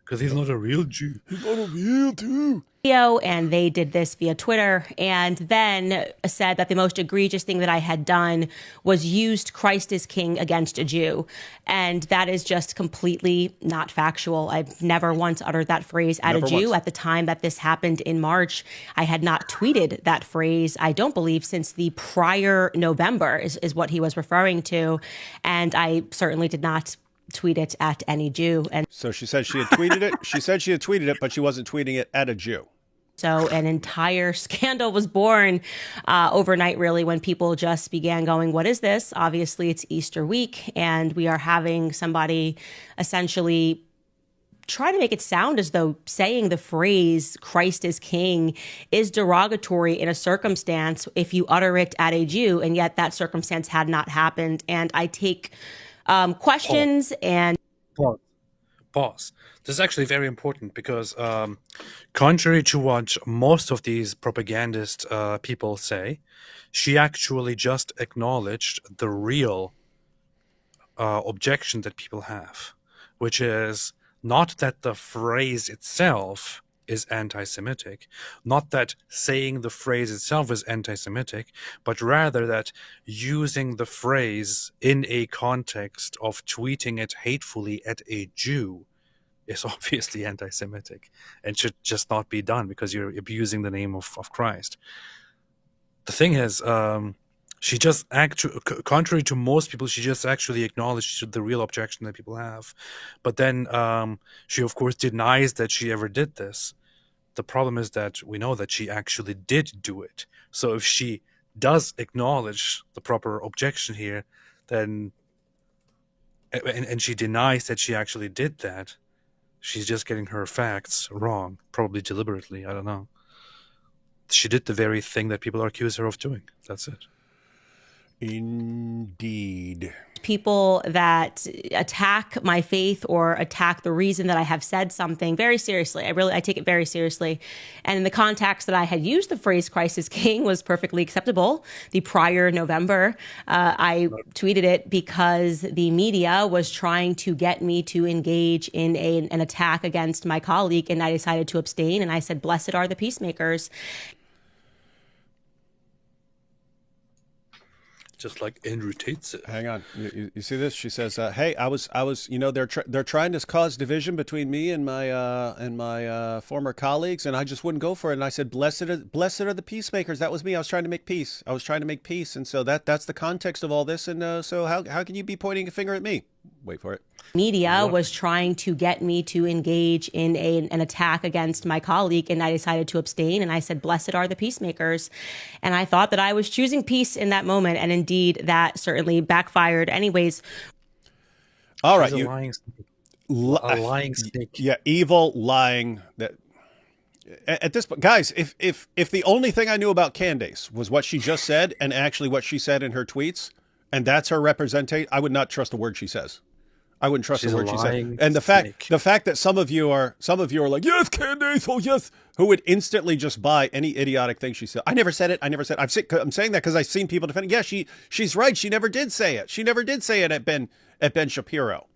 because he's not a real Jew. He's not a real Jew. Video, and they did this via Twitter, and then said that the most egregious thing that I had done was used Christ as King against a Jew. And that is just completely not factual. I've never once uttered that phrase at a Jew. At the time that this happened in March, I had not tweeted that phrase, I don't believe, since the prior November is what he was referring to. And I certainly did not tweet it at any Jew. And so she said she had tweeted it. She said she had tweeted it, but she wasn't tweeting it at a Jew. So an entire scandal was born overnight, really, when people just began going, what is this? Obviously, it's Easter week, and we are having somebody essentially try to make it sound as though saying the phrase Christ is King is derogatory in a circumstance if you utter it at a Jew, and yet that circumstance had not happened. And I take questions and... Pause. This is actually very important because contrary to what most of these propagandist people say, she actually just acknowledged the real objection that people have, which is not that the phrase itself is anti-Semitic, not that saying the phrase itself is anti-Semitic, but rather that using the phrase in a context of tweeting it hatefully at a Jew is obviously anti-Semitic and should just not be done because you're abusing the name of Christ. The thing is, she just contrary to most people, she just actually acknowledged the real objection that people have. But then she, of course, denies that she ever did this. The problem is that we know that she actually did do it. So if she does acknowledge the proper objection here, then and she denies that she actually did that, she's just getting her facts wrong, probably deliberately. I don't know. She did the very thing that people accuse her of doing. That's it. Indeed. People that attack my faith or attack the reason that I have said something very seriously. I take it very seriously. And in the context that I had used the phrase Christ is King was perfectly acceptable. The prior November, I tweeted it because the media was trying to get me to engage in an attack against my colleague, and I decided to abstain. And I said, blessed are the peacemakers. Just like Andrew Tate said. Hang on. You see this? She says, "Hey, I was, they're trying to cause division between me and my former colleagues, and I just wouldn't go for it. And I said, blessed are the peacemakers. That was me. I was trying to make peace. And so that's the context of all this. And so how can you be pointing a finger at me? Wait for it. Media was trying to get me to engage in an attack against my colleague, and I decided to abstain. And I said, blessed are the peacemakers. And I thought that I was choosing peace in that moment. And indeed, that certainly backfired. Anyways. All right. A lying snake. Yeah, evil, lying. That at this point, guys, if the only thing I knew about Candace was what she just said and actually what she said in her tweets, and that's her representation, I would not trust a word she says. I wouldn't trust a word she said. And the fact that some of you are like, yes, Candace, oh yes, who would instantly just buy any idiotic thing she said. I never said it. I'm saying that because I've seen people defending. Yeah, she's right. She never did say it. She never did say it at Ben Shapiro.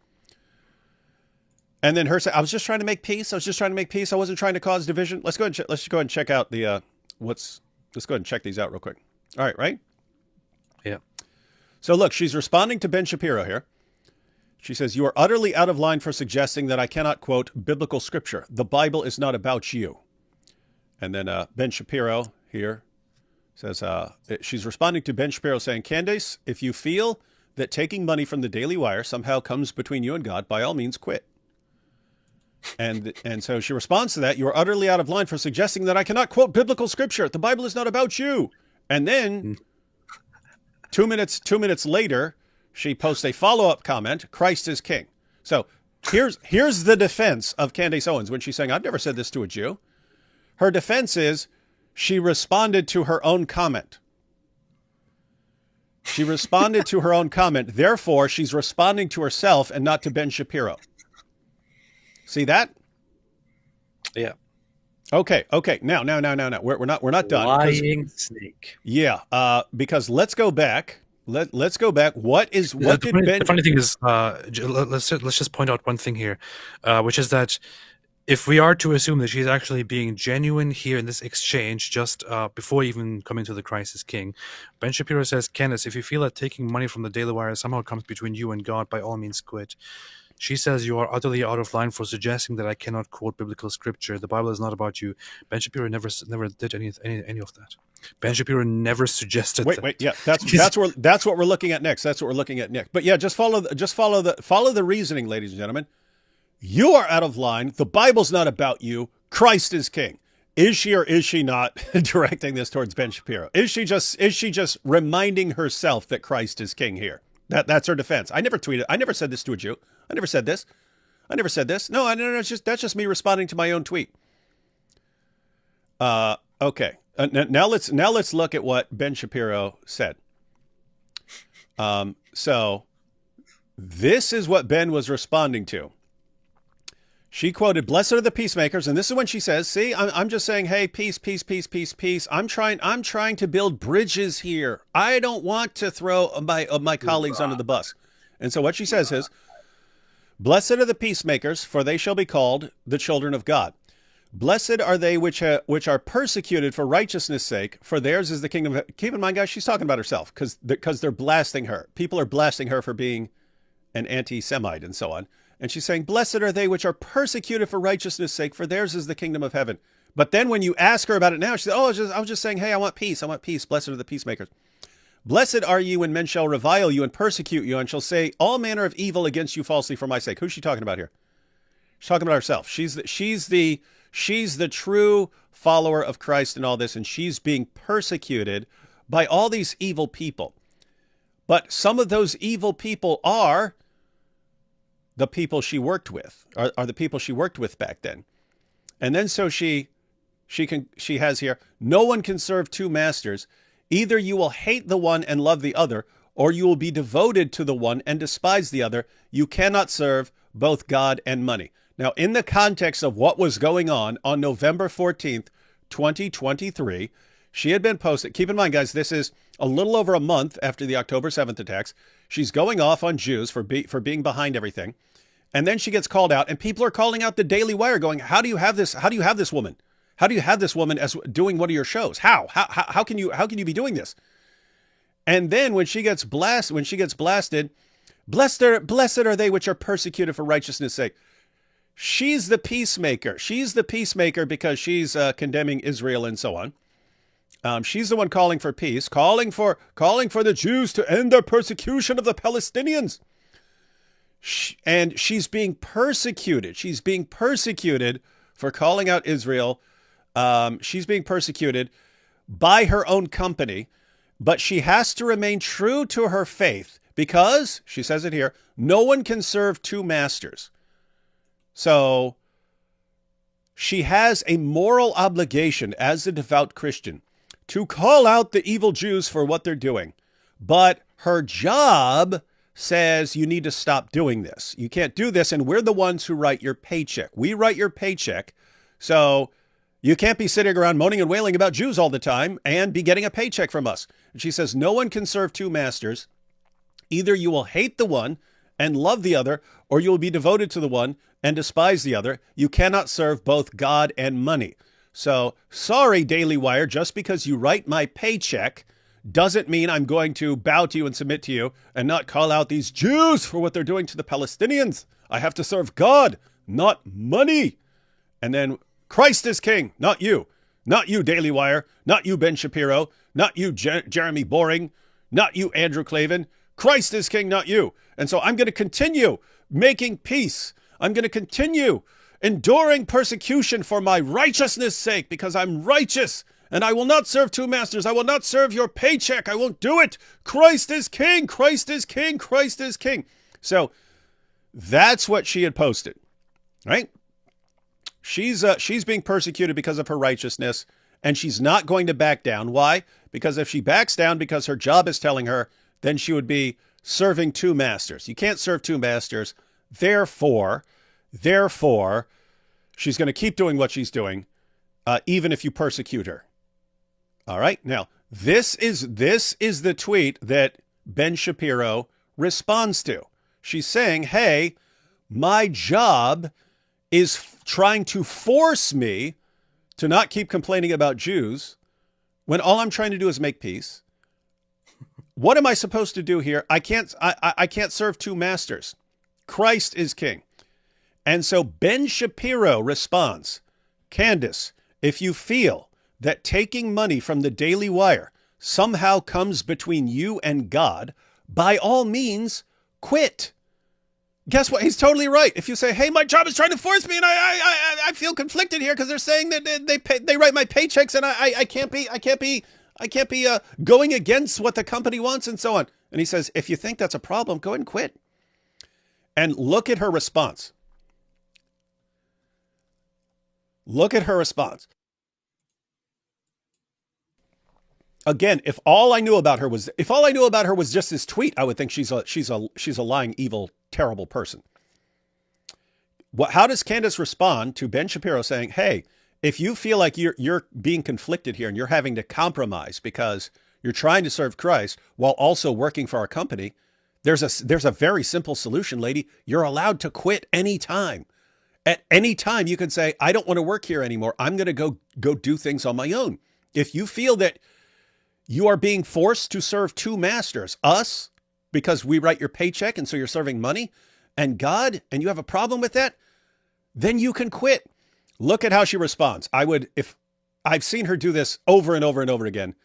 And then her say, I was just trying to make peace. I wasn't trying to cause division. Let's go ahead and check out the let's go ahead and check these out real quick. All right? Yeah. So look, she's responding to Ben Shapiro here. She says, you are utterly out of line for suggesting that I cannot quote biblical scripture. The Bible is not about you. And then Ben Shapiro here says, she's responding to Ben Shapiro saying, Candace, if you feel that taking money from the Daily Wire somehow comes between you and God, by all means quit. And so she responds to that. You are utterly out of line for suggesting that I cannot quote biblical scripture. The Bible is not about you. And then 2 minutes later, she posts a follow-up comment, Christ is king. So here's the defense of Candace Owens when she's saying, I've never said this to a Jew. Her defense is she responded to her own comment. Therefore, she's responding to herself and not to Ben Shapiro. See that? Yeah. Okay. Now. We're not done. Lying snake. Yeah. Because let's go back. Let's go back. The funny thing is, let's just point out one thing here, which is that if we are to assume that she's actually being genuine here in this exchange, just before even coming to the Christ is King, Ben Shapiro says, Candace, if you feel that taking money from the Daily Wire somehow comes between you and God, by all means quit. She says, you are utterly out of line for suggesting that I cannot quote biblical scripture. The Bible is not about you. Ben Shapiro never did any of that. Ben Shapiro never suggested that. Wait, yeah, that's what we're looking at next. But yeah, just follow the reasoning, ladies and gentlemen. You are out of line. The Bible's not about you. Christ is king. Is she or is she not directing this towards Ben Shapiro? Is she just reminding herself that Christ is king here? That's her defense. I never tweeted. I never said this to a Jew. I never said this. No. That's just me responding to my own tweet. Okay. Now let's look at what Ben Shapiro said. So this is what Ben was responding to. She quoted, "Blessed are the peacemakers," and this is when she says, "See, I'm just saying, hey, peace. I'm trying to build bridges here. I don't want to throw my colleagues under the bus." And so what she says is, "Blessed are the peacemakers, for they shall be called the children of God. Blessed are they which are persecuted for righteousness' sake, for theirs is the kingdom." Keep in mind, guys, she's talking about herself because they're blasting her. People are blasting her for being an anti-Semite and so on. And she's saying, blessed are they which are persecuted for righteousness' sake, for theirs is the kingdom of heaven. But then when you ask her about it now, she said, I was just saying, hey, I want peace. Blessed are the peacemakers. Blessed are you when men shall revile you and persecute you and shall say all manner of evil against you falsely for my sake. Who's she talking about here? She's talking about herself. She's the true follower of Christ in all this, and she's being persecuted by all these evil people. But some of those evil people are the people she worked with, are the people she worked with back then. And then so she has here, no one can serve two masters. Either you will hate the one and love the other, or you will be devoted to the one and despise the other. You cannot serve both God and money. Now, in the context of what was going on November 14th, 2023, she had been posted. Keep in mind, guys, this is a little over a month after the October 7th attacks. She's going off on Jews for being behind everything. And then she gets called out, and people are calling out the Daily Wire going, how do you have this? How do you have this woman? How do you have this woman as doing one of your shows? How can you be doing this? And then when she gets blasted, blessed are they which are persecuted for righteousness' sake. She's the peacemaker. She's the peacemaker because she's condemning Israel and so on. She's the one calling for peace, calling for the Jews to end their persecution of the Palestinians. And she's being persecuted. She's being persecuted for calling out Israel. She's being persecuted by her own company, but she has to remain true to her faith because, she says it here, no one can serve two masters. So she has a moral obligation as a devout Christian to call out the evil Jews for what they're doing. But her job says you need to stop doing this. You can't do this, and we're the ones who write your paycheck. We write your paycheck, so you can't be sitting around moaning and wailing about Jews all the time and be getting a paycheck from us. And she says no one can serve two masters. Either you will hate the one and love the other, or you will be devoted to the one and despise the other. You cannot serve both God and money. So, sorry, Daily Wire, just because you write my paycheck doesn't mean I'm going to bow to you and submit to you and not call out these Jews for what they're doing to the Palestinians. I have to serve God, not money. And then Christ is king, not you. Not you, Daily Wire. Not you, Ben Shapiro. Not you, Jeremy Boring. Not you, Andrew Klavan. Christ is king, not you. And so I'm going to continue making peace. I'm going to continue enduring persecution for my righteousness' sake because I'm righteous. And I will not serve two masters. I will not serve your paycheck. I won't do it. Christ is king. Christ is king. Christ is king. So that's what she had posted, right? She's being persecuted because of her righteousness, and she's not going to back down. Why? Because if she backs down because her job is telling her, then she would be serving two masters. You can't serve two masters. Therefore, she's going to keep doing what she's doing, even if you persecute her. All right. Now, this is the tweet that Ben Shapiro responds to. She's saying, hey, my job is trying to force me to not keep complaining about Jews when all I'm trying to do is make peace. What am I supposed to do here? I can't serve two masters. Christ is king. And so Ben Shapiro responds, Candace, if you feel that taking money from the Daily Wire somehow comes between you and God, by all means, quit. Guess what? He's totally right. If you say, hey, my job is trying to force me and I feel conflicted here because they're saying that they write my paychecks and I can't be going against what the company wants and so on. And he says, if you think that's a problem, go ahead and quit. And look at her response. Look at her response. Again, if all I knew about her was just this tweet, I would think she's a lying, evil, terrible person. How does Candace respond to Ben Shapiro saying, hey, if you feel like you're being conflicted here and you're having to compromise because you're trying to serve Christ while also working for our company, there's a very simple solution, lady. You're allowed to quit anytime. At any time, you can say, I don't want to work here anymore. I'm going to go do things on my own. If you feel that you are being forced to serve two masters, us, because we write your paycheck and so you're serving money, and God, and you have a problem with that, then you can quit. Look at how she responds. If I've seen her do this over and over and over again,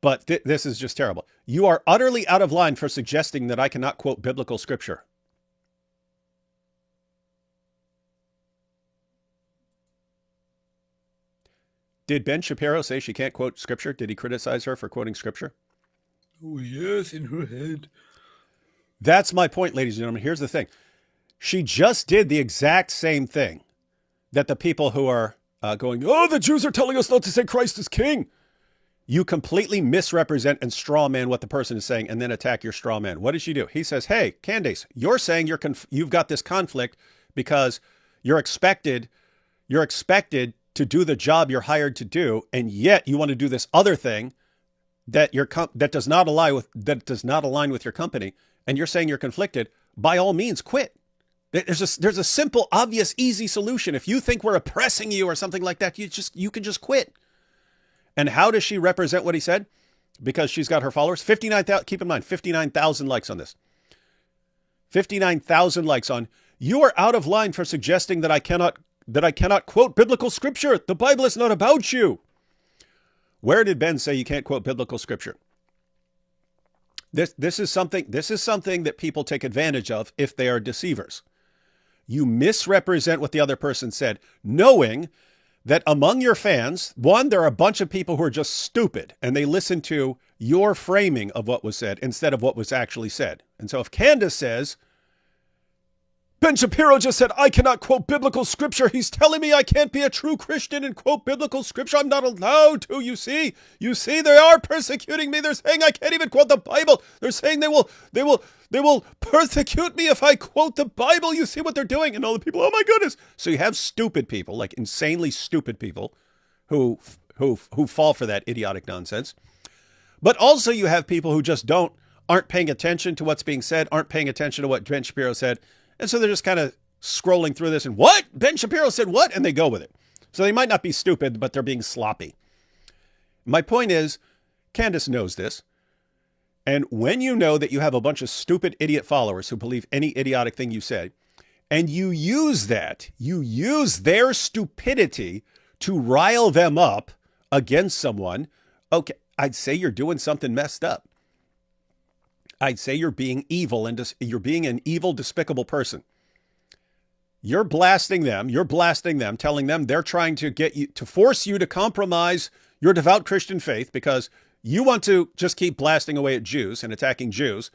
but this is just terrible. You are utterly out of line for suggesting that I cannot quote biblical scripture. Did Ben Shapiro say she can't quote scripture? Did he criticize her for quoting scripture? Oh, yes, in her head. That's my point, ladies and gentlemen. Here's the thing. She just did the exact same thing that the people who are going, oh, the Jews are telling us not to say Christ is king. You completely misrepresent and straw man what the person is saying and then attack your straw man. What did she do? He says, hey, Candace, you're saying you've got this conflict because you're expected to do the job you're hired to do, and yet you want to do this other thing that does not align with your company, and you're saying you're conflicted. By all means, quit. There's a simple, obvious, easy solution. If you think we're oppressing you or something like that, you can just quit. And how does she represent what he said? because she's got her followers. 59,000. Keep in mind, 59,000 likes on this. 59,000 likes on. You are out of line for suggesting that I cannot quote biblical scripture. The Bible is not about you. Where did Ben say you can't quote biblical scripture? This is something that people take advantage of if they are deceivers. You misrepresent what the other person said, knowing that among your fans, one, there are a bunch of people who are just stupid and they listen to your framing of what was said instead of what was actually said. And so if Candace says, Ben Shapiro just said, I cannot quote biblical scripture. He's telling me I can't be a true Christian and quote biblical scripture. I'm not allowed to. You see, they are persecuting me. They're saying I can't even quote the Bible. They're saying they will persecute me if I quote the Bible. You see what they're doing? And all the people, oh my goodness. So you have stupid people, like insanely stupid people who fall for that idiotic nonsense. But also you have people who just aren't paying attention to what's being said, aren't paying attention to what Ben Shapiro said. And so they're just kind of scrolling through this and what? Ben Shapiro said what? And they go with it. So they might not be stupid, but they're being sloppy. My point is, Candace knows this. And when you know that you have a bunch of stupid idiot followers who believe any idiotic thing you say, and you use their stupidity to rile them up against someone, okay, I'd say you're doing something messed up. I'd say you're being evil and you're being an evil, despicable person. You're blasting them, telling them they're trying to get you to force you to compromise your devout Christian faith because you want to just keep blasting away at Jews and attacking Jews.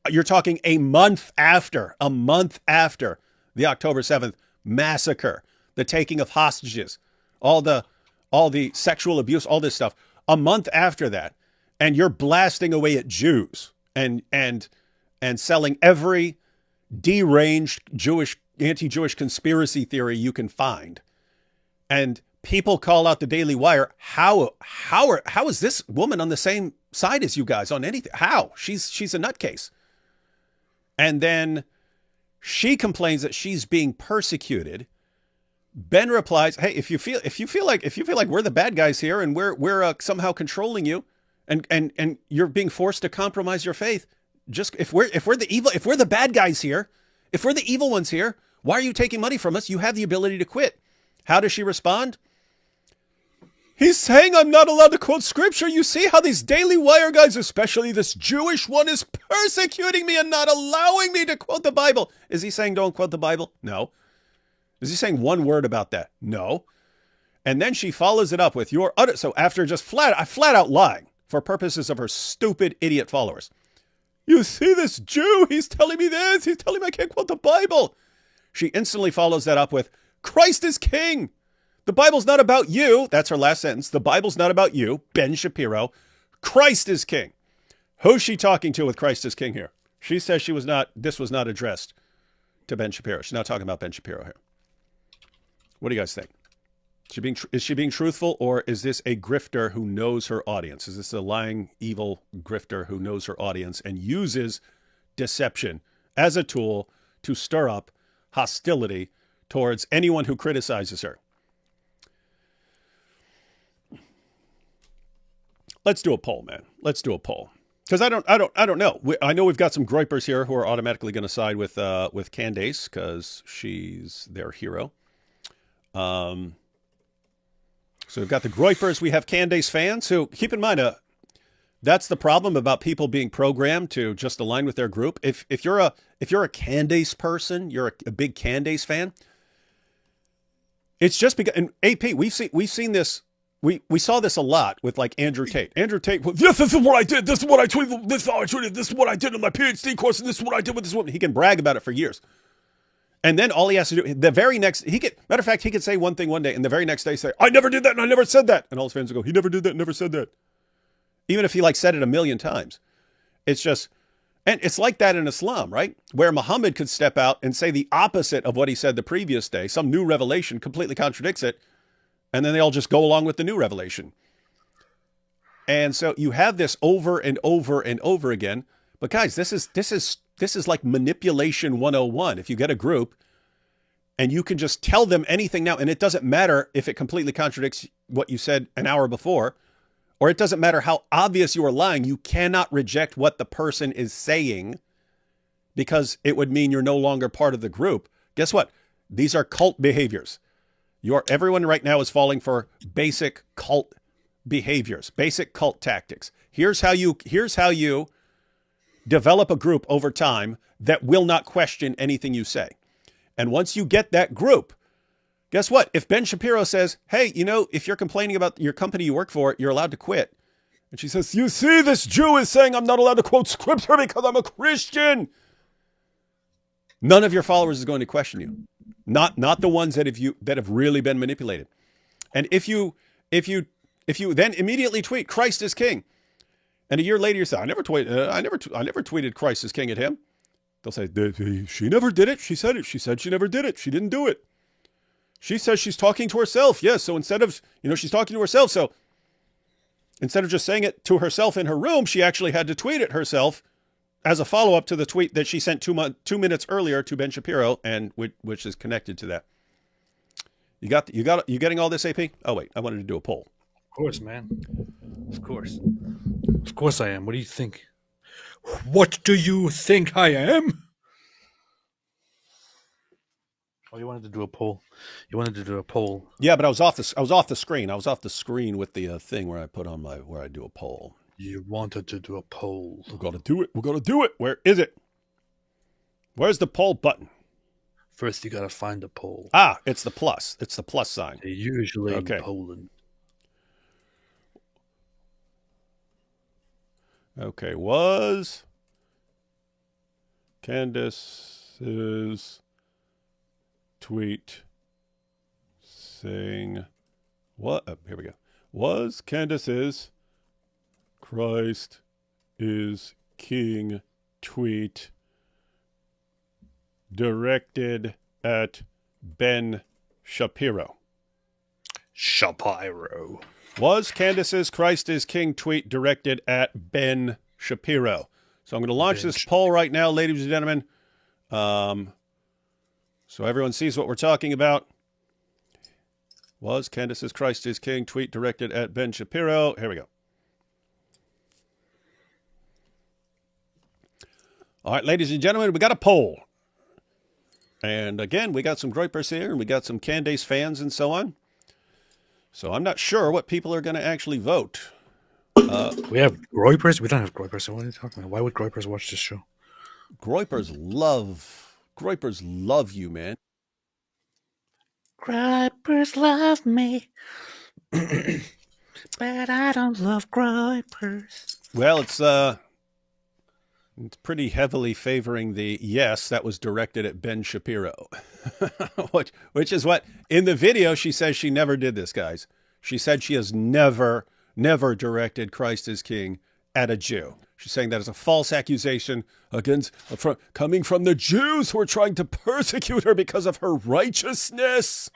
You're talking a month after the October 7th massacre, the taking of hostages, all the sexual abuse, all this stuff, a month after that, and you're blasting away at Jews. And selling every deranged anti-Jewish conspiracy theory you can find. And people call out the Daily Wire. How is this woman on the same side as you guys on anything? How? She's a nutcase. And then she complains that she's being persecuted. Ben replies, "Hey, if you feel like we're the bad guys here and we're somehow controlling you, and you're being forced to compromise your faith. Just if we're the bad guys here, if we're the evil ones here, why are you taking money from us? You have the ability to quit." How does she respond? He's saying I'm not allowed to quote scripture. You see how these Daily Wire guys, especially this Jewish one, is persecuting me and not allowing me to quote the Bible. Is he saying don't quote the Bible? No. Is he saying one word about that? No. And then she follows it up with your utter. So after just flat out lying, for purposes of her stupid idiot followers. You see this Jew, he's telling me this, he's telling me I can't quote the Bible. She instantly follows that up with, Christ is king. The Bible's not about you. That's her last sentence. The Bible's not about you, Ben Shapiro. Christ is king. Who's she talking to with Christ is king here? She says this was not addressed to Ben Shapiro. She's not talking about Ben Shapiro here. What do you guys think? Is she being truthful, or is this a grifter who knows her audience? Is this a lying, evil grifter who knows her audience and uses deception as a tool to stir up hostility towards anyone who criticizes her? Let's do a poll, man. Let's do a poll. Because I don't know. I know we've got some groypers here who are automatically going to side with Candace because she's their hero. So we've got the groypers. We have Candace fans who, keep in mind, that's the problem about people being programmed to just align with their group. If you're a Candace person, you're a big Candace fan. It's just because, and AP, we've seen this. We saw this a lot with like Andrew Tate. Andrew Tate, well, this is what I did. This is what I tweeted. This is how I tweeted. This is what I did in my PhD course, and this is what I did with this woman. He can brag about it for years. And then all he has to do, the very next, matter of fact, he could say one thing one day, and the very next day say, I never did that, and I never said that. And all his fans will go, he never did that, never said that. Even if he said it a million times. It's just, and it's like that in Islam, right? Where Muhammad could step out and say the opposite of what he said the previous day. Some new revelation completely contradicts it. And then they all just go along with the new revelation. And so you have this over and over and over again. But guys, this is like manipulation 101. If you get a group and you can just tell them anything now, and it doesn't matter if it completely contradicts what you said an hour before, or it doesn't matter how obvious you are lying, you cannot reject what the person is saying because it would mean you're no longer part of the group. Guess what? These are cult behaviors. Everyone right now is falling for basic cult behaviors, basic cult tactics. Here's how you develop a group over time that will not question anything you say. And once you get that group, guess what? If Ben Shapiro says, hey, if you're complaining about your company you work for, you're allowed to quit. And she says, you see, this Jew is saying I'm not allowed to quote scripture because I'm a Christian. None of your followers is going to question you. Not the ones that have really been manipulated. And if you then immediately tweet Christ is king, and a year later you say I never tweeted Christ is king at him, they'll say she never did it. She said it. She said she never did it. She didn't do it. She says she's talking to herself. Yes. So instead of she's talking to herself. So instead of just saying it to herself in her room, she actually had to tweet it herself as a follow-up to the tweet that she sent 2 minutes earlier to Ben Shapiro, and which is connected to that. You getting all this, AP? Oh wait, I wanted to do a poll. Of course, man. Of course I am. What do you think? What do you think I am? Oh, you wanted to do a poll. Yeah, but I was off the screen. I was off the screen with the thing where I put on where I do a poll. You wanted to do a poll. We're gonna do it. Where is it? Where's the poll button? First, you gotta find the poll. Ah, it's the plus. It's the plus sign. They're usually in Poland. Okay, was Candace's tweet saying what? Oh, here we go. Was Candace's Christ is King tweet directed at Ben Shapiro? Was Candace's Christ is King tweet directed at Ben Shapiro? So I'm going to launch this poll right now, ladies and gentlemen, so everyone sees what we're talking about. Was Candace's Christ is King tweet directed at Ben Shapiro? Here we go. All right, ladies and gentlemen, we got a poll. And again, we got some Groypers here, and we got some Candace fans and so on. So I'm not sure what people are going to actually vote. We have Groypers? We don't have Groypers, so what are you talking about? Why would Groypers watch this show? Groypers love you, man. Groypers love me. But I don't love Groypers. Well, it's pretty heavily favoring the yes that was directed at Ben Shapiro, which is what in the video she says she never did this, guys. She said she has never directed Christ is King at a Jew. She's saying that is a false accusation coming from the Jews who are trying to persecute her because of her righteousness.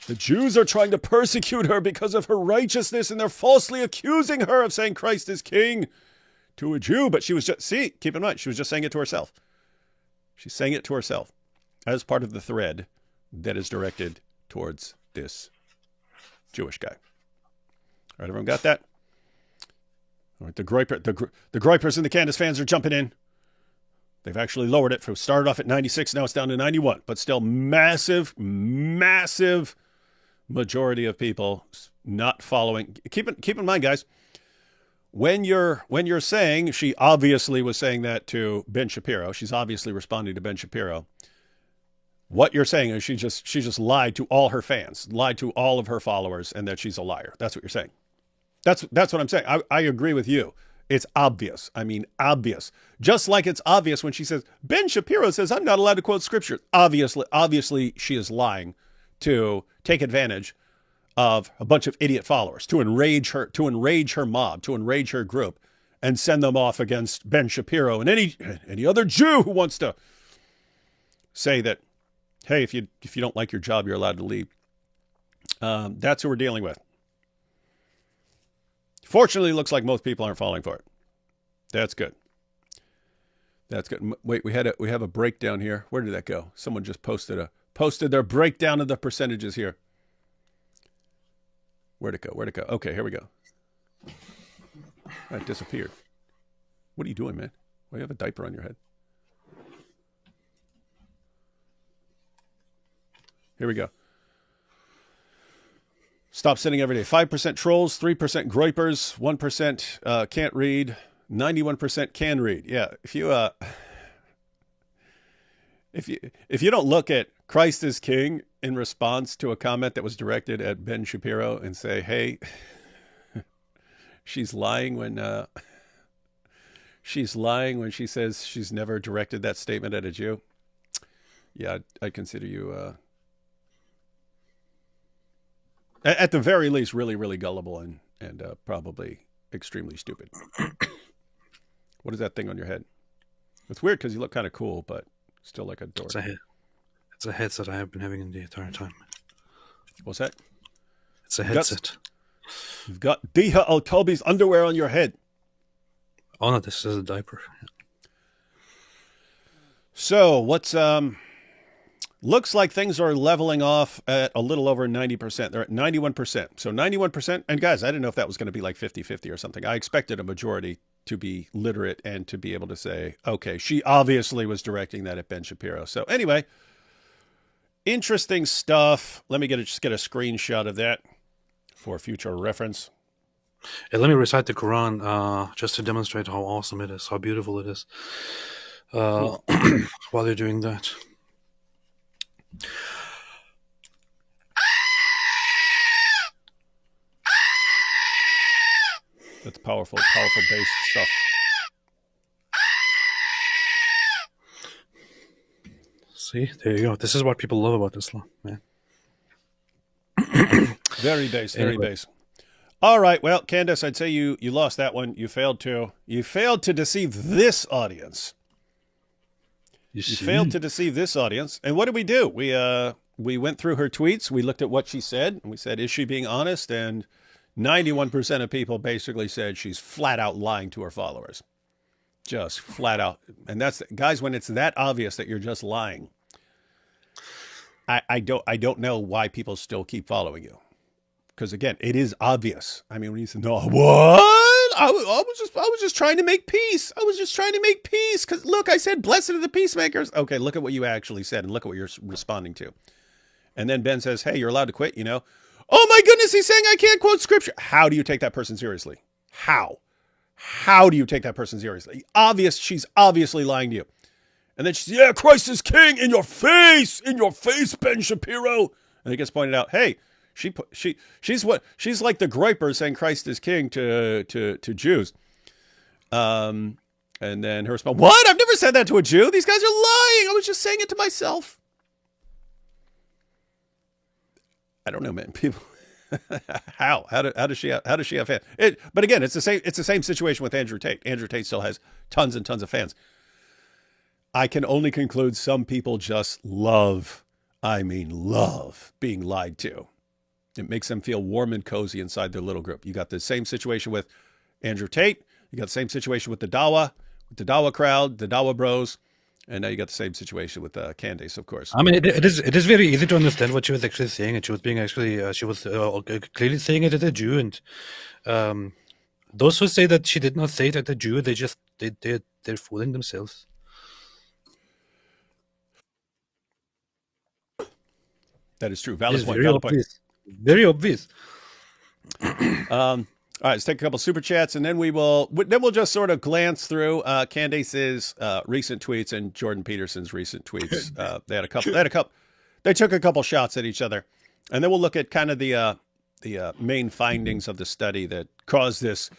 The Jews are trying to persecute her because of her righteousness, and they're falsely accusing her of saying Christ is King to a Jew. But she was keep in mind, she was just saying it to herself. She's saying it to herself as part of the thread that is directed towards this Jewish guy. All right, everyone got that? All right, the Groypers and the Candace fans are jumping in. They've actually lowered it. Started off at 96, now it's down to 91. But still massive majority of people not following. Keep in mind, guys, when you're saying, she obviously was saying that to Ben Shapiro. She's obviously responding to Ben Shapiro. What you're saying is she just lied to all her fans, lied to all of her followers, and that she's a liar. That's what you're saying. That's what I'm saying. I agree with you. It's obvious. I mean, obvious. Just like it's obvious when she says, Ben Shapiro says I'm not allowed to quote scripture. Obviously, she is lying to take advantage of a bunch of idiot followers, to enrage her mob, to enrage her group, and send them off against Ben Shapiro and any other Jew who wants to say that, hey, if you don't like your job, you're allowed to leave. That's who we're dealing with. Fortunately, it looks like most people aren't falling for it. That's good. That's good. Wait, we have a breakdown here. Where did that go? Someone just posted their breakdown of the percentages here. Where'd it go? Okay, here we go. It disappeared. What are you doing, man? Why do you have a diaper on your head? Here we go. Stop sinning every day. 5% trolls, 3% groypers, 1% can't read, 91% can read. Yeah, if you don't look at Christ is King in response to a comment that was directed at Ben Shapiro and say, hey, she's lying when she says she's never directed that statement at a Jew. Yeah, I'd consider you at the very least really, really gullible and probably extremely stupid. What is that thing on your head? It's weird because you look kind of cool, but still like a dork. It's a headset I have been having the entire time. What's that? It's a headset. You've got B.Apologetics underwear on your head. Oh no, this is a diaper. Yeah. So what's looks like things are leveling off at a little over 90%. They're at 91%. So 91%. And guys, I didn't know if that was going to be like 50-50 or something. I expected a majority to be literate and to be able to say, okay, she obviously was directing that at Ben Shapiro. So anyway, interesting stuff. Let me just get a screenshot of that for future reference. Hey, let me recite the Quran just to demonstrate how awesome it is, how beautiful it is. While you're doing that. That's powerful bass stuff. See, there you go. This is what people love about Islam, man. Very bass. All right, well, Candace, I'd say you lost that one. You failed to deceive this audience. You failed to deceive this audience. And what did we do? We went through her tweets. We looked at what she said, and we said, is she being honest? And 91% of people basically said she's flat out lying to her followers. Just flat out. And that's, guys, when it's that obvious that you're just lying, I don't know why people still keep following you. Because again, it is obvious. I mean, when you say, no, what? I was just trying to make peace. I was just trying to make peace. Because look, I said, blessed are the peacemakers. Okay, look at what you actually said and look at what you're responding to. And then Ben says, hey, you're allowed to quit, you know. Oh my goodness, he's saying I can't quote scripture. How do you take that person seriously? How? How do you take that person seriously? She's obviously lying to you. And then she says, yeah, Christ is King in your face, Ben Shapiro. And it gets pointed out, hey, she's like the groyper saying Christ is King to Jews. And then her response, what? I've never said that to a Jew. These guys are lying. I was just saying it to myself. I don't know, man. People, how does she have fans? But again, it's the same situation with Andrew Tate. Andrew Tate still has tons and tons of fans. I can only conclude some people just love being lied to. It makes them feel warm and cozy inside their little group. You got the same situation with Andrew Tate. You got the same situation with the Dawa crowd, the Dawa bros. And now you got the same situation with Candace, of course. I mean, it is very easy to understand what she was actually saying, and she was being actually she was clearly saying it at a Jew, and those who say that she did not say it at a Jew, they're fooling themselves. That is true. Valid point. Very obvious. All right, let's take a couple super chats, and then we'll just sort of glance through Candace's recent tweets and Jordan Peterson's recent tweets. They took a couple shots at each other, and then we'll look at kind of the main findings of the study that caused this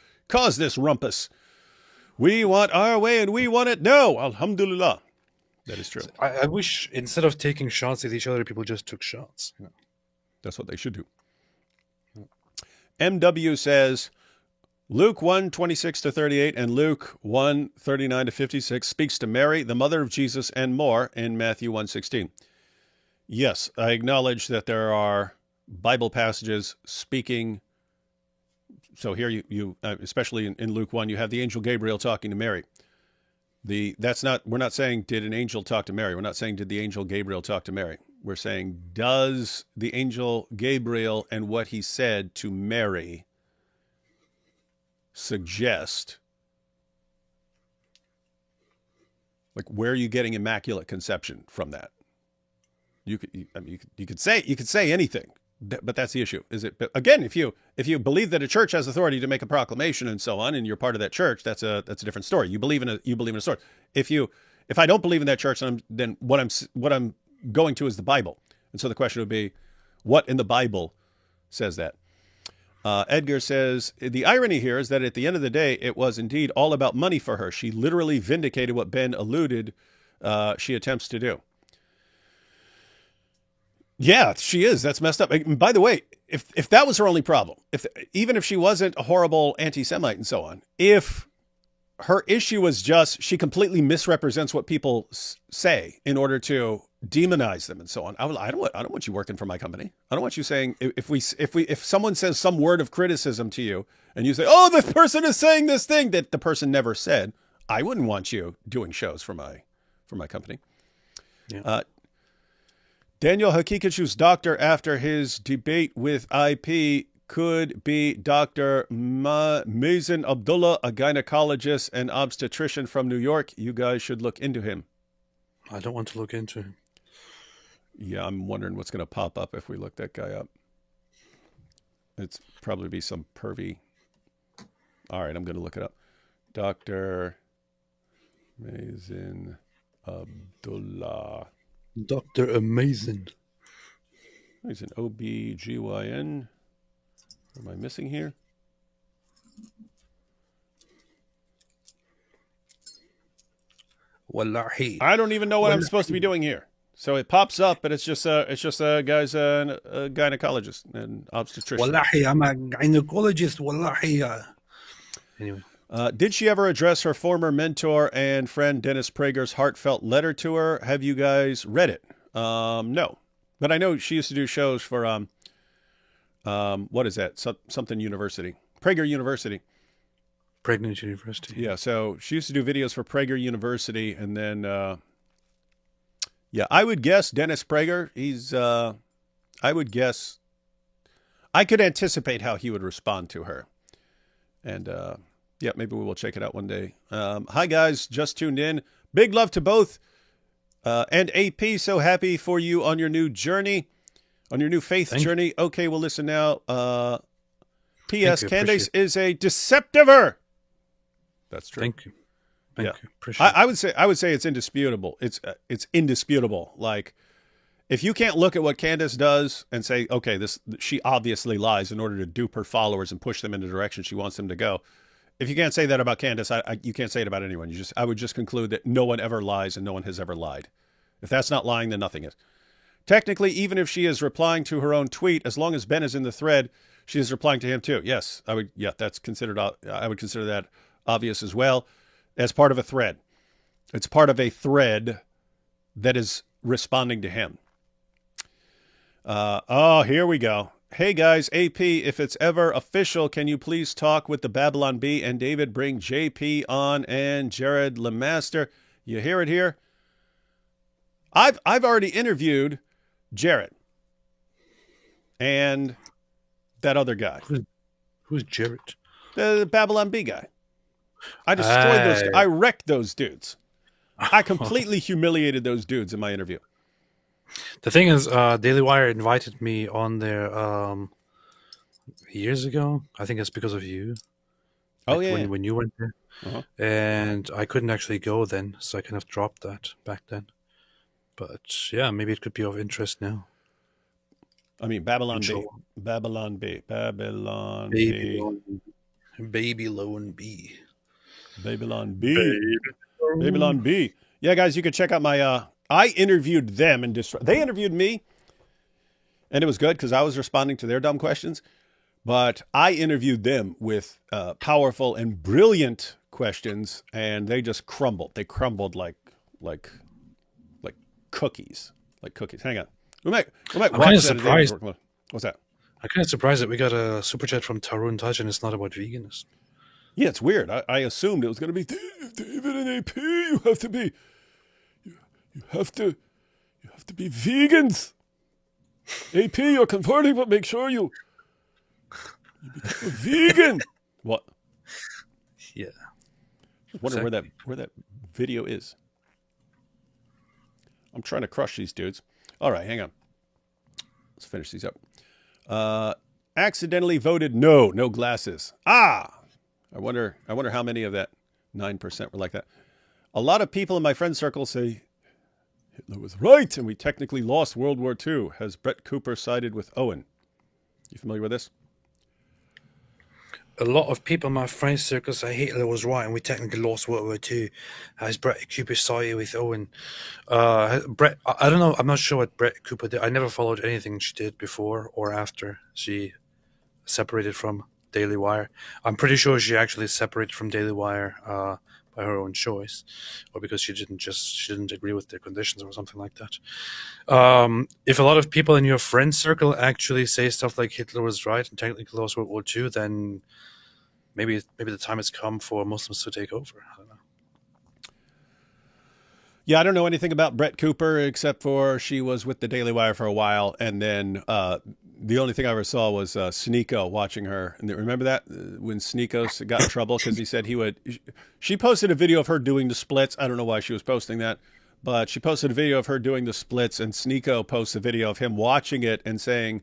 rumpus. We want our way, and we want it now. Alhamdulillah. That is true. I wish instead of taking shots at each other, people just took shots. You know? That's what they should do. MW says, Luke 1:26-38 and Luke 1:39-56 speaks to Mary, the mother of Jesus, and more in Matthew 1:16. Yes, I acknowledge that there are Bible passages speaking. So here you especially in Luke 1, you have the angel Gabriel talking to Mary. We're not saying did an angel talk to Mary. We're not saying did the angel Gabriel talk to Mary. We're saying, does the angel Gabriel and what he said to Mary suggest, like, where are you getting immaculate conception from that? You could say anything, but that's the issue. Is it, again, if you believe that a church has authority to make a proclamation and so on, and you're part of that church, that's a different story. You believe in a source. If I don't believe in that church, then what I'm going to is the Bible. And so the question would be, what in the Bible says that? Edgar says, the irony here is that at the end of the day, it was indeed all about money for her. She literally vindicated what Ben alluded she attempts to do. Yeah, she is. That's messed up. And by the way, if that was her only problem, even if she wasn't a horrible anti-Semite and so on, if her issue was just she completely misrepresents what people say in order to demonize them and so on, I don't want you working for my company. I don't want you saying, if someone says some word of criticism to you and you say, oh, this person is saying this thing that the person never said, I wouldn't want you doing shows for my company. Yeah. Daniel Hakikachu's doctor after his debate with IP could be Dr. Mazen Abdullah, a gynecologist and obstetrician from New York. You guys should look into him. I don't want to look into him. Yeah, I'm wondering what's going to pop up if we look that guy up. It's probably be some pervy. All right, I'm going to look it up. Dr. Mazen Abdullah. Dr. Amazing. He's an OBGYN. What am I missing here? Wallahi. I don't even know what I'm supposed to be doing here. So it pops up, but it's just a guy's a gynecologist and obstetrician. Wallahi, I'm a gynecologist. Wallahi. Anyway. Did she ever address her former mentor and friend Dennis Prager's heartfelt letter to her? Have you guys read it? No, but I know she used to do shows for what is that? Something University, Prager University. Pregnant University. Yeah, so she used to do videos for Prager University, and then yeah, I would guess Dennis Prager. I would guess I could anticipate how he would respond to her, and. Yeah, maybe we will check it out one day. Hi, guys. Just tuned in. Big love to both. And AP, so happy for you on your new journey, on your new faith journey. Okay, well, listen now. P.S. Candace is a deceptiver. That's true. Thank you. Thank you. Appreciate it. I would say it's indisputable. It's indisputable. Like, if you can't look at what Candace does and say, okay, she obviously lies in order to dupe her followers and push them in the direction she wants them to go. If you can't say that about Candace, you can't say it about anyone. I would just conclude that no one ever lies and no one has ever lied. If that's not lying, then nothing is. Technically, even if she is replying to her own tweet, as long as Ben is in the thread, she is replying to him too. Yes, I would. Yeah, that's considered. I would consider that obvious as well, as part of a thread. It's part of a thread that is responding to him. Oh, here we go. Hey guys, AP, if it's ever official, can you please talk with the Babylon Bee and David bring JP on and Jared Lemaster? You hear it here? I've already interviewed Jared and that other guy. Who's Jared? The Babylon Bee guy. I destroyed those. I wrecked those dudes. I completely humiliated those dudes in my interview. The thing is, Daily Wire invited me on there years ago. I think it's because of you. Oh, yeah. When you went there. Uh-huh. And I couldn't actually go then, so I kind of dropped that back then. But yeah, maybe it could be of interest now. I mean, Babylon B. Babylon B. Babylon B. Babylon B. Babylon B. Babylon B. Yeah, guys, you can check out my... I interviewed them and they interviewed me, and it was good because I was responding to their dumb questions. But I interviewed them with powerful and brilliant questions, and they just crumbled. They crumbled like cookies, like cookies. Hang on, we might watch that. Surprised. What's that? I'm kind of surprised that we got a super chat from Tarun Touch, and it's not about veganism. Yeah, it's weird. I assumed it was going to be David and AP. You have to be. You have to be vegans. AP, you're converting, but make sure you become a vegan. What? Yeah. I wonder where that video is. I'm trying to crush these dudes. All right, hang on. Let's finish these up. Accidentally voted no glasses. I wonder how many of that 9% were like that. A lot of people in my friend circle say Hitler was right and we technically lost World War II. Has Brett Cooper sided with Owen? You familiar with this? A lot of people in my friend circle say Hitler was right and we technically lost World War II. Has Brett Cooper sided with Owen? Brett, I don't know. I'm not sure what Brett Cooper did. I never followed anything she did before or after she separated from Daily Wire. I'm pretty sure she actually separated from Daily Wire by her own choice, or because she didn't agree with their conditions or something like that. If a lot of people in your friend circle actually say stuff like Hitler was right and technically lost World War II, then maybe the time has come for Muslims to take over. I don't know. Yeah, I don't know anything about Brett Cooper except for she was with the Daily Wire for a while, and then the only thing I ever saw was Sneeko watching her. And remember that when Sneeko got in trouble because he said he would. She posted a video of her doing the splits. I don't know why she was posting that, but she posted a video of her doing the splits, and Sneeko posts a video of him watching it and saying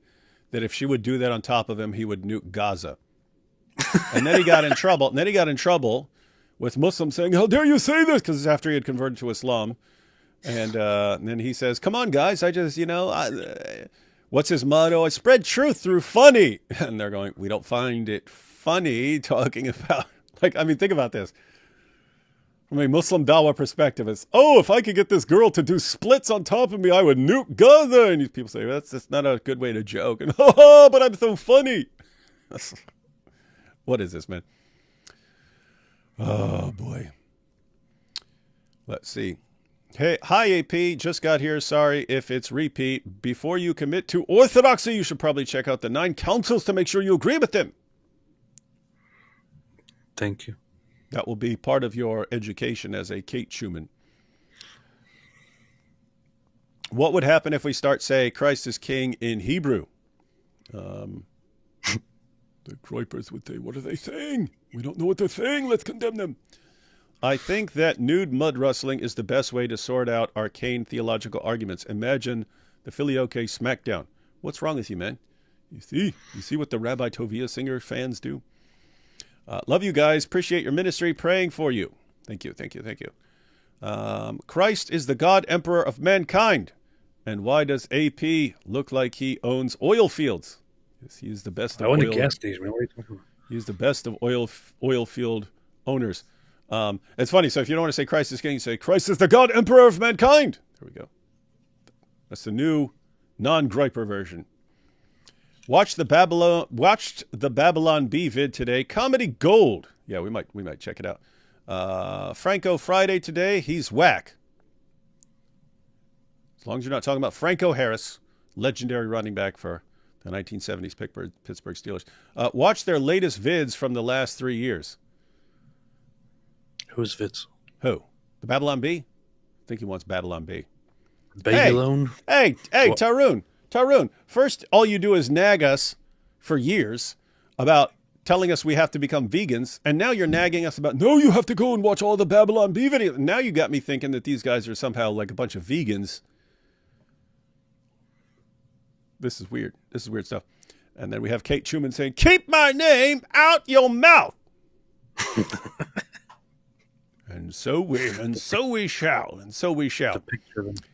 that if she would do that on top of him, he would nuke Gaza. And then he got in trouble. And then he got in trouble with Muslims saying, "How dare you say this?" Because after he had converted to Islam. And then he says, "Come on, guys. I just, what's his motto? I spread truth through funny." And they're going, "We don't find it funny talking about," think about this. From a Muslim dawah perspective, it's, if I could get this girl to do splits on top of me, I would nuke Gaza. And these people say, that's not a good way to joke. And, but I'm so funny. What is this, man? Oh, boy. Let's see. Hey, hi, AP. Just got here. Sorry if it's repeat. Before you commit to orthodoxy, you should probably check out the 9 councils to make sure you agree with them. Thank you. That will be part of your education as a Kate Schumann. What would happen if we start say Christ is king in Hebrew? The Groypers would say, "What are they saying? We don't know what they're saying. Let's condemn them." I think that nude mud rustling is the best way to sort out arcane theological arguments. Imagine the Filioque smackdown. What's wrong with you, man? You see what the Rabbi Tovia Singer fans do? Love you guys. Appreciate your ministry. Praying for you. Thank you. Christ is the God Emperor of mankind. And why does AP look like he owns oil fields? Yes, he is the best of I want to guess these, man. What are you talking about? He's the best of oil field owners. It's funny. So if you don't want to say Christ is king, you say Christ is the God Emperor of mankind. There we go. That's the new non-griper version. Watched the Babylon Bee vid today. Comedy gold. Yeah, we might check it out. Franco Friday today. He's whack. As long as you're not talking about Franco Harris, legendary running back for the 1970s Pittsburgh Steelers. Watch their latest vids from the last 3 years. Whose vids? Who? The Babylon Bee? I think he wants Babylon Bee. Babylon? Hey, Tarun. First, all you do is nag us for years about telling us we have to become vegans, and now you're nagging us about, no, you have to go and watch all the Babylon Bee videos. Now you got me thinking that these guys are somehow like a bunch of vegans. This is weird. This is weird stuff. And then we have Kate Schumann saying, "Keep my name out your mouth." And so we shall. The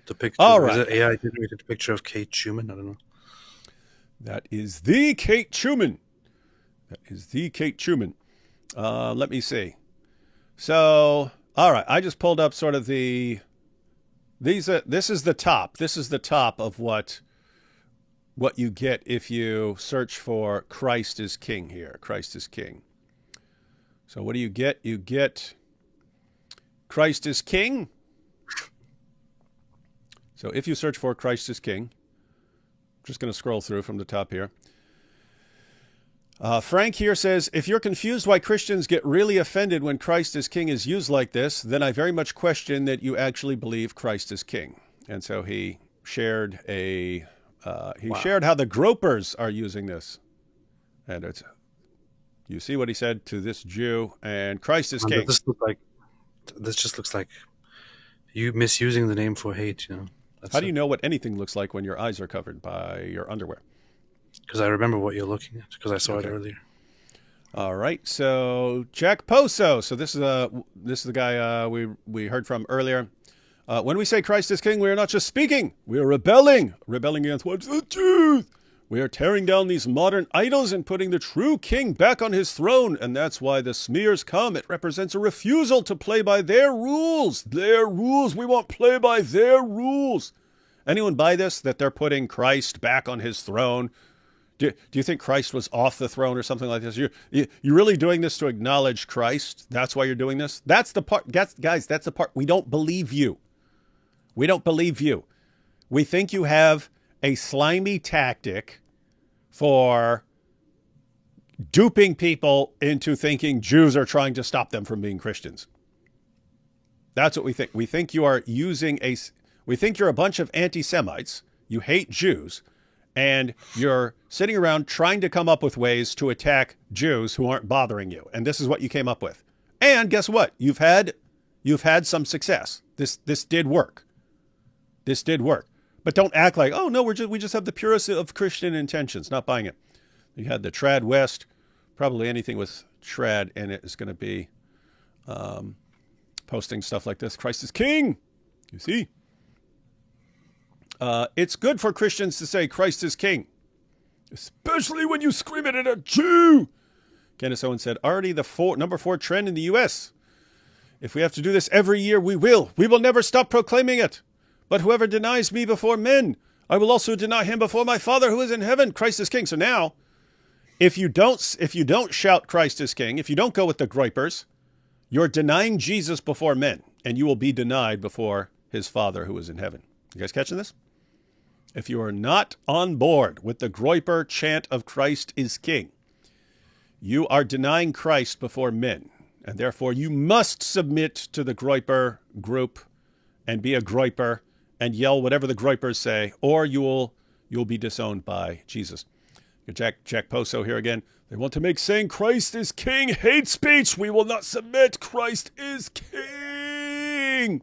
picture. All right. Is it AI generated picture of Kate Schumann? I don't know. That is the Kate Schumann. Let me see. So, all right. I just pulled up sort of this is the top. This is the top of what you get if you search for Christ is King here. Christ is King. So what do you get? You get Christ is King. So if you search for Christ is King, I'm just going to scroll through from the top here. Frank here says, if you're confused why Christians get really offended when Christ is King is used like this, then I very much question that you actually believe Christ is King. And so he shared shared how the gropers are using this. And it's, You see what he said to this Jew, and Christ is king. This just looks like you misusing the name for hate. How do you know what anything looks like when your eyes are covered by your underwear? Because I remember what you're looking at, because I saw it earlier. All right, so Jack Poso. So this is the guy we heard from earlier. When we say Christ is king, we are not just speaking. We are rebelling against what's the truth. We are tearing down these modern idols and putting the true king back on his throne. And that's why the smears come. It represents a refusal to play by their rules. Their rules. We won't play by their rules. Anyone buy this, that they're putting Christ back on his throne? Do you think Christ was off the throne or something like this? You're really doing this to acknowledge Christ? That's why you're doing this? That's the part, guys, that's the part. We don't believe you. We don't believe you. We think you have a slimy tactic for duping people into thinking Jews are trying to stop them from being Christians. That's what we think. We think you are we think you're a bunch of anti-Semites. You hate Jews, and you're sitting around trying to come up with ways to attack Jews who aren't bothering you. And this is what you came up with. And guess what? You've had some success. This did work. This did work. But don't act like, oh no, we just have the purest of Christian intentions. Not buying it. You had the Trad West. Probably anything with Trad in it is going to be posting stuff like this. Christ is king. You see? It's good for Christians to say Christ is king, especially when you scream it at a Jew. Candace Owen said, already the number 4 trend in the U.S. If we have to do this every year, we will. We will never stop proclaiming it. But whoever denies me before men, I will also deny him before my Father who is in heaven. Christ is king. So now, if you don't shout Christ is king, if you don't go with the groypers, you're denying Jesus before men, and you will be denied before his Father who is in heaven. You guys catching this? If you are not on board with the groyper chant of Christ is king, you are denying Christ before men, and therefore you must submit to the groyper group and be a groyper and yell whatever the groypers say, or you'll be disowned by Jesus. Jack Poso here again. They want to make saying Christ is king hate speech. We will not submit. Christ is king.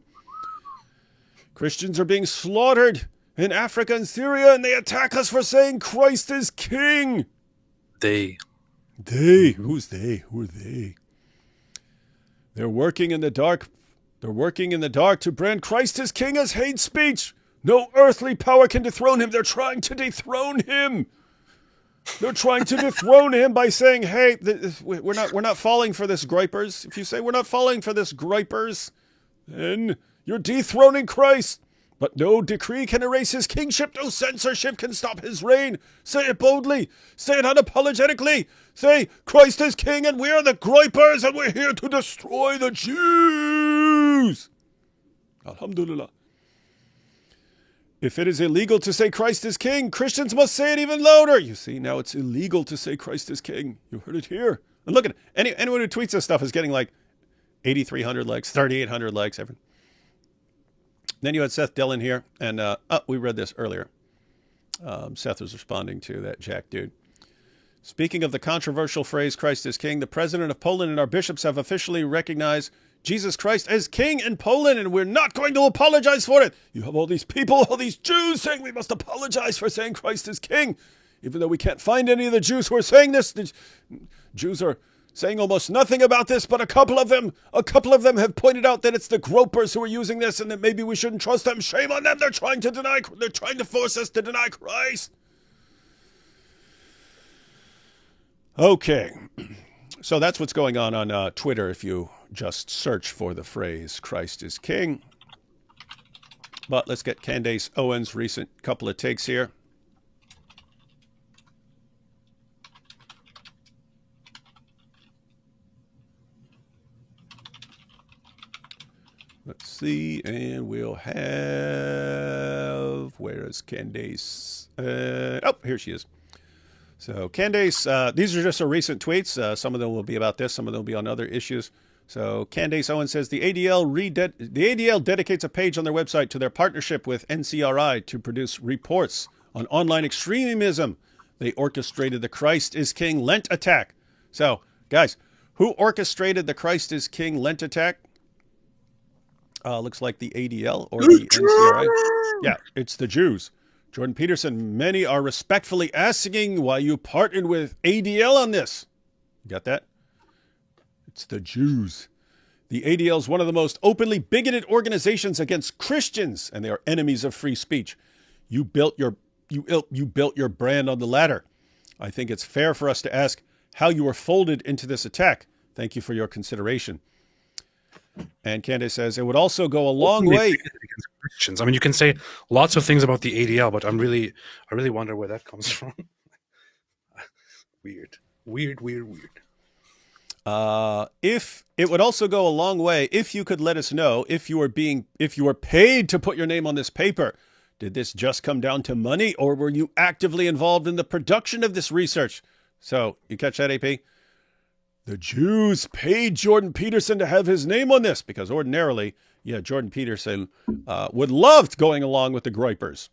Christians are being slaughtered in Africa and Syria, and they attack us for saying Christ is king. They. Who's they? Who are they? They're working in the dark. They're working in the dark to brand Christ as king as hate speech. No earthly power can dethrone him. They're trying to dethrone him. They're trying to dethrone him by saying, hey, we're not falling for this, groypers. If you say we're not falling for this, groypers, then you're dethroning Christ. But no decree can erase his kingship. No censorship can stop his reign. Say it boldly. Say it unapologetically. Say, Christ is king and we are the groypers and we're here to destroy the Jews. Alhamdulillah. If it is illegal to say Christ is king, Christians must say it even louder. You see, now it's illegal to say Christ is king. You heard it here. And look at it. Anyone who tweets this stuff is getting like 8,300 likes, 3,800 likes. Then you had Seth Dillon here, and we read this earlier. Seth was responding to that Jack dude. Speaking of the controversial phrase, Christ is king, the president of Poland and our bishops have officially recognized Jesus Christ as king in Poland, and we're not going to apologize for it. You have all these people, all these Jews saying we must apologize for saying Christ is king. Even though we can't find any of the Jews who are saying this, the Jews are saying almost nothing about this, but a couple of them have pointed out that it's the gropers who are using this and that maybe we shouldn't trust them. Shame on them. They're trying to force us to deny Christ. Okay. So that's what's going on Twitter if you just search for the phrase Christ is king. But let's get Candace Owens' recent couple of takes here. Let's see, and we'll have, where is Candace? Here she is. So Candace, these are just her recent tweets. Some of them will be about this, some of them will be on other issues. So Candace Owen says the ADL dedicates a page on their website to their partnership with NCRI to produce reports on online extremism. They orchestrated the Christ is King Lent attack. So Guys, who orchestrated the Christ is King Lent attack? Looks like the ADL or the NCRI. Yeah, it's the Jews. Jordan Peterson, many are respectfully asking why you partnered with ADL on this. You got that? It's the Jews. The ADL is one of the most openly bigoted organizations against Christians, and they are enemies of free speech. You built your brand on the latter. I think it's fair for us to ask how you were folded into this attack. Thank you for your consideration. And Candace says it would also go a long way. Christians. I mean, you can say lots of things about the ADL, but I really wonder where that comes from. Weird. If it would also go a long way if you could let us know if you were paid to put your name on this paper. Did this just come down to money, or were you actively involved in the production of this research? So you catch that, AP? The Jews paid Jordan Peterson to have his name on this because ordinarily, Jordan Peterson would love going along with the Groypers.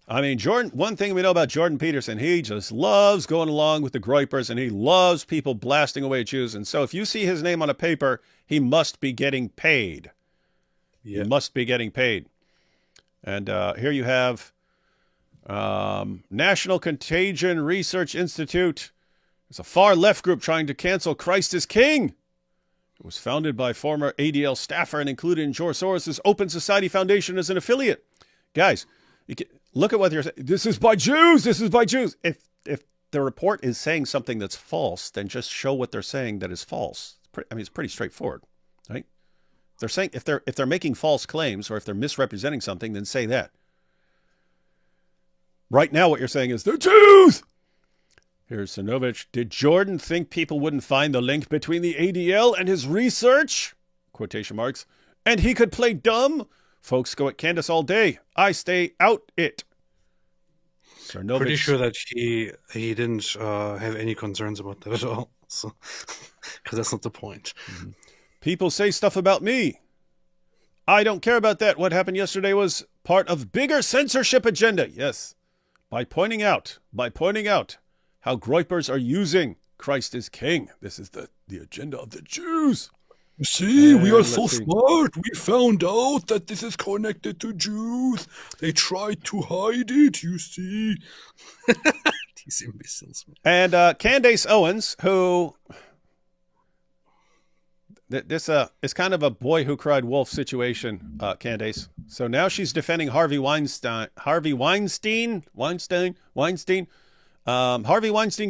I mean, one thing we know about Jordan Peterson, he just loves going along with the Groypers, and he loves people blasting away Jews. And so if you see his name on a paper, he must be getting paid. Yeah. He must be getting paid. And here you have National Contagion Research Institute. It's a far-left group trying to cancel Christ is King. It was founded by former ADL staffer and included in George Soros' Open Society Foundation as an affiliate. Guys, look at what they're saying. This is by Jews. This is by Jews. If the report is saying something that's false, then just show what they're saying that is false. It's pretty straightforward, right? They're saying if they're making false claims or if they're misrepresenting something, then say that. Right now, what you're saying is they're Jews. Here's Sinovich. Did Jordan think people wouldn't find the link between the ADL and his research? Quotation marks. And he could play dumb? Folks go at Candace all day. I stay out it. Cernovich. Pretty sure that he didn't have any concerns about that at all. So, because that's not the point. Mm-hmm. People say stuff about me. I don't care about that. What happened yesterday was part of bigger censorship agenda. Yes. By pointing out how Groypers are using Christ is King. This is the agenda of the Jews. You see, we are so smart. We found out that this is connected to Jews. They tried to hide it, you see. These imbeciles. And Candace Owens, who... This is kind of a boy who cried wolf situation, Candace. So now she's defending Harvey Weinstein. Harvey Weinstein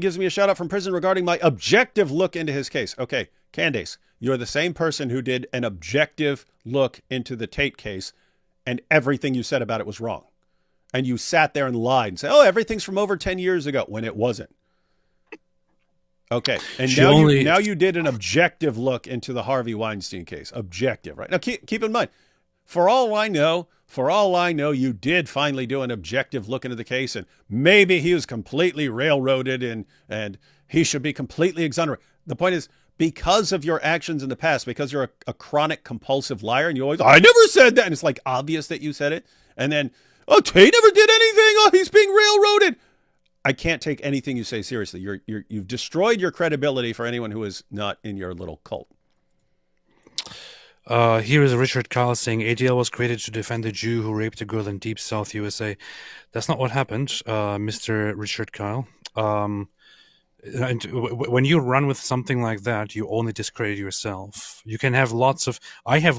gives me a shout out from prison regarding my objective look into his case. Okay, Candace, you're the same person who did an objective look into the Tate case, and everything you said about it was wrong. And you sat there and lied and said, oh, everything's from over 10 years ago, when it wasn't. Okay, and now you did an objective look into the Harvey Weinstein case. Objective, right? Now keep in mind, for all I know, you did finally do an objective look into the case, and maybe he was completely railroaded and he should be completely exonerated. The point is, because of your actions in the past, because you're a chronic compulsive liar, and you always, I never said that, and it's like obvious that you said it, and then, oh, Tate never did anything, oh, he's being railroaded. I can't take anything you say seriously. You've destroyed your credibility for anyone who is not in your little cult. Here is Richard Kyle saying ADL was created to defend a Jew who raped a girl in Deep South USA. That's not what happened, Mr. Richard Kyle. And when you run with something like that, you only discredit yourself. You can have I think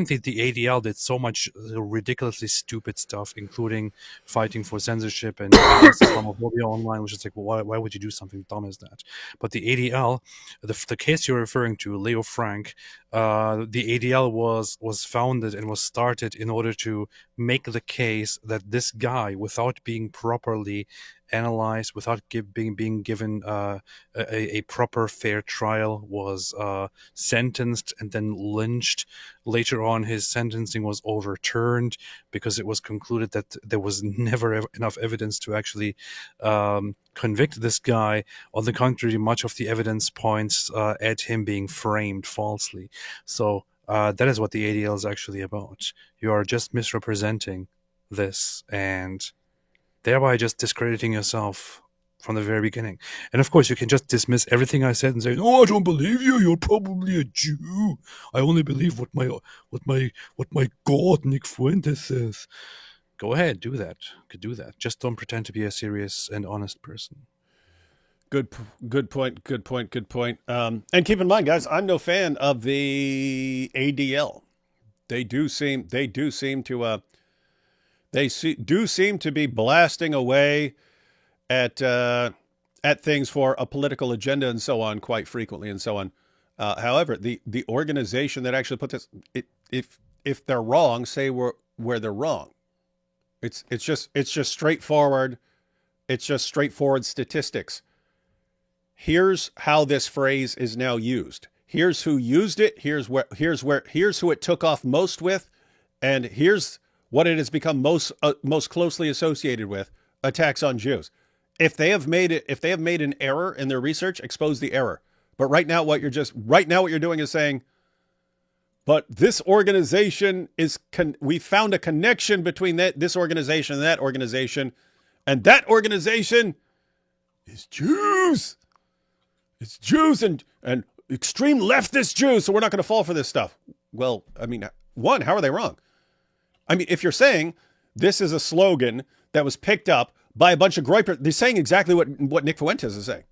that the ADL did so much ridiculously stupid stuff, including fighting for censorship and Islamophobia online, which is like, well, why would you do something dumb as that? But the ADL, the case you're referring to, Leo Frank, the ADL was founded and was started in order to make the case that this guy, without being properly analyzed, without being given a proper fair trial, was sentenced and then lynched. Later on, his sentencing was overturned because it was concluded that there was never enough evidence to actually convict this guy. On the contrary, much of the evidence points at him being framed falsely. So that is what the ADL is actually about. You are just misrepresenting this and thereby just discrediting yourself from the very beginning. And of course, you can just dismiss everything I said and say, "No, I don't believe you. You're probably a Jew. I only believe what my God Nick Fuentes says." Go ahead, do that. You could do that. Just don't pretend to be a serious and honest person. Good point. And keep in mind, guys, I'm no fan of the ADL. They do seem to be blasting away at things for a political agenda and so on, quite frequently and so on. However, the organization that actually put this, if they're wrong, say where they're wrong. It's just straightforward. It's just straightforward statistics. Here's how this phrase is now used. Here's who used it. Here's who it took off most with, and here's what it has become most closely associated with: attacks on Jews. If they have made an error in their research, expose the error. But right now what you're doing is saying, but this organization we found a connection between this organization and that organization is Jews. It's Jews and extreme leftist Jews, so we're not going to fall for this stuff. Well, I mean, one, how are they wrong? I mean, if you're saying this is a slogan that was picked up by a bunch of groypers, they're saying exactly what Nick Fuentes is saying.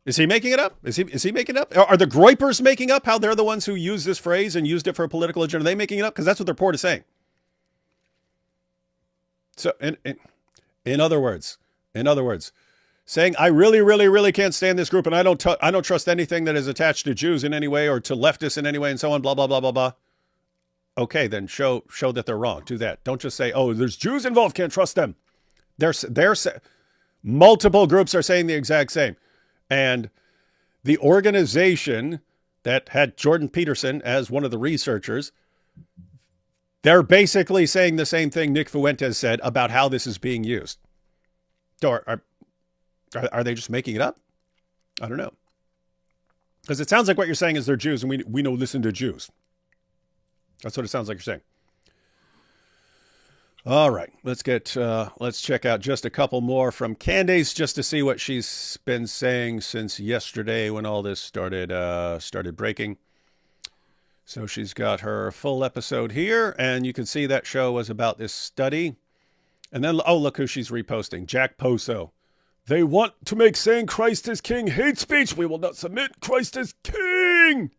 Is he making it up? Is he making it up? Are the groypers making up how they're the ones who used this phrase and used it for a political agenda? Are they making it up? Because that's what their report is saying. So, in other words, saying I really can't stand this group and I don't trust anything that is attached to Jews in any way or to leftists in any way and so on, blah blah blah blah blah. Okay, then show that they're wrong. Do that. Don't just say, "Oh, there's Jews involved, can't trust them." Multiple groups are saying the exact same. And the organization that had Jordan Peterson as one of the researchers, they're basically saying the same thing Nick Fuentes said about how this is being used. Or are they just making it up? I don't know. Because it sounds like what you're saying is they're Jews, and we know listen to Jews. That's what it sounds like you're saying. All right, let's check out just a couple more from Candace just to see what she's been saying since yesterday when all this started breaking. So she's got her full episode here, and you can see that show was about this study. And then, oh, look who she's reposting, Jack Poso. They want to make saying Christ is King hate speech. We will not submit. Christ is King.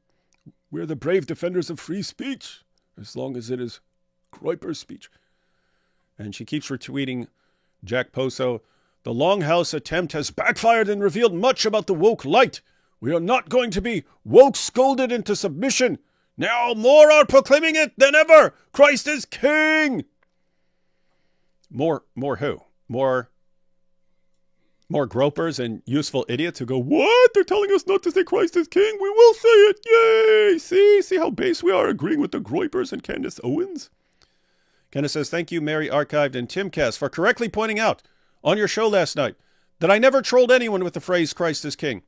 We're the brave defenders of free speech, as long as it is groyper speech. And she keeps retweeting Jack Poso. The Longhouse attempt has backfired and revealed much about the woke light. We are not going to be woke scolded into submission. Now more are proclaiming it than ever. Christ is King. More who? More gropers and useful idiots who go, what? They're telling us not to say Christ is King. We will say it. Yay. See how base we are agreeing with the groypers and Candace Owens? Candace says, thank you, Mary Archived and Timcast, for correctly pointing out on your show last night that I never trolled anyone with the phrase Christ is King.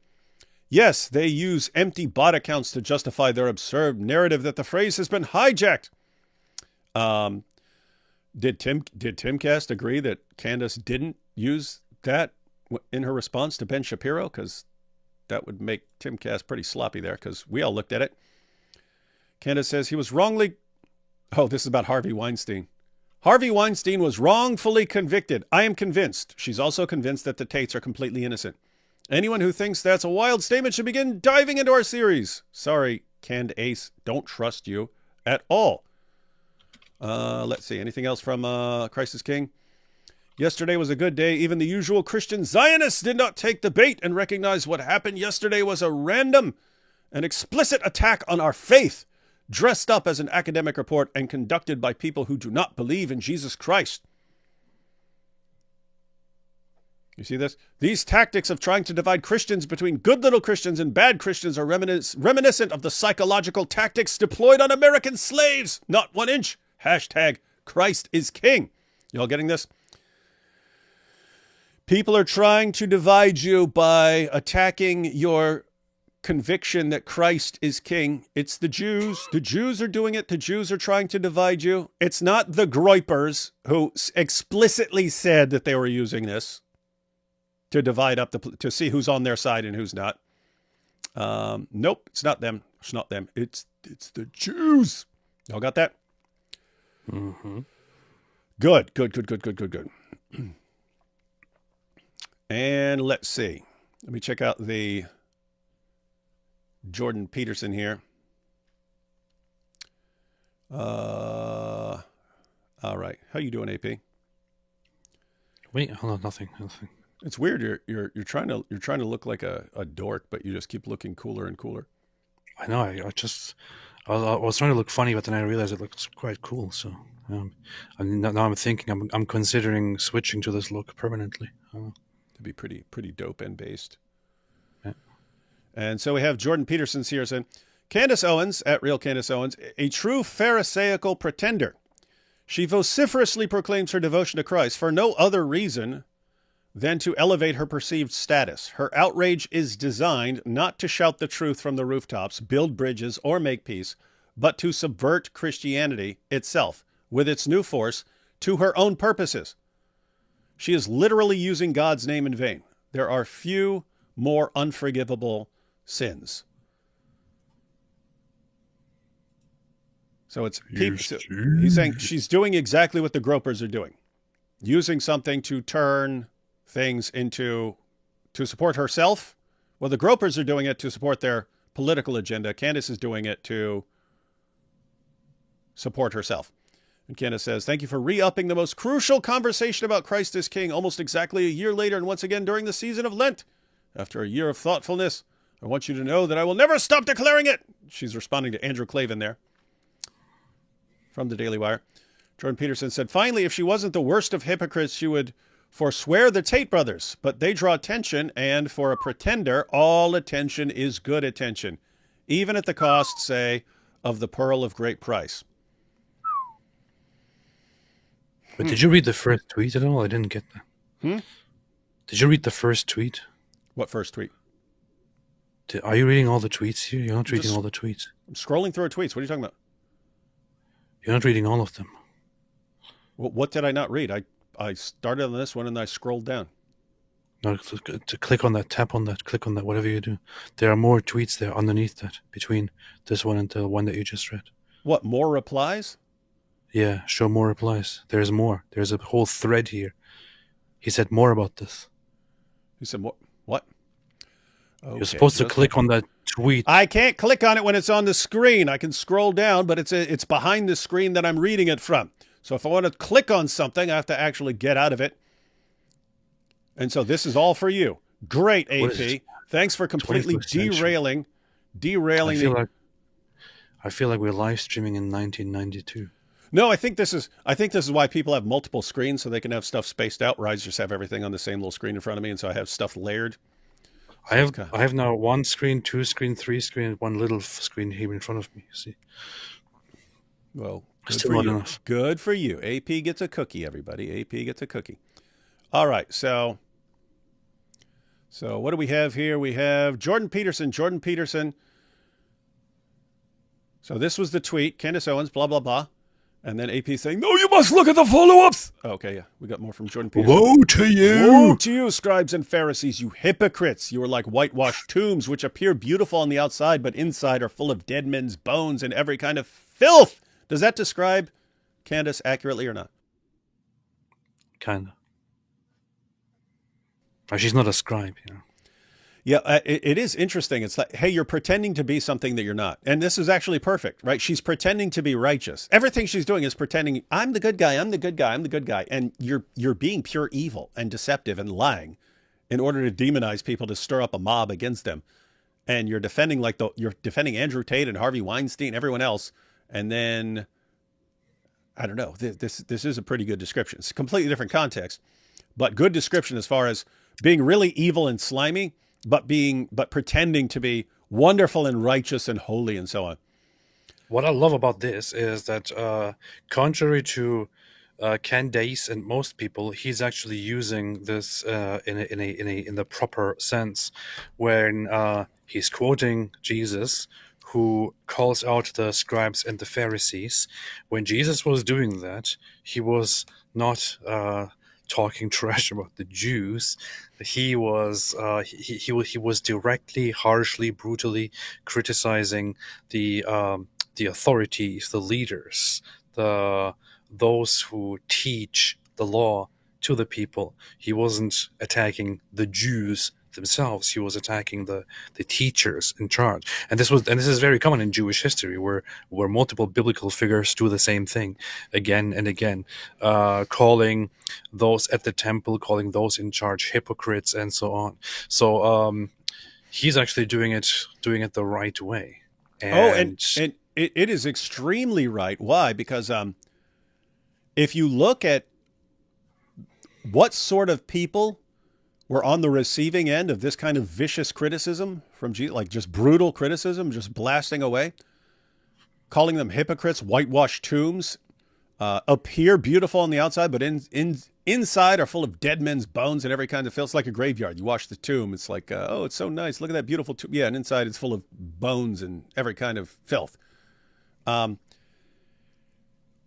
Yes, they use empty bot accounts to justify their absurd narrative that the phrase has been hijacked. Did Timcast agree that Candace didn't use that in her response to Ben Shapiro? Because that would make Timcast pretty sloppy there, because we all looked at it. Candace says he was wrongly... Oh, this is about Harvey Weinstein. Harvey Weinstein was wrongfully convicted. I am convinced. She's also convinced that the Tates are completely innocent. Anyone who thinks that's a wild statement should begin diving into our series. Sorry, Canned Ace. Don't trust you at all. Let's see. Anything else from Christ is King? Yesterday was a good day. Even the usual Christian Zionists did not take the bait and recognize what happened yesterday was a random and explicit attack on our faith, dressed up as an academic report and conducted by people who do not believe in Jesus Christ. You see this? These tactics of trying to divide Christians between good little Christians and bad Christians are reminiscent of the psychological tactics deployed on American slaves. Not 1 inch. Hashtag Christ is King. You all getting this? People are trying to divide you by attacking your conviction that Christ is King. It's the Jews. The Jews are doing it. The Jews are trying to divide you. It's not the groypers who explicitly said that they were using this to divide up to see who's on their side and who's not. Nope, it's not them. It's not them. It's the Jews. Y'all got that? Mm-hmm. Good. And let's see. Let me check out the Jordan Peterson here. All right. How you doing, AP? Wait, hold on, nothing. It's weird. You're trying to look like a dork, but you just keep looking cooler and cooler. I know. I was trying to look funny, but then I realized it looks quite cool. So now I'm thinking I'm considering switching to this look permanently. To be pretty dope and based. Yeah. And so we have Jordan Peterson's here saying, Candace Owens, at Real Candace Owens, a true Pharisaical pretender. She vociferously proclaims her devotion to Christ for no other reason than to elevate her perceived status. Her outrage is designed not to shout the truth from the rooftops, build bridges, or make peace, but to subvert Christianity itself with its new force to her own purposes. She is literally using God's name in vain. There are few more unforgivable sins. So it's people. So he's saying she's doing exactly what the gropers are doing, using something to turn things to support herself. Well, the gropers are doing it to support their political agenda. Candace is doing it to support herself. And Candace says, thank you for re-upping the most crucial conversation about Christ as King almost exactly a year later and once again during the season of Lent. After a year of thoughtfulness, I want you to know that I will never stop declaring it. She's responding to Andrew Clavin there from the Daily Wire. Jordan Peterson said, finally, if she wasn't the worst of hypocrites, she would forswear the Tate brothers, but they draw attention, and for a pretender, all attention is good attention, even at the cost, say, of the pearl of great price. But did you read the first tweet at all? I didn't get that. Did you read the first tweet? What first tweet? Are you reading all the tweets here? You're not reading all the tweets. I'm scrolling through her tweets. What are you talking about? You're not reading all of them. What did I not read? I started on this one and I scrolled down. No, to click on that, tap on that, click on that, whatever you do. There are more tweets there underneath that, between this one and the one that you just read. What, more replies? Yeah, show more replies. There's more. There's a whole thread here. He said more about this. He said more? What? Okay, you're supposed to click on that tweet. I can't click on it when it's on the screen. I can scroll down, but it's behind the screen that I'm reading it from. So if I want to click on something, I have to actually get out of it. And so this is all for you. Great, AP. Thanks for completely derailing. I feel like we're live streaming in 1992. No, I think this is why people have multiple screens so they can have stuff spaced out. Where I just have everything on the same little screen in front of me, and so I have stuff layered. I have now one screen, two screen, three screen, and one little screen here in front of me. You see? Well, still not enough. Good for you. AP gets a cookie, everybody. AP gets a cookie. All right, so what do we have here? We have Jordan Peterson. So this was the tweet. Candace Owens, blah, blah, blah. And then AP saying, no, you must look at the follow-ups. Okay, yeah, we got more from Jordan Peterson. Woe to you! Woe to you, scribes and Pharisees, you hypocrites. You are like whitewashed tombs, which appear beautiful on the outside, but inside are full of dead men's bones and every kind of filth. Does that describe Candace accurately or not? Kind of. She's not a scribe, you know. Yeah, it is interesting. It's like, hey, you're pretending to be something that you're not. And this is actually perfect, right? She's pretending to be righteous. Everything she's doing is pretending, I'm the good guy. And you're being pure evil and deceptive and lying in order to demonize people, to stir up a mob against them. And you're defending you're defending Andrew Tate and Harvey Weinstein, everyone else. And then, I don't know, this is a pretty good description. It's a completely different context, but good description as far as being really evil and slimy, but pretending to be wonderful and righteous and holy and so on. What I love about this is that, contrary to Candace and most people, he's actually using this in the proper sense, when he's quoting Jesus, who calls out the scribes and the Pharisees. When Jesus was doing that, he was not talking trash about the Jews. He was he was directly, harshly, brutally criticizing the authorities, the leaders, those who teach the law to the people. He wasn't attacking the Jews themselves. He was attacking the teachers in charge. And this is very common in Jewish history, where multiple biblical figures do the same thing again and again, calling those at the temple, calling those in charge hypocrites, and so on. So he's actually doing it the right way. And it is extremely right. Why? Because if you look at what sort of people were on the receiving end of this kind of vicious criticism from Jesus, like just brutal criticism, just blasting away, calling them hypocrites, whitewashed tombs, appear beautiful on the outside, but inside are full of dead men's bones and every kind of filth. It's like a graveyard. You watch the tomb, it's like, oh, it's so nice. Look at that beautiful tomb. Yeah, and inside it's full of bones and every kind of filth.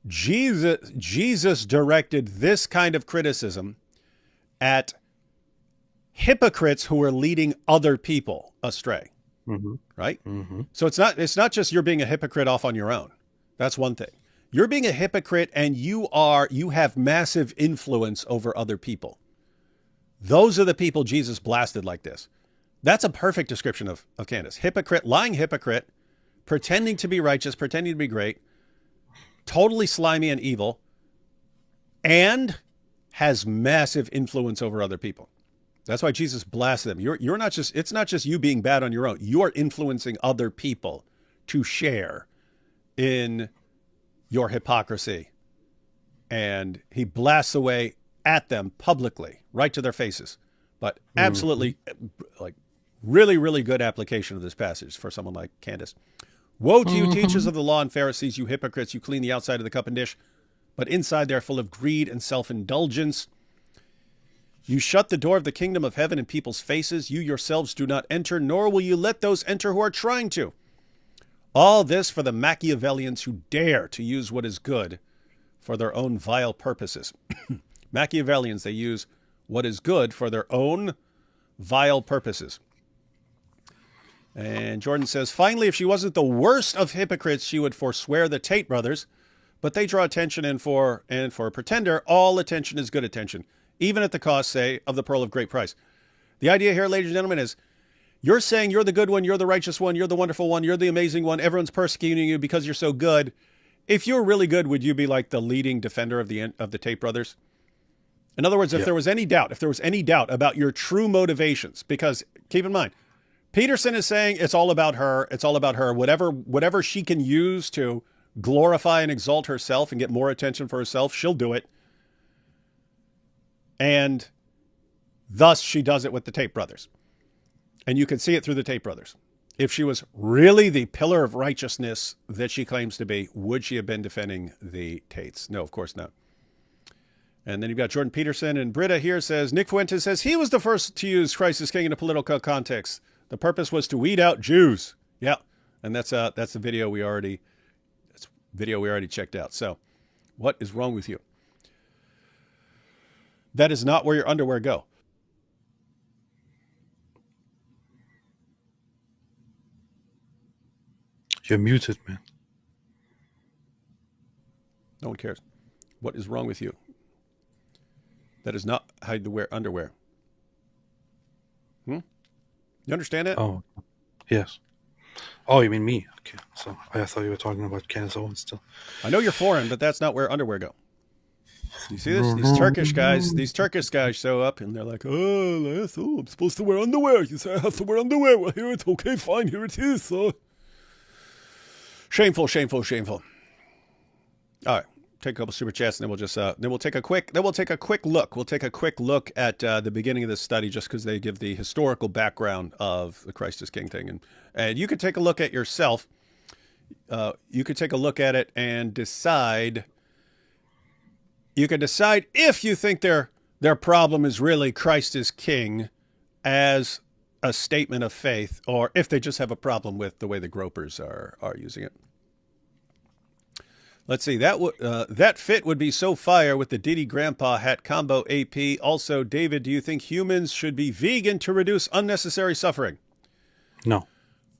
Jesus directed this kind of criticism at hypocrites who are leading other people astray. Mm-hmm. Right? Mm-hmm. So it's not just you're being a hypocrite off on your own. That's one thing. You're being a hypocrite and you have massive influence over other people. Those are the people Jesus blasted like this. That's a perfect description of Candace. Hypocrite, lying hypocrite, pretending to be righteous, pretending to be great, totally slimy and evil, and has massive influence over other people. That's why Jesus blasted them. You're not just, it's not just you being bad on your own. You're influencing other people to share in your hypocrisy. And he blasts away at them publicly, right to their faces. But absolutely, like, really, really good application of this passage for someone like Candace. Woe to you, teachers of the law and Pharisees, you hypocrites! You clean the outside of the cup and dish, but inside they're full of greed and self-indulgence. You shut the door of the kingdom of heaven in people's faces. You yourselves do not enter, nor will you let those enter who are trying to. All this for the Machiavellians who dare to use what is good for their own vile purposes. Machiavellians, they use what is good for their own vile purposes. And Jordan says, finally, if she wasn't the worst of hypocrites, she would forswear the Tate brothers, but they draw attention, and for a pretender, all attention is good attention, even at the cost, say, of the pearl of great price. The idea here, ladies and gentlemen, is you're saying you're the good one, you're the righteous one, you're the wonderful one, you're the amazing one, everyone's persecuting you because you're so good. If you're really good, would you be like the leading defender of the Tate brothers? In other words, if there was any doubt about your true motivations, because keep in mind, Peterson is saying it's all about her, whatever she can use to glorify and exalt herself and get more attention for herself, she'll do it. And thus she does it with the Tate brothers. And you can see it through the Tate brothers. If she was really the pillar of righteousness that she claims to be, would she have been defending the Tates? No, of course not. And then you've got Jordan Peterson, and Britta here says, Nick Fuentes says he was the first to use Christ as King in a political context. The purpose was to weed out Jews. Yeah. And that's the video we already checked out. So what is wrong with you? That is not where your underwear go. You're muted, man. No one cares. What is wrong with you? That is not how you wear underwear. You understand that? Oh, yes. Oh, you mean me? Okay. So I thought you were talking about Candace Owens still. I know you're foreign, but that's not where underwear go. You see this? These Turkish guys show up and they're like, I'm supposed to wear underwear. You say I have to wear underwear. Well, here it's okay, fine, here it is. Shameful. All right, take a couple super chats, and then we'll just we'll take a quick look. We'll take a quick look at the beginning of this study, just because they give the historical background of the Christ is King thing, and you could take a look at yourself. You could take a look at it and decide. You could decide if you think their problem is really Christ is King as a statement of faith, or if they just have a problem with the way the gropers are using it. Let's see. That fit would be so fire with the Diddy Grandpa hat combo. AP. Also, David, do you think humans should be vegan to reduce unnecessary suffering? No.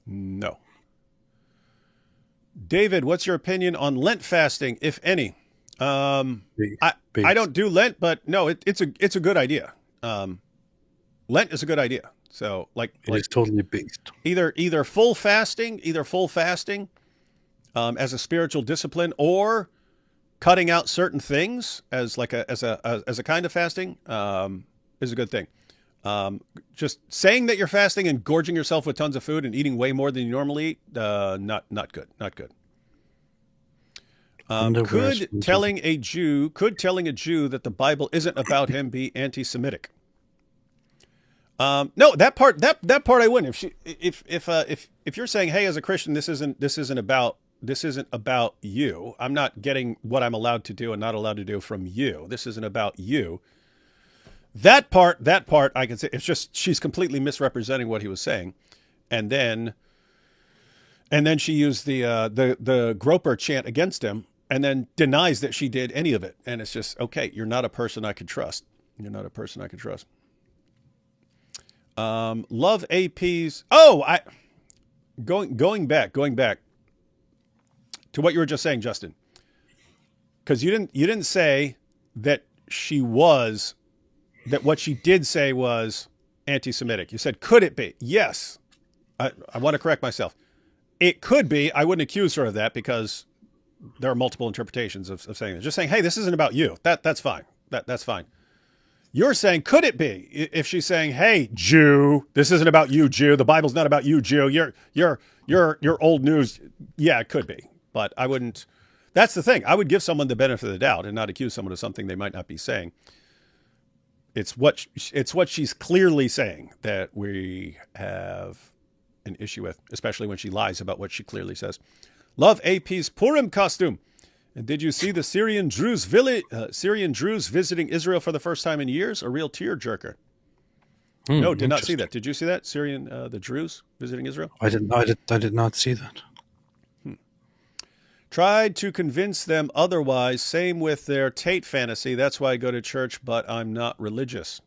No. David, what's your opinion on Lent fasting, if any? I don't do Lent, but no, it's a good idea. Lent is a good idea. So like it's totally based. Either full fasting, as a spiritual discipline, or cutting out certain things as a kind of fasting is a good thing. Just saying that you're fasting and gorging yourself with tons of food and eating way more than you normally eat, not good. Could telling a Jew that the Bible isn't about him be anti-Semitic? No, that part I wouldn't. If you're saying, hey, as a Christian, this isn't about you. I'm not getting what I'm allowed to do and not allowed to do from you. This isn't about you. That part I can say it's just she's completely misrepresenting what he was saying, and then she used the groper chant against him, and then denies that she did any of it. And it's just, okay, you're not a person I could trust. Love AP's. Oh, going back to what you were just saying, Justin, because you didn't say that what she did say was anti-Semitic. You said, could it be? Yes. I want to correct myself. It could be. I wouldn't accuse her of that because there are multiple interpretations of saying this. Just saying, hey, this isn't about you. That's fine. That's fine. You're saying, could it be? If she's saying, hey, Jew, this isn't about you, Jew. The Bible's not about you, Jew. You're old news. Yeah, it could be. But I wouldn't. That's the thing. I would give someone the benefit of the doubt and not accuse someone of something they might not be saying. It's what she's clearly saying that we have an issue with, especially when she lies about what she clearly says. Love AP's Purim costume. And did you see the Syrian Druze visiting Israel for the first time in years? A real tearjerker. No, did not see that. Did you see that? The Druze visiting Israel? I did not see that. Tried to convince them otherwise. Same with their Tate fantasy. That's why I go to church, but I'm not religious.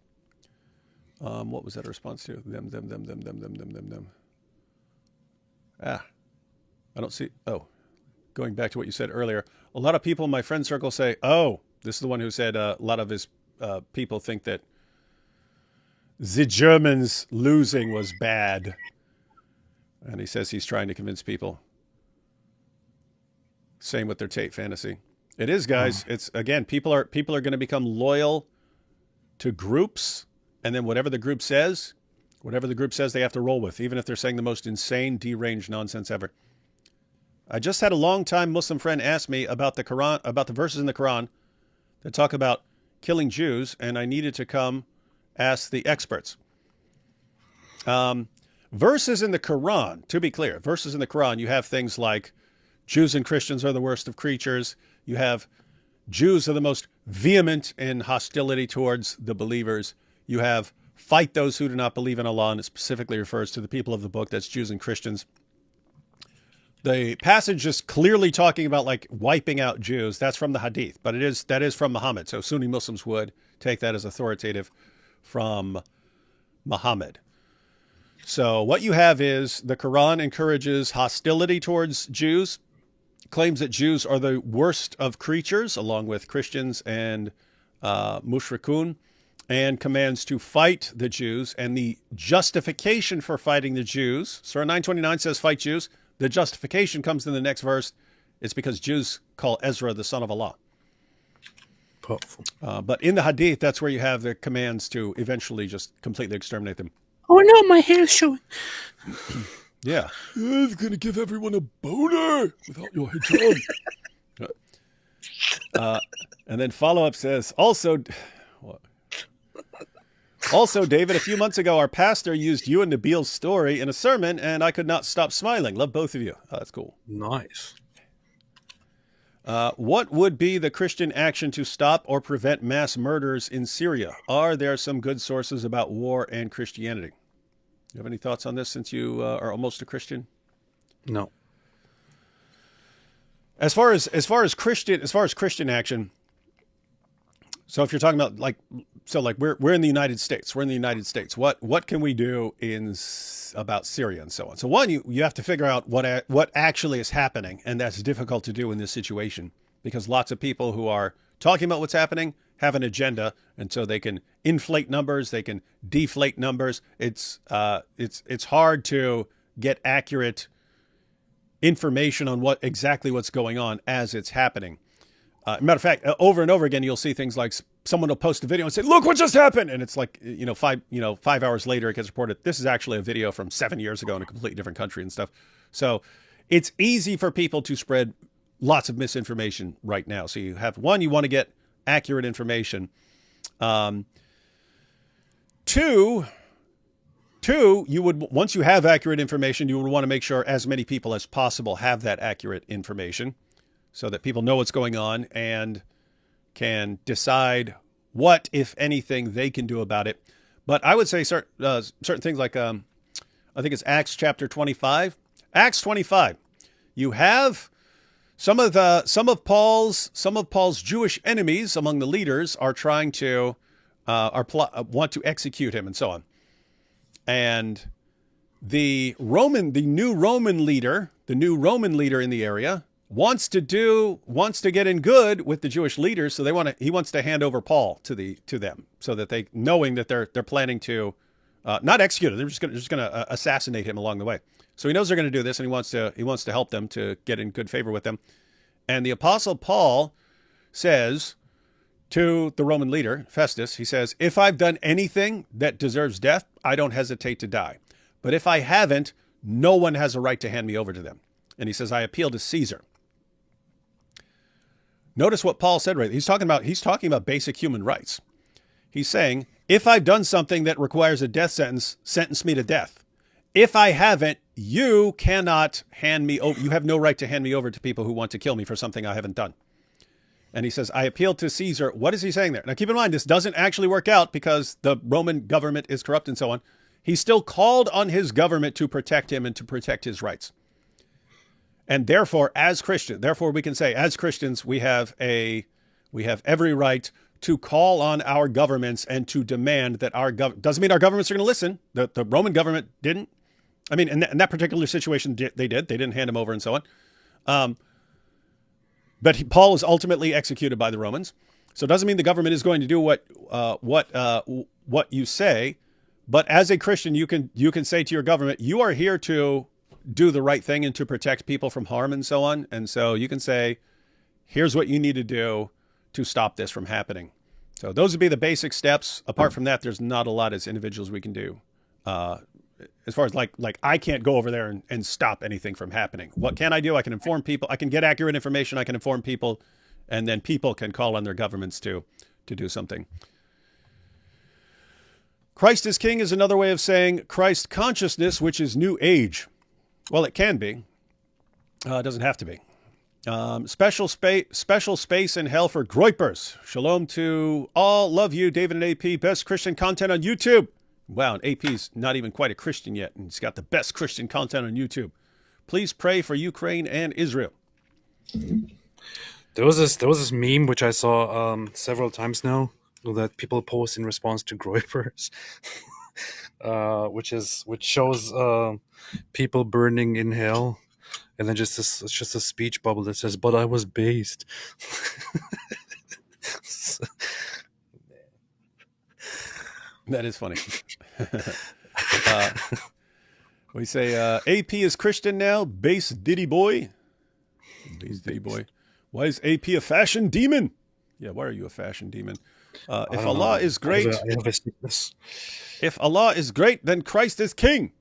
What was that a response to? Them. I don't see. Oh, going back to what you said earlier. A lot of people in my friend circle say, oh, this is the one who said a lot of his people think that the Germans losing was bad. And he says he's trying to convince people. Same with their Tate fantasy. It is, guys. It's, again, people are going to become loyal to groups, and then whatever the group says they have to roll with, even if they're saying the most insane, deranged nonsense ever. I just had a long-time Muslim friend ask me about the Quran, about the verses in the Quran that talk about killing Jews, and I needed to come ask the experts. Verses in the Quran, to be clear, verses in the Quran, you have things like Jews and Christians are the worst of creatures. You have Jews are the most vehement in hostility towards the believers. You have fight those who do not believe in Allah, and it specifically refers to the people of the book, that's Jews and Christians. The passage is clearly talking about like wiping out Jews. That's from the Hadith, but that is from Muhammad. So Sunni Muslims would take that as authoritative from Muhammad. So what you have is the Quran encourages hostility towards Jews, claims that Jews are the worst of creatures, along with Christians and mushrikun, and commands to fight the Jews. And the justification for fighting the Jews, Surah 929 says fight Jews. The justification comes in the next verse. It's because Jews call Ezra the son of Allah. But in the Hadith, that's where you have the commands to eventually just completely exterminate them. Oh no, my hair's showing. Yeah. It's going to give everyone a boner without your hijab. And then follow-up says, also, David, a few months ago, our pastor used you and Nabil's story in a sermon, and I could not stop smiling. Love both of you. Oh, that's cool. Nice. What would be the Christian action to stop or prevent mass murders in Syria? Are there some good sources about war and Christianity? You have any thoughts on this since you are almost a Christian? No. As far as Christian action, so if you're talking about like we're in the United States, What can we do about Syria and so on? So one, you have to figure out what actually is happening, and that's difficult to do in this situation because lots of people who are talking about what's happening have an agenda, and so they can inflate numbers, they can deflate numbers. It's hard to get accurate information on exactly what's going on as it's happening. Matter of fact, over and over again, you'll see things like someone will post a video and say, "Look what just happened," and it's like 5 hours later it gets reported. This is actually a video from 7 years ago in a completely different country and stuff. So it's easy for people to spread lots of misinformation right now. So you have one, you want to get accurate information. Two, you would, once you have accurate information, you would want to make sure as many people as possible have that accurate information so that people know what's going on and can decide what, if anything, they can do about it. But I would say certain things like, I think it's Acts chapter 25. Acts 25. You have some of Paul's Jewish enemies among the leaders are trying to want to execute him and so on. And the new Roman leader in the area wants to get in good with the Jewish leaders, so he wants to hand over Paul to them, so that they, knowing that they're planning to not execute him, they're just going to assassinate him along the way. So he knows they're going to do this, and he wants to help them to get in good favor with them. And the Apostle Paul says to the Roman leader Festus, he says, "If I've done anything that deserves death, I don't hesitate to die. But if I haven't, no one has a right to hand me over to them." And he says, "I appeal to Caesar." Notice what Paul said, right? He's talking about basic human rights. He's saying, if I've done something that requires a death sentence me to death. If I haven't, you cannot hand me over. You have no right to hand me over to people who want to kill me for something I haven't done. And he says, "I appeal to Caesar." What is he saying there? Now, keep in mind, this doesn't actually work out because the Roman government is corrupt and so on. He's still called on his government to protect him and to protect his rights. And therefore, we can say, as Christians, we have every right to call on our governments and to demand that doesn't mean our governments are going to listen. The Roman government didn't. I mean, in that particular situation, they did. They didn't hand him over and so on. But Paul was ultimately executed by the Romans. So it doesn't mean the government is going to do what you say. But as a Christian, you can say to your government, you are here to do the right thing and to protect people from harm and so on. And so you can say, here's what you need to do to stop this from happening. So those would be the basic steps. Apart from that, there's not a lot as individuals we can do. As far as like I can't go over there and stop anything from happening. What can I do? I can inform people. I can get accurate information. I can inform people, and then people can call on their governments to do something. Christ is King is another way of saying Christ consciousness, which is New Age. Well, it can be. It doesn't have to be. Special space in hell for groypers. Shalom to all. Love you, David and AP. Best Christian content on YouTube. Wow, and AP's not even quite a Christian yet, and he's got the best Christian content on YouTube. Please pray for Ukraine and Israel. There was this meme which I saw several times now that people post in response to groypers, which shows people burning in hell, and then it's just a speech bubble that says, "But I was based." That is funny. We say AP is Christian now. Base Diddy boy. Base Diddy boy. Why is AP a fashion demon? Yeah, why are you a fashion demon? If Allah is great, if Allah is great, then Christ is King.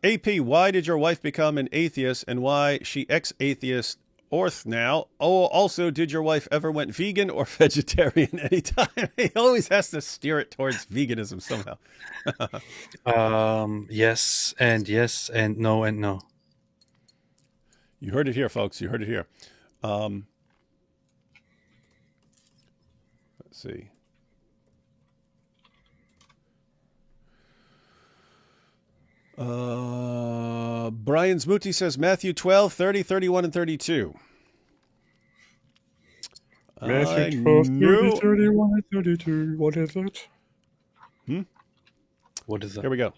AP, why did your wife become an atheist, and why she ex-atheist orth now? Oh, also, did your wife ever went vegan or vegetarian anytime? He always has to steer it towards veganism somehow. Yes and no and no. You heard it here, folks. You heard it here. Let's see. Brian Smuti says Matthew 12, 30, 31, and 32. Matthew 12, 30, 31, and 32. What is it? What is that? Here we go.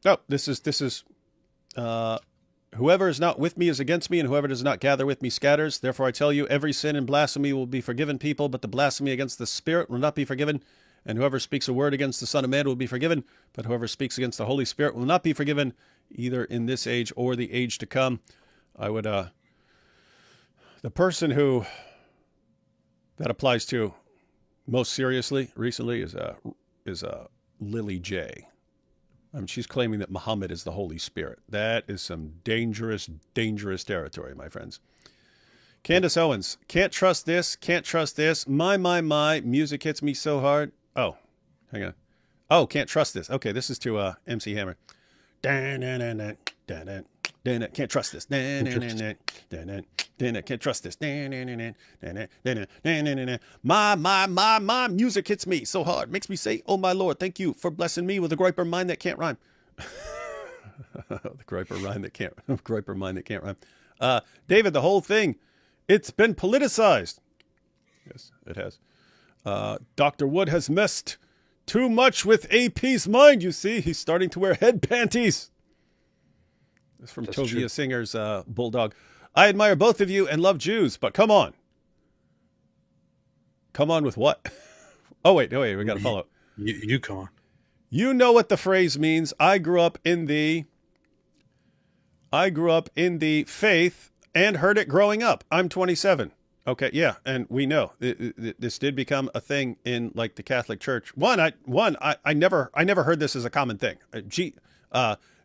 Oh, this is whoever is not with me is against me, and whoever does not gather with me scatters. Therefore I tell you, every sin and blasphemy will be forgiven people, but the blasphemy against the Spirit will not be forgiven. And whoever speaks a word against the Son of Man will be forgiven, but whoever speaks against the Holy Spirit will not be forgiven, either in this age or the age to come. I would, the person who that applies to most seriously recently is Lily J. She's claiming that Muhammad is the Holy Spirit. That is some dangerous, dangerous territory, my friends. Candace Owens, can't trust this, can't trust this. My, music hits me so hard. Oh, hang on. Oh, can't trust this. Okay, this is to MC Hammer. Can't trust this. Can't trust this. My music hits me so hard. Makes me say, oh my Lord, thank you for blessing me with a griper mind that can't rhyme. The griper mind that can't rhyme. David, the whole thing, it's been politicized. Yes, it has. Dr. Wood has messed too much with AP's mind, you see. He's starting to wear head panties. That's from Tovia Singer's Bulldog. I admire both of you and love Jews, but come on. Come on with what? Oh, wait, we got to follow up. You come on. You know what the phrase means. I grew up in the faith and heard it growing up. I'm 27. Okay, yeah, and we know this did become a thing in like the Catholic Church. I never heard this as a common thing.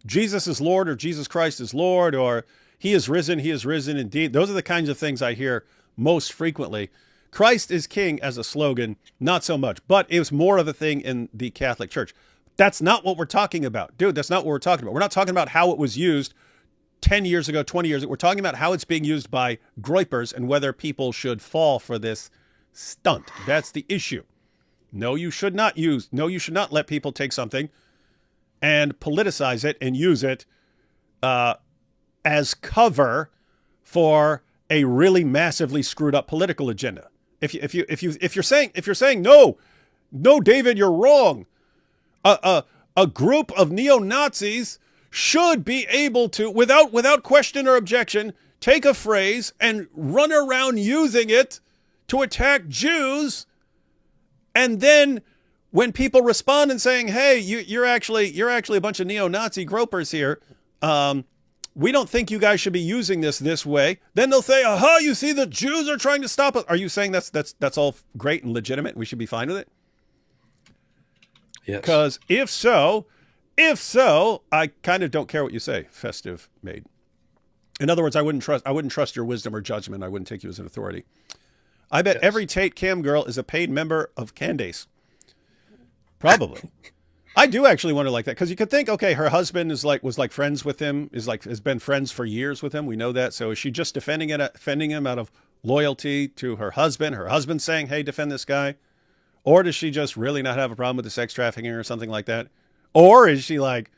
Jesus is Lord, or Jesus Christ is Lord, or He is risen indeed. Those are the kinds of things I hear most frequently. Christ is King as a slogan, not so much, but it was more of a thing in the Catholic Church. That's not what we're talking about, dude. That's not what we're talking about. We're not talking about how it was used 10 years ago, 20 years ago. We're talking about how it's being used by groypers and whether people should fall for this stunt. That's the issue. No, you should not let people take something and politicize it and use it as cover for a really massively screwed up political agenda. If you're saying no, David, you're wrong. A group of neo-Nazis should be able to, without question or objection, take a phrase and run around using it to attack Jews, and then when people respond and saying, "Hey, you're actually a bunch of neo-Nazi gropers here. We don't think you guys should be using this way," then they'll say, "Aha! You see, the Jews are trying to stop us." Are you saying that's all great and legitimate? We should be fine with it? Yes. Because if so, I kind of don't care what you say. Festive maid. In other words, I wouldn't trust your wisdom or judgment. I wouldn't take you as an authority. I bet every Tate Cam girl is a paid member of Candace. Probably. I do actually wonder like that, because you could think, okay, her husband was friends with him, has been friends for years with him. We know that. So is she just defending him out of loyalty to her husband? Her husband saying, "Hey, defend this guy," or does she just really not have a problem with the sex trafficking or something like that? Or is she like,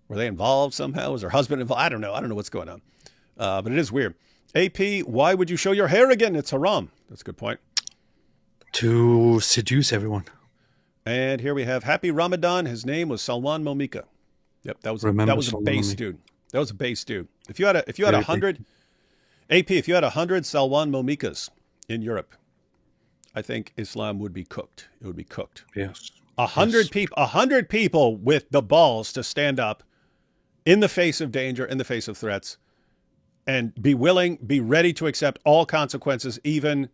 were they involved somehow? Was her husband involved? I don't know. I don't know what's going on. But it is weird. AP, why would you show your hair again? It's haram. That's a good point. To seduce everyone. And here we have Happy Ramadan. His name was Salwan Momika. Yep, that was a base dude. That was a base dude. If you had 100 AP, if you had 100 Salwan Momikas in Europe, I think Islam would be cooked. It would be cooked. Yes. 100 people with the balls to stand up in the face of danger, in the face of threats, and be ready to accept all consequences, even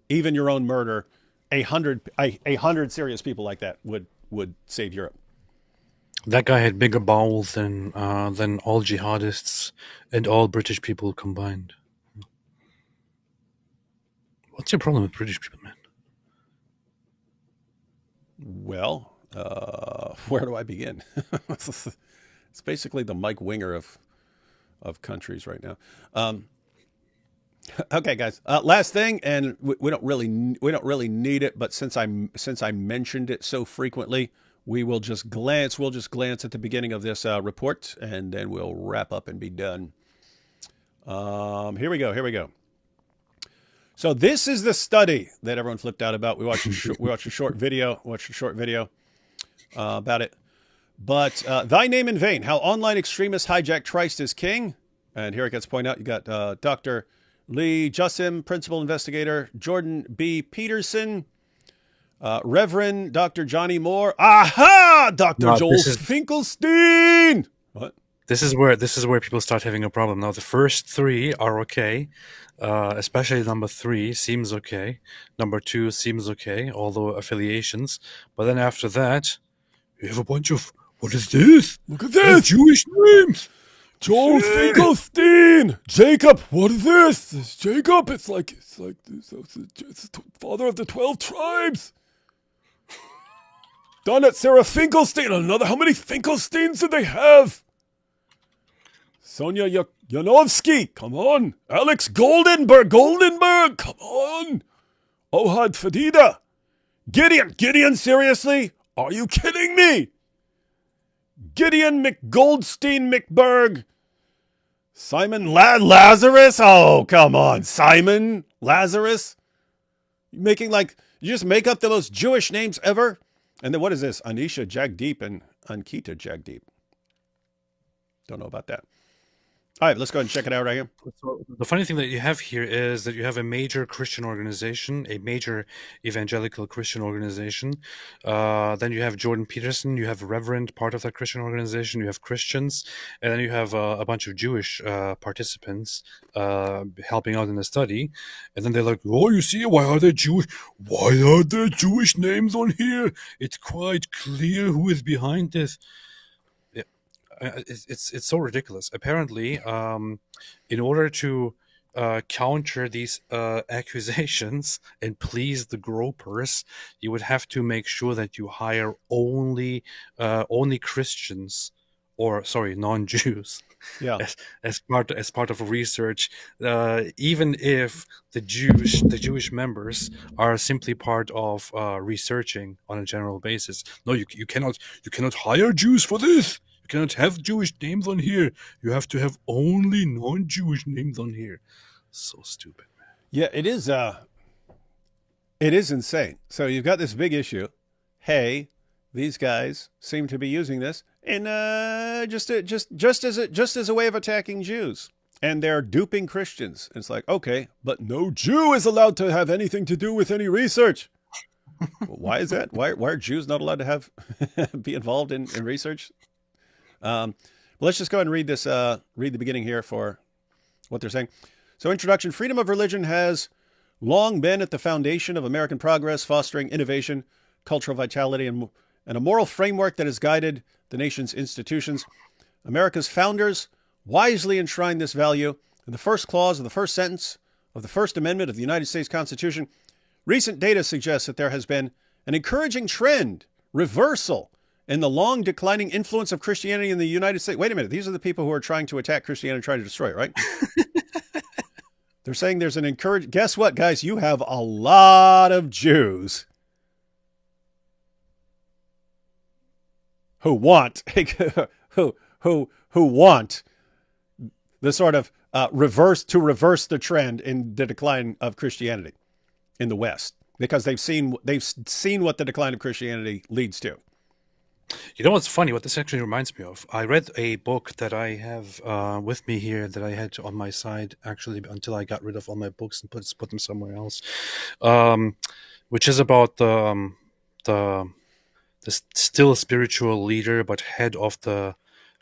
your own murder. 100 serious people like that would save Europe. That guy had bigger balls than all jihadists and all British people combined. What's your problem with British people, man? Well, where do I begin? It's basically the Mike Winger of countries right now. Okay, guys. Last thing, and we don't really need it, but since I mentioned it so frequently, we will just glance. We'll just glance at the beginning of this report, and then we'll wrap up and be done. Here we go. So this is the study that everyone flipped out about. We watched a short video. About it. But thy name in vain, how online extremists hijack Christ as king. And here it gets pointed out. You got Dr. Lee Jussim, principal investigator, Jordan B. Peterson, Reverend Dr. Johnny Moore. Aha! Dr. Joel Finkelstein. What? This is where people start having a problem. Now, the first three are okay, especially number 3 seems okay. Number 2 seems okay, although affiliations. But then after that, you have a bunch of, what is this? Look at this! Jewish names! Joel Finkelstein! Jacob! What is this? It's Jacob! It's like it's the father of the 12 tribes! Done it, Sarah Finkelstein! Another, how many Finkelsteins did they have? Sonia Yanovsky, come on. Alex Goldenberg, come on. Ohad Fadida. Gideon, seriously? Are you kidding me? Gideon McGoldstein McBurg. Simon Lazarus? Oh, come on. Simon Lazarus? You just make up the most Jewish names ever? And then what is this? Anisha Jagdeep and Ankita Jagdeep. Don't know about that. All right, let's go ahead and check it out right here. So the funny thing that you have here is that you have a major Christian organization, a major evangelical Christian organization. Then you have Jordan Peterson, you have a reverend, part of that Christian organization, you have Christians, and then you have a bunch of Jewish participants helping out in the study. And then they're like, oh, you see, why are there Jewish names on here? It's quite clear who is behind this. It's so ridiculous. Apparently, in order to counter these accusations and please the gropers, you would have to make sure that you hire only Christians, or sorry, non-Jews. Yeah. As part of research, even if the Jewish members are simply part of researching on a general basis. No, you cannot hire Jews for this. You cannot have Jewish names on here. You have to have only non-Jewish names on here. So stupid, man. Yeah, it is. It is insane. So you've got this big issue. Hey, these guys seem to be using this in just as a way of attacking Jews, and they're duping Christians. It's like, okay, but no Jew is allowed to have anything to do with any research. Why is that? Why are Jews not allowed to have be involved in research? Let's just go ahead and read this. Read the beginning here for what they're saying. So, introduction: freedom of religion has long been at the foundation of American progress, fostering innovation, cultural vitality, and a moral framework that has guided the nation's institutions. America's founders wisely enshrined this value in the first clause of the first sentence of the First Amendment of the United States Constitution. Recent data suggests that there has been an encouraging trend, reversal, in the long declining influence of Christianity in the United States. Wait a minute. These are the people who are trying to attack Christianity and trying to destroy it, right? They're saying there's an encouraging... Guess what, guys? You have a lot of Jews who want who want the sort of reverse the trend in the decline of Christianity in the West, because they've seen what the decline of Christianity leads to. You know what's funny? What this actually reminds me of? I read a book that I have with me here that I had on my side actually until I got rid of all my books and put them somewhere else, which is about the still spiritual leader but head of the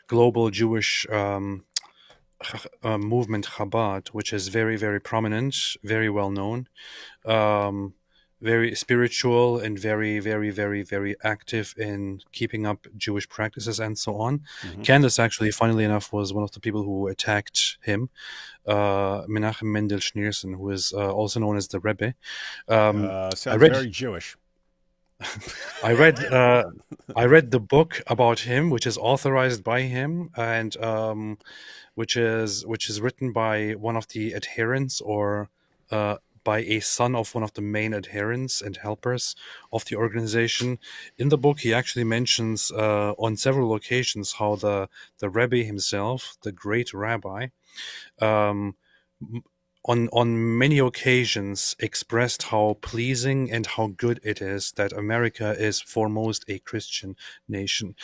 global Jewish movement Chabad, which is very, very prominent, very well known. Very spiritual and very, very, very, very active in keeping up Jewish practices and so on. Mm-hmm. Candace, actually, funnily enough, was one of the people who attacked him, Menachem Mendel Schneerson, who is also known as the Rebbe. Sounds very Jewish. I read the book about him, which is authorized by him, and which is written by one of the adherents or by a son of one of the main adherents and helpers of the organization. In the book, he actually mentions on several occasions how the Rebbe himself, the great rabbi, um, on many occasions expressed how pleasing and how good it is that America is foremost a Christian nation.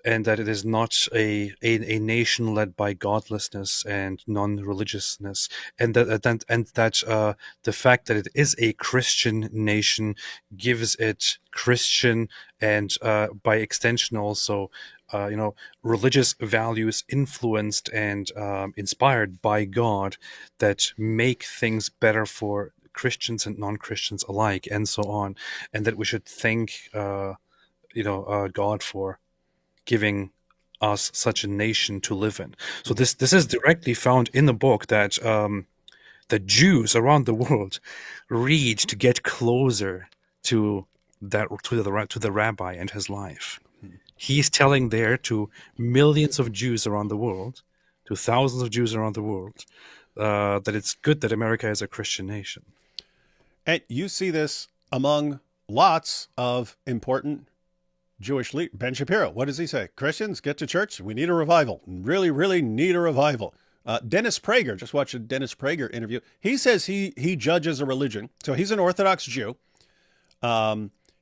And that it is not a nation led by godlessness and non-religiousness, and that the fact that it is a Christian nation gives it Christian and by extension also religious values influenced and inspired by God that make things better for Christians and non-Christians alike, and so on, and that we should thank God for giving us such a nation to live in. So this is directly found in the book that the Jews around the world read to get closer to the rabbi and his life. He's telling there to millions of Jews around the world, to thousands of Jews around the world, that it's good that America is a Christian nation. And you see this among lots of important Jewish leaders. Ben Shapiro, what does he say? Christians, get to church. We need a revival. Really, really need a revival. Dennis Prager, just watched a Dennis Prager interview. He says he judges a religion. So he's an Orthodox Jew.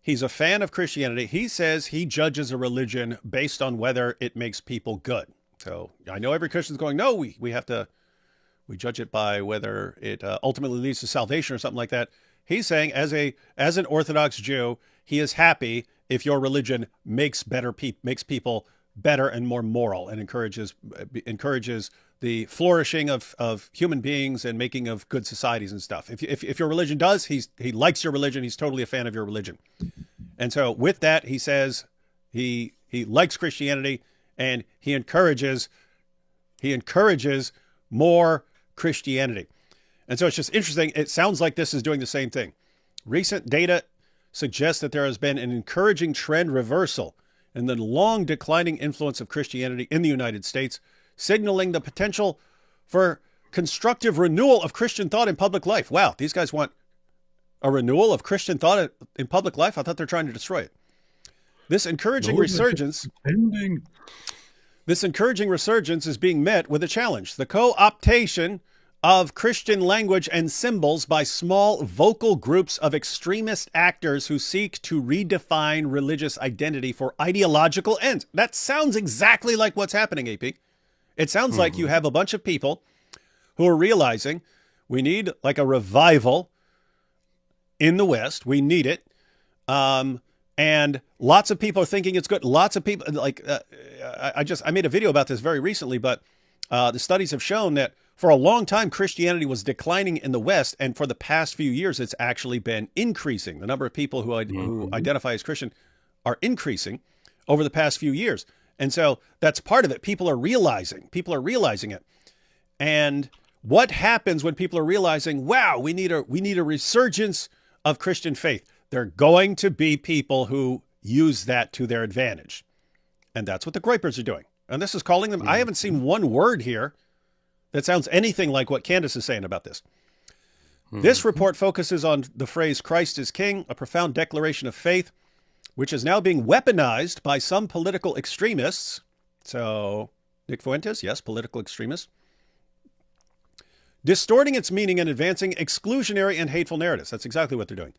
He's a fan of Christianity. He says he judges a religion based on whether it makes people good. So I know every Christian's going, no, we judge it by whether it ultimately leads to salvation or something like that. He's saying as an Orthodox Jew, he is happy if your religion makes people better and more moral and encourages the flourishing of human beings and making of good societies and stuff. If your religion does, he likes your religion. He's totally a fan of your religion. And so with that, he says he likes Christianity and he encourages more Christianity. And so it's just interesting. It sounds like this is doing the same thing. Recent data suggests that there has been an encouraging trend reversal in the long declining influence of Christianity in the United States, signaling the potential for constructive renewal of Christian thought in public life. Wow, these guys want a renewal of Christian thought in public life? I thought they're trying to destroy it. This encouraging resurgence is being met with a challenge: the co-optation of Christian language and symbols by small vocal groups of extremist actors who seek to redefine religious identity for ideological ends. That sounds exactly like what's happening, AP. It sounds like you have a bunch of people who are realizing we need like a revival in the West. We need it. And lots of people are thinking it's good. Lots of people I made a video about this very recently, but the studies have shown that for a long time, Christianity was declining in the West, and for the past few years, it's actually been increasing. The number of people who identify as Christian are increasing over the past few years. And so that's part of it. People are realizing it. And what happens when people are realizing, wow, we need a resurgence of Christian faith? There are going to be people who use that to their advantage. And that's what the Groypers are doing. And this is calling them, I haven't seen one word here that sounds anything like what Candace is saying about this. This report focuses on the phrase Christ is King, a profound declaration of faith, which is now being weaponized by some political extremists. So, Nick Fuentes, yes, political extremists, distorting its meaning and advancing exclusionary and hateful narratives. That's exactly what they're doing.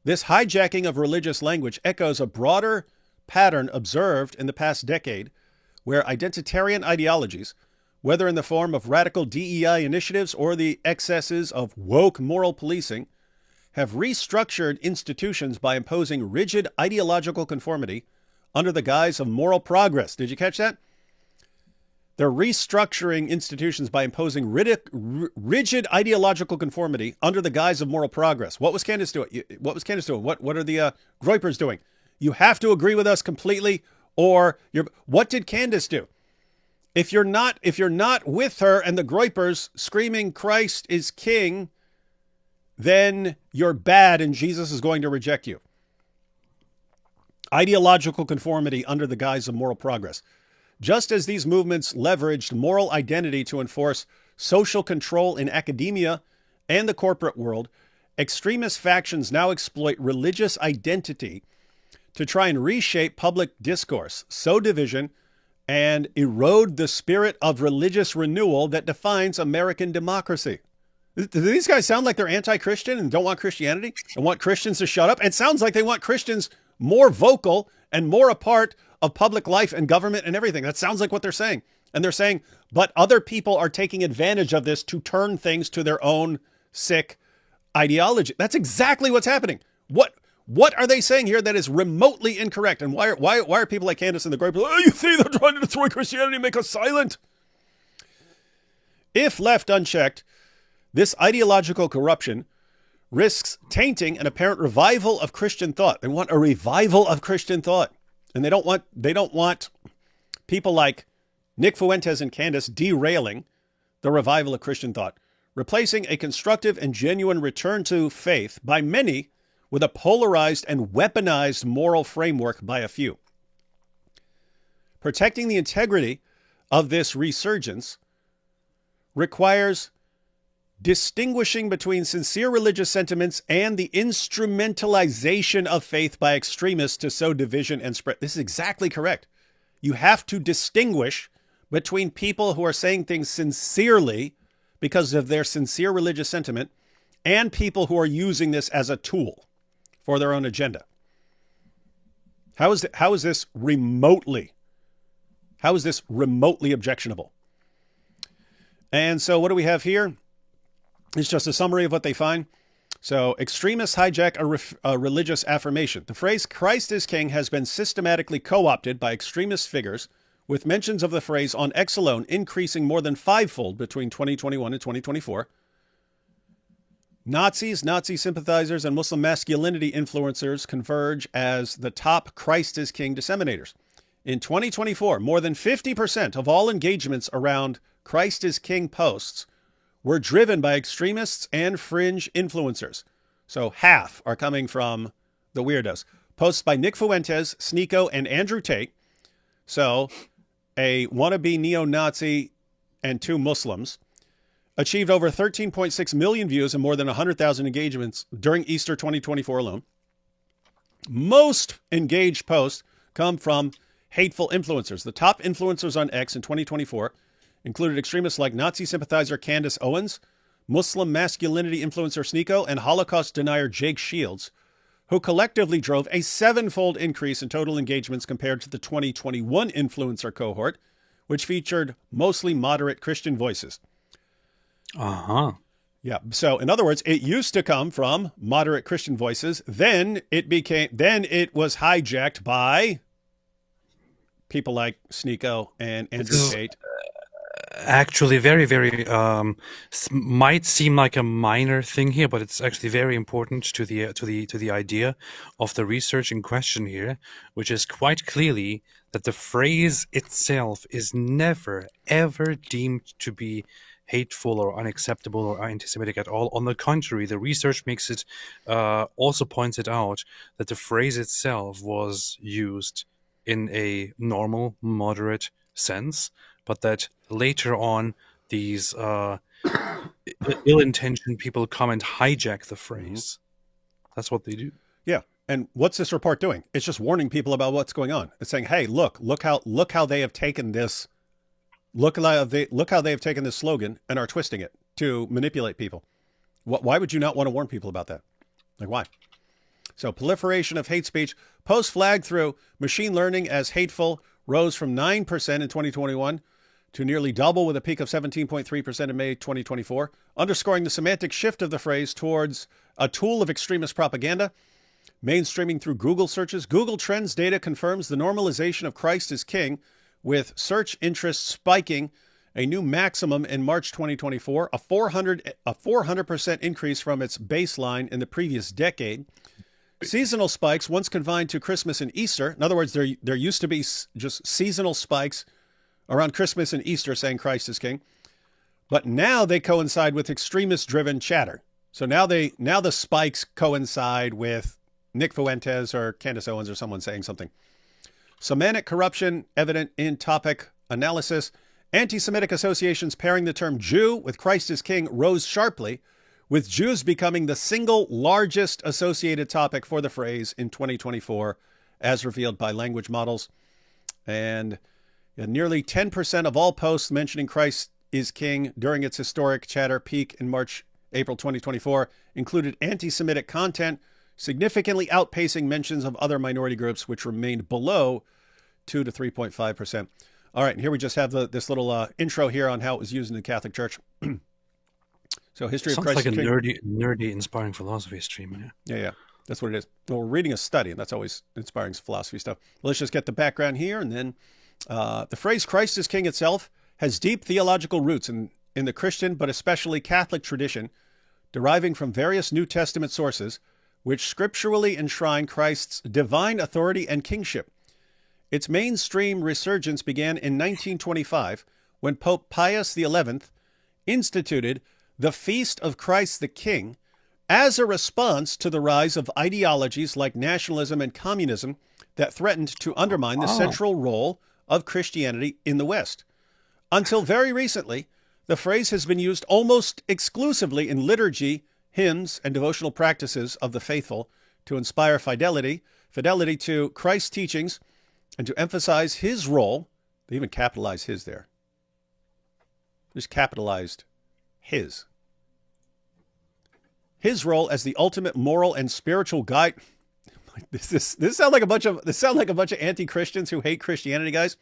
This hijacking of religious language echoes a broader pattern observed in the past decade, where identitarian ideologies, whether in the form of radical DEI initiatives or the excesses of woke moral policing, have restructured institutions by imposing rigid ideological conformity under the guise of moral progress. Did you catch that? They're restructuring institutions by imposing rigid ideological conformity under the guise of moral progress. What was Candace doing? What are the Groypers doing? You have to agree with us completely, or what did Candace do? If you're not with her and the Groypers screaming Christ is King, then you're bad and Jesus is going to reject you. Ideological conformity under the guise of moral progress. Just as these movements leveraged moral identity to enforce social control in academia and the corporate world, extremist factions now exploit religious identity to try and reshape public discourse, sow division, and erode the spirit of religious renewal that defines American democracy. Do these guys sound like they're anti-Christian and don't want Christianity and want Christians to shut up? It sounds like they want Christians more vocal and more a part of public life and government and everything. That sounds like what they're saying. And they're saying, but other people are taking advantage of this to turn things to their own sick ideology. That's exactly what's happening. What are they saying here that is remotely incorrect? And why are people like Candace and the Great, oh, you see, they're trying to destroy Christianity, make us silent? If left unchecked, this ideological corruption risks tainting an apparent revival of Christian thought. They want a revival of Christian thought. And they don't want people like Nick Fuentes and Candace derailing the revival of Christian thought, replacing a constructive and genuine return to faith by many with a polarized and weaponized moral framework by a few. Protecting the integrity of this resurgence requires distinguishing between sincere religious sentiments and the instrumentalization of faith by extremists to sow division and spread. This is exactly correct. You have to distinguish between people who are saying things sincerely because of their sincere religious sentiment and people who are using this as a tool for their own agenda. How is this remotely objectionable? And so what do we have here? It's just a summary of what they find. So extremists hijack a religious affirmation. The phrase Christ is King has been systematically co-opted by extremist figures, with mentions of the phrase on X alone increasing more than fivefold between 2021 and 2024. Nazis, Nazi sympathizers, and Muslim masculinity influencers converge as the top Christ is King disseminators. In 2024, more than 50% of all engagements around Christ is King posts were driven by extremists and fringe influencers. So half are coming from the weirdos. Posts by Nick Fuentes, Sneeko, and Andrew Tate. So a wannabe neo-Nazi and two Muslims achieved over 13.6 million views and more than 100,000 engagements during Easter 2024 alone. Most engaged posts come from hateful influencers. The top influencers on X in 2024 included extremists like Nazi sympathizer Candace Owens, Muslim masculinity influencer Sneeko, and Holocaust denier Jake Shields, who collectively drove a 7-fold increase in total engagements compared to the 2021 influencer cohort, which featured mostly moderate Christian voices. Uh-huh. Yeah. So in other words, it used to come from moderate Christian voices. Then it was hijacked by people like Sneeko and Andrew Tate. Actually, very, very might seem like a minor thing here, but it's actually very important to the idea of the research in question here, which is quite clearly that the phrase itself is never ever deemed to be hateful or unacceptable or anti-Semitic at all. On the contrary, the research makes it also points it out that the phrase itself was used in a normal, moderate sense, but that later on these ill-intentioned people come and hijack the phrase. That's what they do. Yeah. And what's this report doing? It's just warning people about what's going on. It's saying, hey, look how they have taken this. Look how they have taken this slogan and are twisting it to manipulate people. Why would you not want to warn people about that? Like, why? So proliferation of hate speech. Posts flagged through machine learning as hateful rose from 9% in 2021 to nearly double with a peak of 17.3% in May 2024, underscoring the semantic shift of the phrase towards a tool of extremist propaganda. Mainstreaming through Google searches. Google Trends data confirms the normalization of Christ as King, with search interest spiking a new maximum in March 2024, a 400% increase from its baseline in the previous decade. Seasonal spikes, once confined to Christmas and Easter. In other words, there used to be just seasonal spikes around Christmas and Easter saying Christ is King, but now they coincide with extremist-driven chatter. So now the spikes coincide with Nick Fuentes or Candace Owens or someone saying something. Semantic corruption evident in topic analysis. Anti-Semitic associations pairing the term Jew with Christ is King rose sharply, with Jews becoming the single largest associated topic for the phrase in 2024, as revealed by language models. And nearly 10% of all posts mentioning Christ is king during its historic chatter peak in April 2024 included anti-Semitic content, significantly outpacing mentions of other minority groups, which remained below 2 to 3.5%. All right, and here we just have this little intro here on how it was used in the Catholic Church. So, history of Christ. Sounds like a nerdy, inspiring philosophy stream. Yeah, that's what it is. Well, we're reading a study, and that's always inspiring philosophy stuff. Let's just get the background here, and then the phrase "Christ is King" itself has deep theological roots in the Christian, but especially Catholic tradition, deriving from various New Testament sources, which scripturally enshrine Christ's divine authority and kingship. Its mainstream resurgence began in 1925 when Pope Pius XI instituted the Feast of Christ the King as a response to the rise of ideologies like nationalism and communism that threatened to undermine the central role of Christianity in the West. Until very recently, the phrase has been used almost exclusively in liturgy, hymns, and devotional practices of the faithful to inspire fidelity to Christ's teachings, and to emphasize his role. They even capitalized his there. Just capitalized his role as the ultimate moral and spiritual guide. This sound like a bunch of anti-Christians who hate Christianity, guys.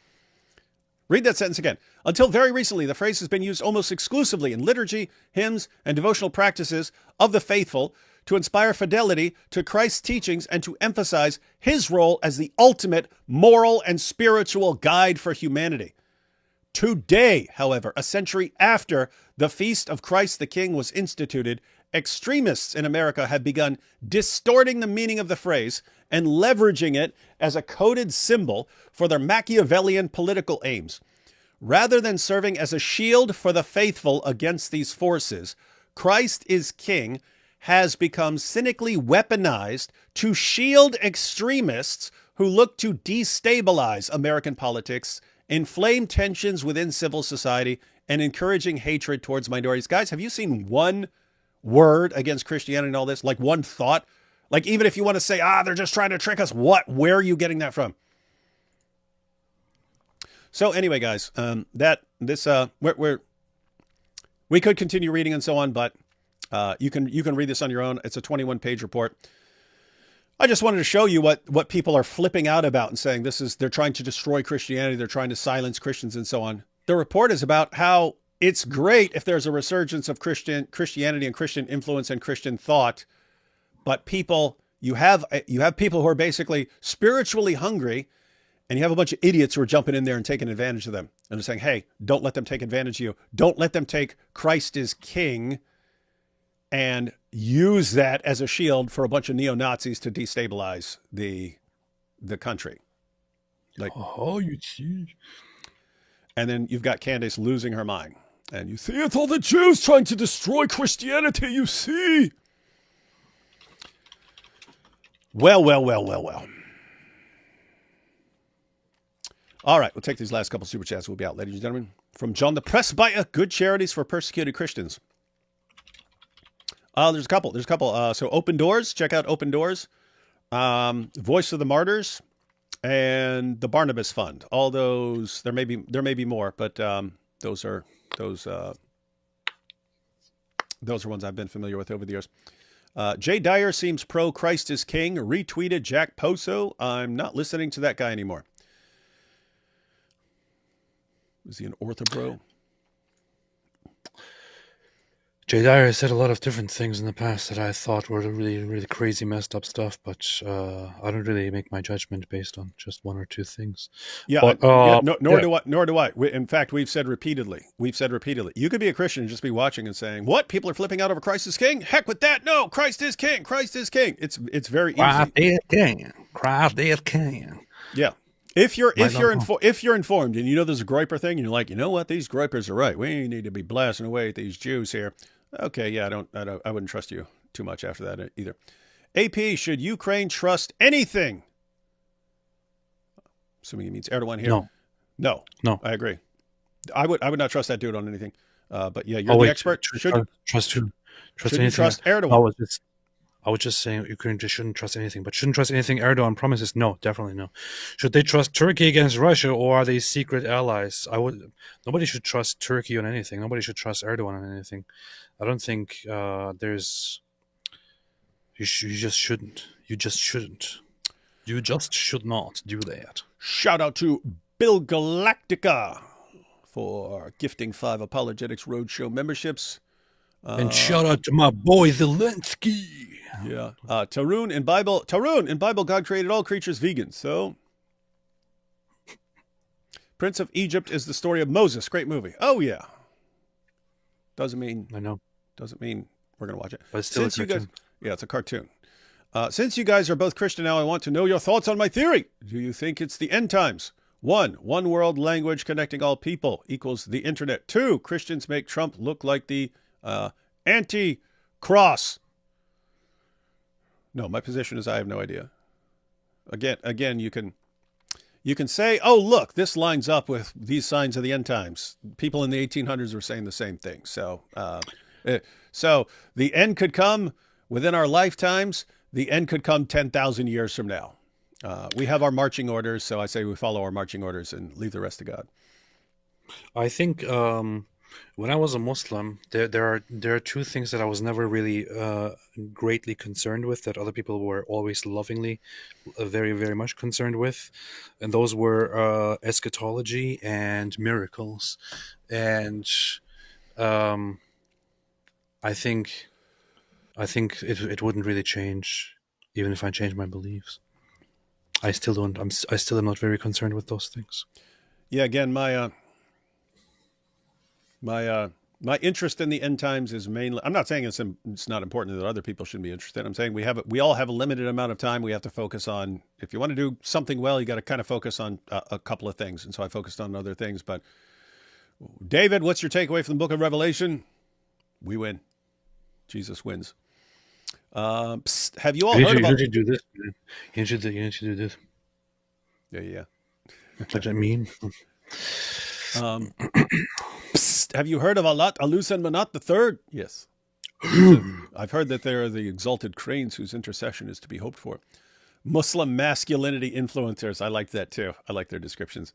Read that sentence again. Until very recently, the phrase has been used almost exclusively in liturgy, hymns, and devotional practices of the faithful to inspire fidelity to Christ's teachings and to emphasize his role as the ultimate moral and spiritual guide for humanity. Today, however, a century after the Feast of Christ the King was instituted, extremists in America have begun distorting the meaning of the phrase and leveraging it as a coded symbol for their Machiavellian political aims. Rather than serving as a shield for the faithful against these forces, Christ is King has become cynically weaponized to shield extremists who look to destabilize American politics, inflame tensions within civil society, and encouraging hatred towards minorities. Guys, have you seen one word against Christianity and all this? Like one thought? Like, even if you want to say, they're just trying to trick us, where are you getting that from? So anyway, guys, we could continue reading and so on, but you can read this on your own. It's a 21-page report. I just wanted to show you what people are flipping out about and saying they're trying to destroy Christianity, they're trying to silence Christians and so on. The report is about how it's great if there's a resurgence of Christianity and Christian influence and Christian thought, but you have people who are basically spiritually hungry, and you have a bunch of idiots who are jumping in there and taking advantage of them. And they're saying, hey, don't let them take advantage of you. Don't let them take Christ is King and use that as a shield for a bunch of neo-Nazis to destabilize the country. Like, you see. And then you've got Candace losing her mind. And you see, it's all the Jews trying to destroy Christianity, you see. Well. All right, we'll take these last couple super chats. We'll be out, ladies and gentlemen. From John the Presbyter, good charities for persecuted Christians. There's a couple. So Open Doors, check out Open Doors. Voice of the Martyrs, and the Barnabas Fund. All those, there may be more, but those are ones I've been familiar with over the years. Jay Dyer seems pro Christ is King. Retweeted Jack Poso. I'm not listening to that guy anymore. Is he an orthobro? Jay Dyer said a lot of different things in the past that I thought were really, really crazy, messed up stuff, but I don't really make my judgment based on just one or two things. Yeah, but, nor do I. In fact, we've said repeatedly, you could be a Christian and just be watching and saying, what? People are flipping out over Christ is King? Heck with that. No, Christ is King. Christ is King. It's very easy. Christ is King. Christ is King. Yeah. If you're informed and you know there's a groiper thing and you're like, you know what, these groipers are right. We need to be blasting away at these Jews here. Okay, yeah, I wouldn't trust you too much after that either. AP, should Ukraine trust anything? Assuming he means Erdogan here. No, I agree. I would not trust that dude on anything. But yeah, you're the expert. Trust Should you anything. trust Erdogan? I was just saying Ukraine just shouldn't trust anything, but shouldn't trust anything Erdogan promises. No, definitely no. Should they trust Turkey against Russia, or are they secret allies? Nobody should trust Turkey on anything. Nobody should trust Erdogan on anything. I don't think there's. You just shouldn't. You just shouldn't. You just should not do that. Shout out to Bill Galactica for gifting 5 Apologetics Roadshow memberships. And shout out to my boy Zelensky. Yeah. Tarun in Bible, God created all creatures vegan. So Prince of Egypt is the story of Moses. Great movie. Oh yeah. Doesn't mean I know. Doesn't mean we're gonna watch it. But it's still a cartoon. Yeah, it's a cartoon. Since you guys are both Christian now, I want to know your thoughts on my theory. Do you think it's the end times? 1, one world language connecting all people equals the internet. 2, Christians make Trump look like the anti-cross. No, my position is I have no idea. Again, you can say, oh, look, this lines up with these signs of the end times. People in the 1800s were saying the same thing. So the end could come within our lifetimes. The end could come 10,000 years from now. We have our marching orders, so I say we follow our marching orders and leave the rest to God. I think when I was a Muslim, there are 2 things that I was never really greatly concerned with that other people were always lovingly very, very much concerned with, and those were eschatology and miracles. And I think it wouldn't really change even if I changed my beliefs. I still don't. I still am not very concerned with those things. Yeah, again, my interest in the end times is mainly. I'm not saying it's not important that other people shouldn't be interested. I'm saying we all have a limited amount of time. We have to focus on. If you want to do something well, you got to kind of focus on a couple of things. And so I focused on other things. But David, what's your takeaway from the Book of Revelation? We win. Jesus wins. Have you all heard about? You should do this. You should do this. Yeah. What I mean. Have you heard of Alat, Alus, and Manat the Third? Yes. I've heard that they are the exalted cranes whose intercession is to be hoped for. Muslim masculinity influencers. I like that too. I like their descriptions.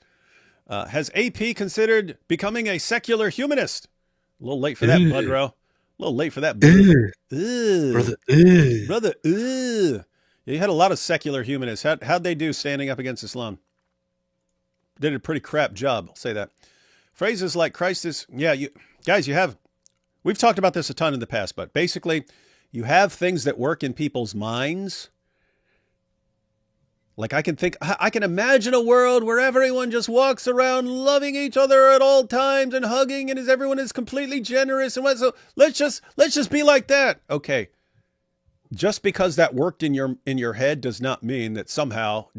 Has AP considered becoming a secular humanist? A little late for that, Budrow. A little late for that, brother. Yeah, you had a lot of secular humanists. How'd they do standing up against Islam? Did a pretty crap job. I'll say that. Phrases like Christ is, we've talked about this a ton in the past, but basically you have things that work in people's minds. Like I can imagine a world where everyone just walks around loving each other at all times and hugging, and everyone is completely generous. And so let's just be like that. Okay. Just because that worked in your head does not mean that somehow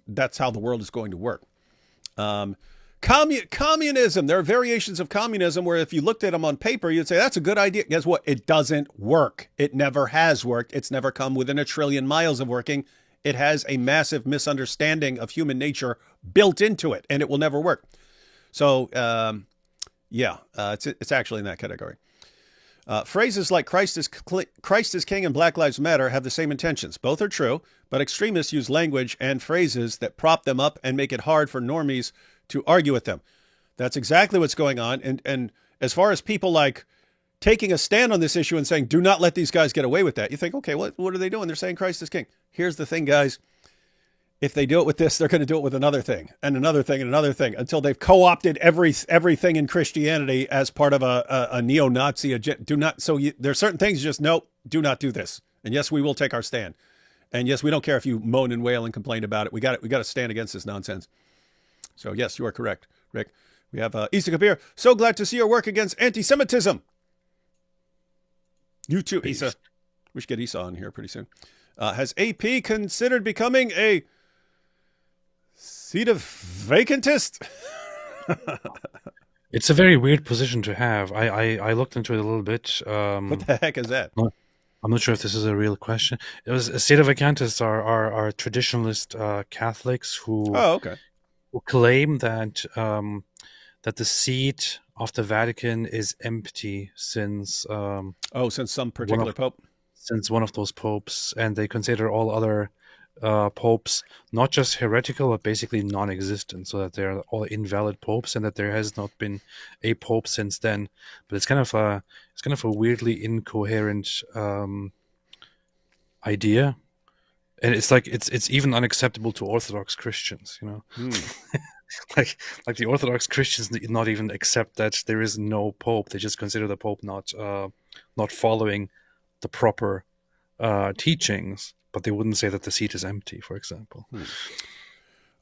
that's how the world is going to work. Communism. There are variations of communism where if you looked at them on paper, you'd say, that's a good idea. Guess what? It doesn't work. It never has worked. It's never come within 1 trillion miles of working. It has a massive misunderstanding of human nature built into it, and it will never work. So, it's actually in that category. Phrases like Christ is King and Black Lives Matter have the same intentions. Both are true, but extremists use language and phrases that prop them up and make it hard for normies to argue with them. That's exactly what's going on. And as far as people like taking a stand on this issue and saying, do not let these guys get away with that, you think, okay, what are they doing? They're saying Christ is King. Here's the thing, guys. If they do it with this, they're going to do it with another thing and another thing and another thing until they've co-opted everything in Christianity as part of a neo-Nazi agenda. There are certain things just, nope, do not do this. And yes, we will take our stand. And yes, we don't care if you moan and wail and complain about it. We got to stand against this nonsense. So yes, you are correct, Rick. We have Isa Kabir. So glad to see your work against anti-Semitism. You too, Isa. We should get Isa on here pretty soon. Has AP considered becoming a seat of vacantist? It's a very weird position to have. I looked into it a little bit. What the heck is that? I'm not sure if this is a real question. It was a seat of vacantists are traditionalist Catholics who Oh, okay. who claim that that the seat of the Vatican is empty since Since some particular pope. since one of those popes, and they consider all other popes not just heretical but basically non-existent, so that they're all invalid popes, and that there has not been a pope since then. But it's kind of a weirdly incoherent idea, and it's like it's even unacceptable to Orthodox Christians, you know. like the Orthodox Christians not even accept that there is no pope. They just consider the pope not following the proper teachings, but they wouldn't say that the seat is empty, for example.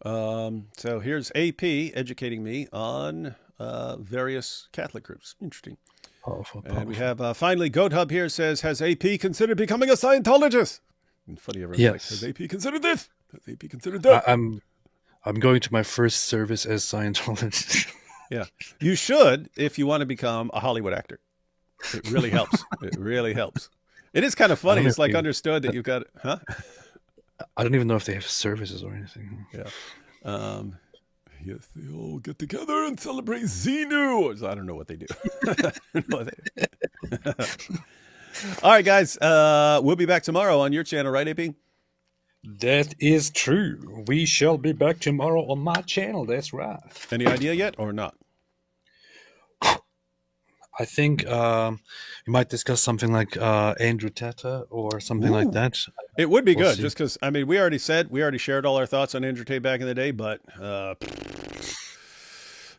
So here's AP educating me on various Catholic groups. Interesting. Powerful. And we have finally GoatHub here says, has AP considered becoming a Scientologist? And funny, everyone's like, has AP considered this? Has AP considered that? I'm going to my first service as Scientologist. Yeah, you should if you want to become a Hollywood actor. It really helps. It really helps. It is kind of funny. It's like understood that you've got, huh? I don't even know if they have services or anything. Yeah. Yes, they all get together and celebrate Xenu. I don't know what they do. All right, guys. We'll be back tomorrow on your channel, right, AP? That is true. We shall be back tomorrow on my channel. That's right. Any idea yet or not? I think we might discuss something like Andrew Tate or something like that. It would be good, just because, I mean, we already shared all our thoughts on Andrew Tate back in the day, but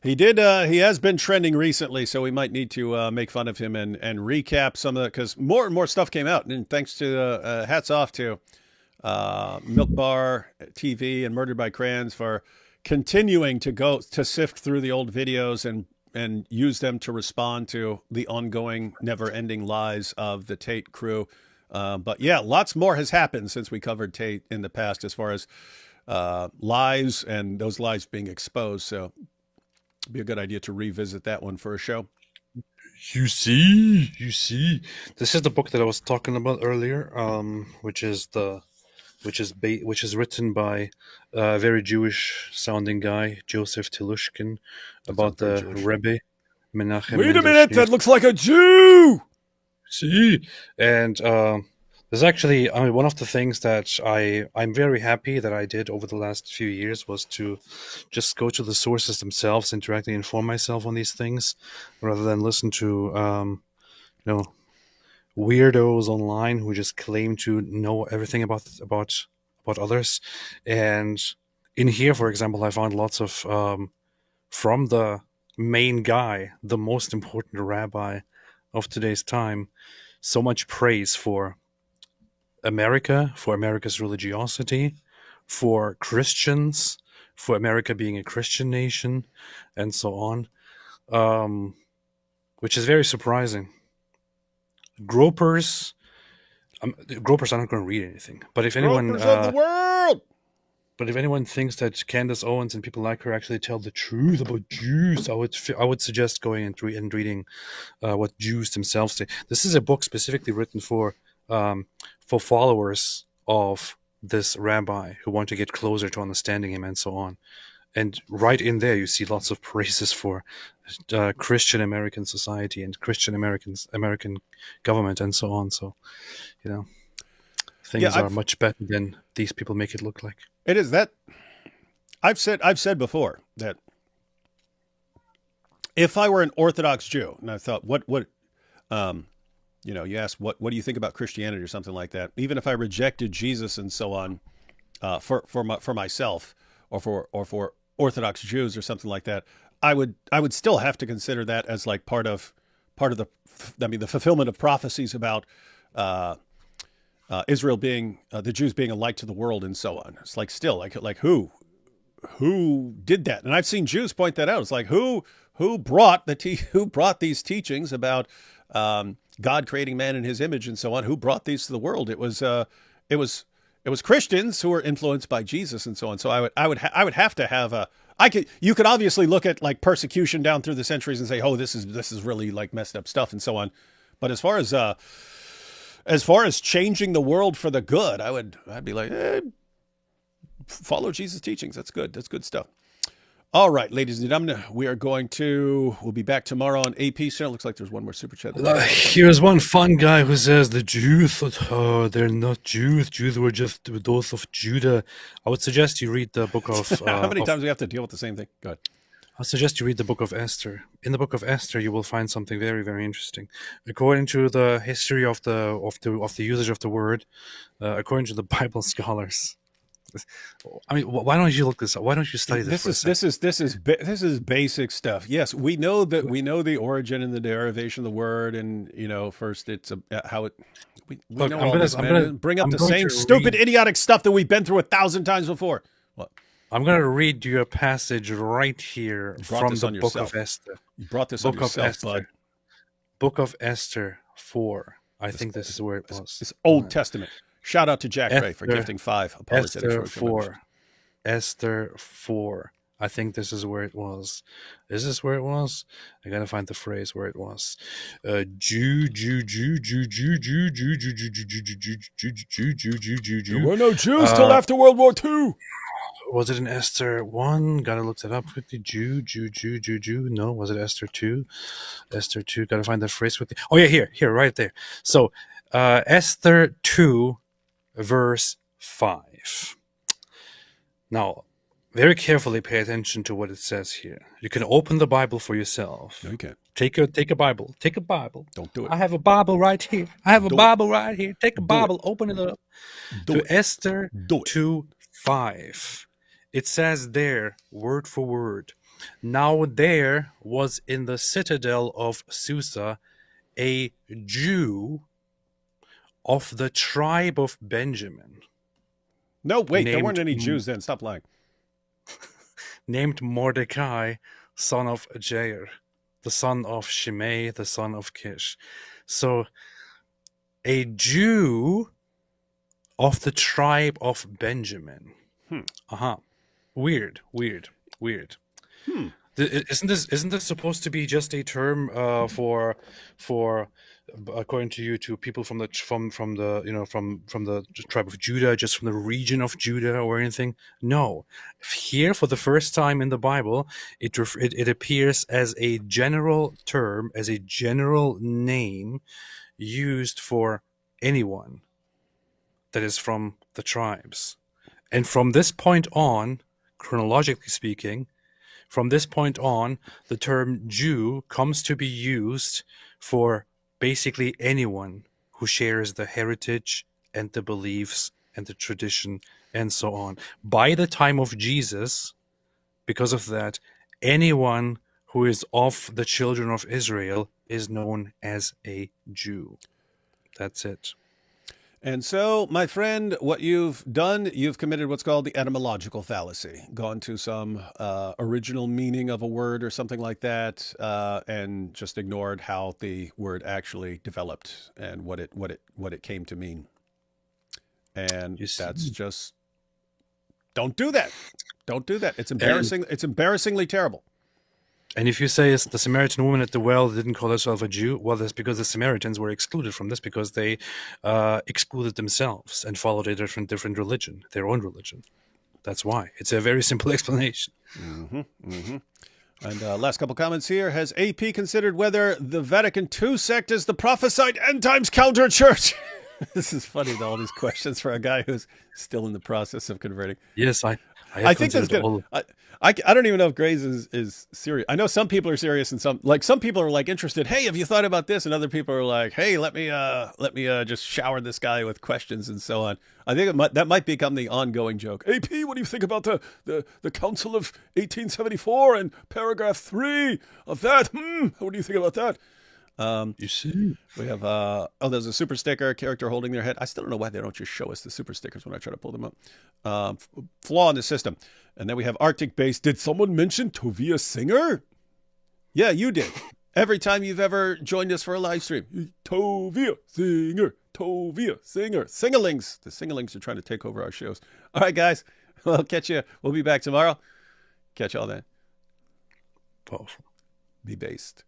he has been trending recently, so we might need to make fun of him and recap some of that, because more and more stuff came out, and thanks to, hats off to Milk Bar TV and Murdered by Crayons for continuing to sift through the old videos and use them to respond to the ongoing, never-ending lies of the Tate crew. But yeah, lots more has happened since we covered Tate in the past as far as lies and those lies being exposed. So it'd be a good idea to revisit that one for a show. You see, this is the book that I was talking about earlier, which is written by a very Jewish-sounding guy, Joseph Telushkin, about the Rebbe Menachem. Wait a minute, that looks like a Jew! See, and there's actually, I mean, one of the things that I'm very happy that I did over the last few years was to just go to the sources themselves and directly inform myself on these things, rather than listen to, weirdos online who just claim to know everything about others. And in here, for example, I found lots of from the main guy, the most important rabbi of today's time, so much praise for America, for America's religiosity, for Christians, for America being a Christian nation, and so on, which is very surprising. Gropers are not going to read anything. But if anyone, Gropers of the world! But if anyone thinks that Candace Owens and people like her actually tell the truth about Jews, I would suggest going and reading what Jews themselves say. This is a book specifically written for followers of this rabbi who want to get closer to understanding him and so on. And right in there, you see lots of praises for Christian American society and Christian American government and so on. So, things are much better than these people make it look like. It is that I've said before that if I were an Orthodox Jew, and I thought, you asked what do you think about Christianity or something like that. Even if I rejected Jesus and so on, for myself or for Orthodox Jews or something like that, I would still have to consider that as like part of the fulfillment of prophecies about Israel being the Jews being a light to the world and so on. It's like still like who did that? And I've seen Jews point that out. It's like who brought these teachings about God creating man in His image and so on? Who brought these to the world? It was Christians who were influenced by Jesus and so on. So I would have to have you could obviously look at like persecution down through the centuries and say, oh, this is really like messed up stuff and so on. But as far as changing the world for the good, I'd be like, follow Jesus' teachings. That's good. That's good stuff. All right, ladies and gentlemen, we'll be back tomorrow on AP channel. Looks like there's one more super chat. Here's one fun guy who says the Jews, they're not Jews. Jews were just those of Judah. I would suggest you read the book of. How many times do we have to deal with the same thing? Go ahead. I suggest you read the book of Esther. In the book of Esther, you will find something very, very interesting. According to the history of the usage of the word, according to the Bible scholars. I mean, why don't you look this up? Why don't you study this? This is basic stuff. Yes, we know the origin and the derivation of the word, and first it's how it. We Look, know all this, man. Bring up the same stupid, idiotic stuff that we've been through 1,000 times before. What? I'm going to read you a passage right here from the book of Esther. You brought this on yourself, bud. Book of Esther 4. I think this is where it was. It's Old Testament. Shout out to Jack Ray for gifting 5 Apologetics. Esther 4. Esther 4. I think this is where it was. Is this where it was? I gotta find the phrase where it was. Jew. There were no Jews till after World War II. Was it in Esther 1? Gotta look that up quickly. Jew. No, was it Esther 2? Esther 2. Gotta find that phrase quickly. Oh yeah, here, right there. So, Esther 2, verse 5. Now, very carefully pay attention to what it says here. You can open the Bible for yourself. No, you can't. Take a Bible. Take a Bible. Don't do it. I have a Bible right here. Take a Bible. Open it up. Esther 2, 5. It says there, word for word, now there was in the citadel of Susa a Jew of the tribe of Benjamin. No, wait, there weren't any Jews then. Stop lying. Named Mordecai, son of Jair, the son of Shimei, the son of Kish. So, a Jew of the tribe of Benjamin. Weird. Isn't this supposed to be just a term for according to you, to people from the tribe of Judah, just from the region of Judah or anything? No. Here, for the first time in the Bible, it appears as a general term, as a general name used for anyone that is from the tribes. And from this point on, chronologically speaking, from this point on, the term Jew comes to be used for basically anyone who shares the heritage and the beliefs and the tradition and so on. By the time of Jesus, because of that, anyone who is of the children of Israel is known as a Jew. That's it. And so, my friend, what you've done, you've committed what's called the etymological fallacy. Gone to some original meaning of a word or something like that, and just ignored how the word actually developed and what it came to mean. And that's just, don't do that. Don't do that. It's embarrassing. It's embarrassingly terrible. And if you say it's the Samaritan woman at the well didn't call herself a Jew, well, that's because the Samaritans were excluded from this because they excluded themselves and followed a different religion, their own religion. That's why. It's a very simple explanation. And last couple comments here. Has AP considered whether the Vatican II sect is the prophesied end times counter church? This is funny, all these questions for a guy who's still in the process of converting. Yes, I think that's good. I don't even know if Grays is serious. I know some people are serious and some people are like interested. Hey, have you thought about this? And other people are like, hey, let me just shower this guy with questions and so on. I think that might become the ongoing joke. AP, what do you think about the Council of 1874 and paragraph 3 of that? What do you think about that? You see, we have there's a super sticker, character holding their head. I still don't know why they don't just show us the super stickers when I try to pull them up. Flaw in the system. And then we have Arctic Base. Did someone mention Tovia Singer? Yeah, you did. Every time you've ever joined us for a live stream. Tovia Singer. Singalings. The Singalings are trying to take over our shows. All right, guys. We'll catch you. We'll be back tomorrow. Catch y'all then. Powerful. Be based.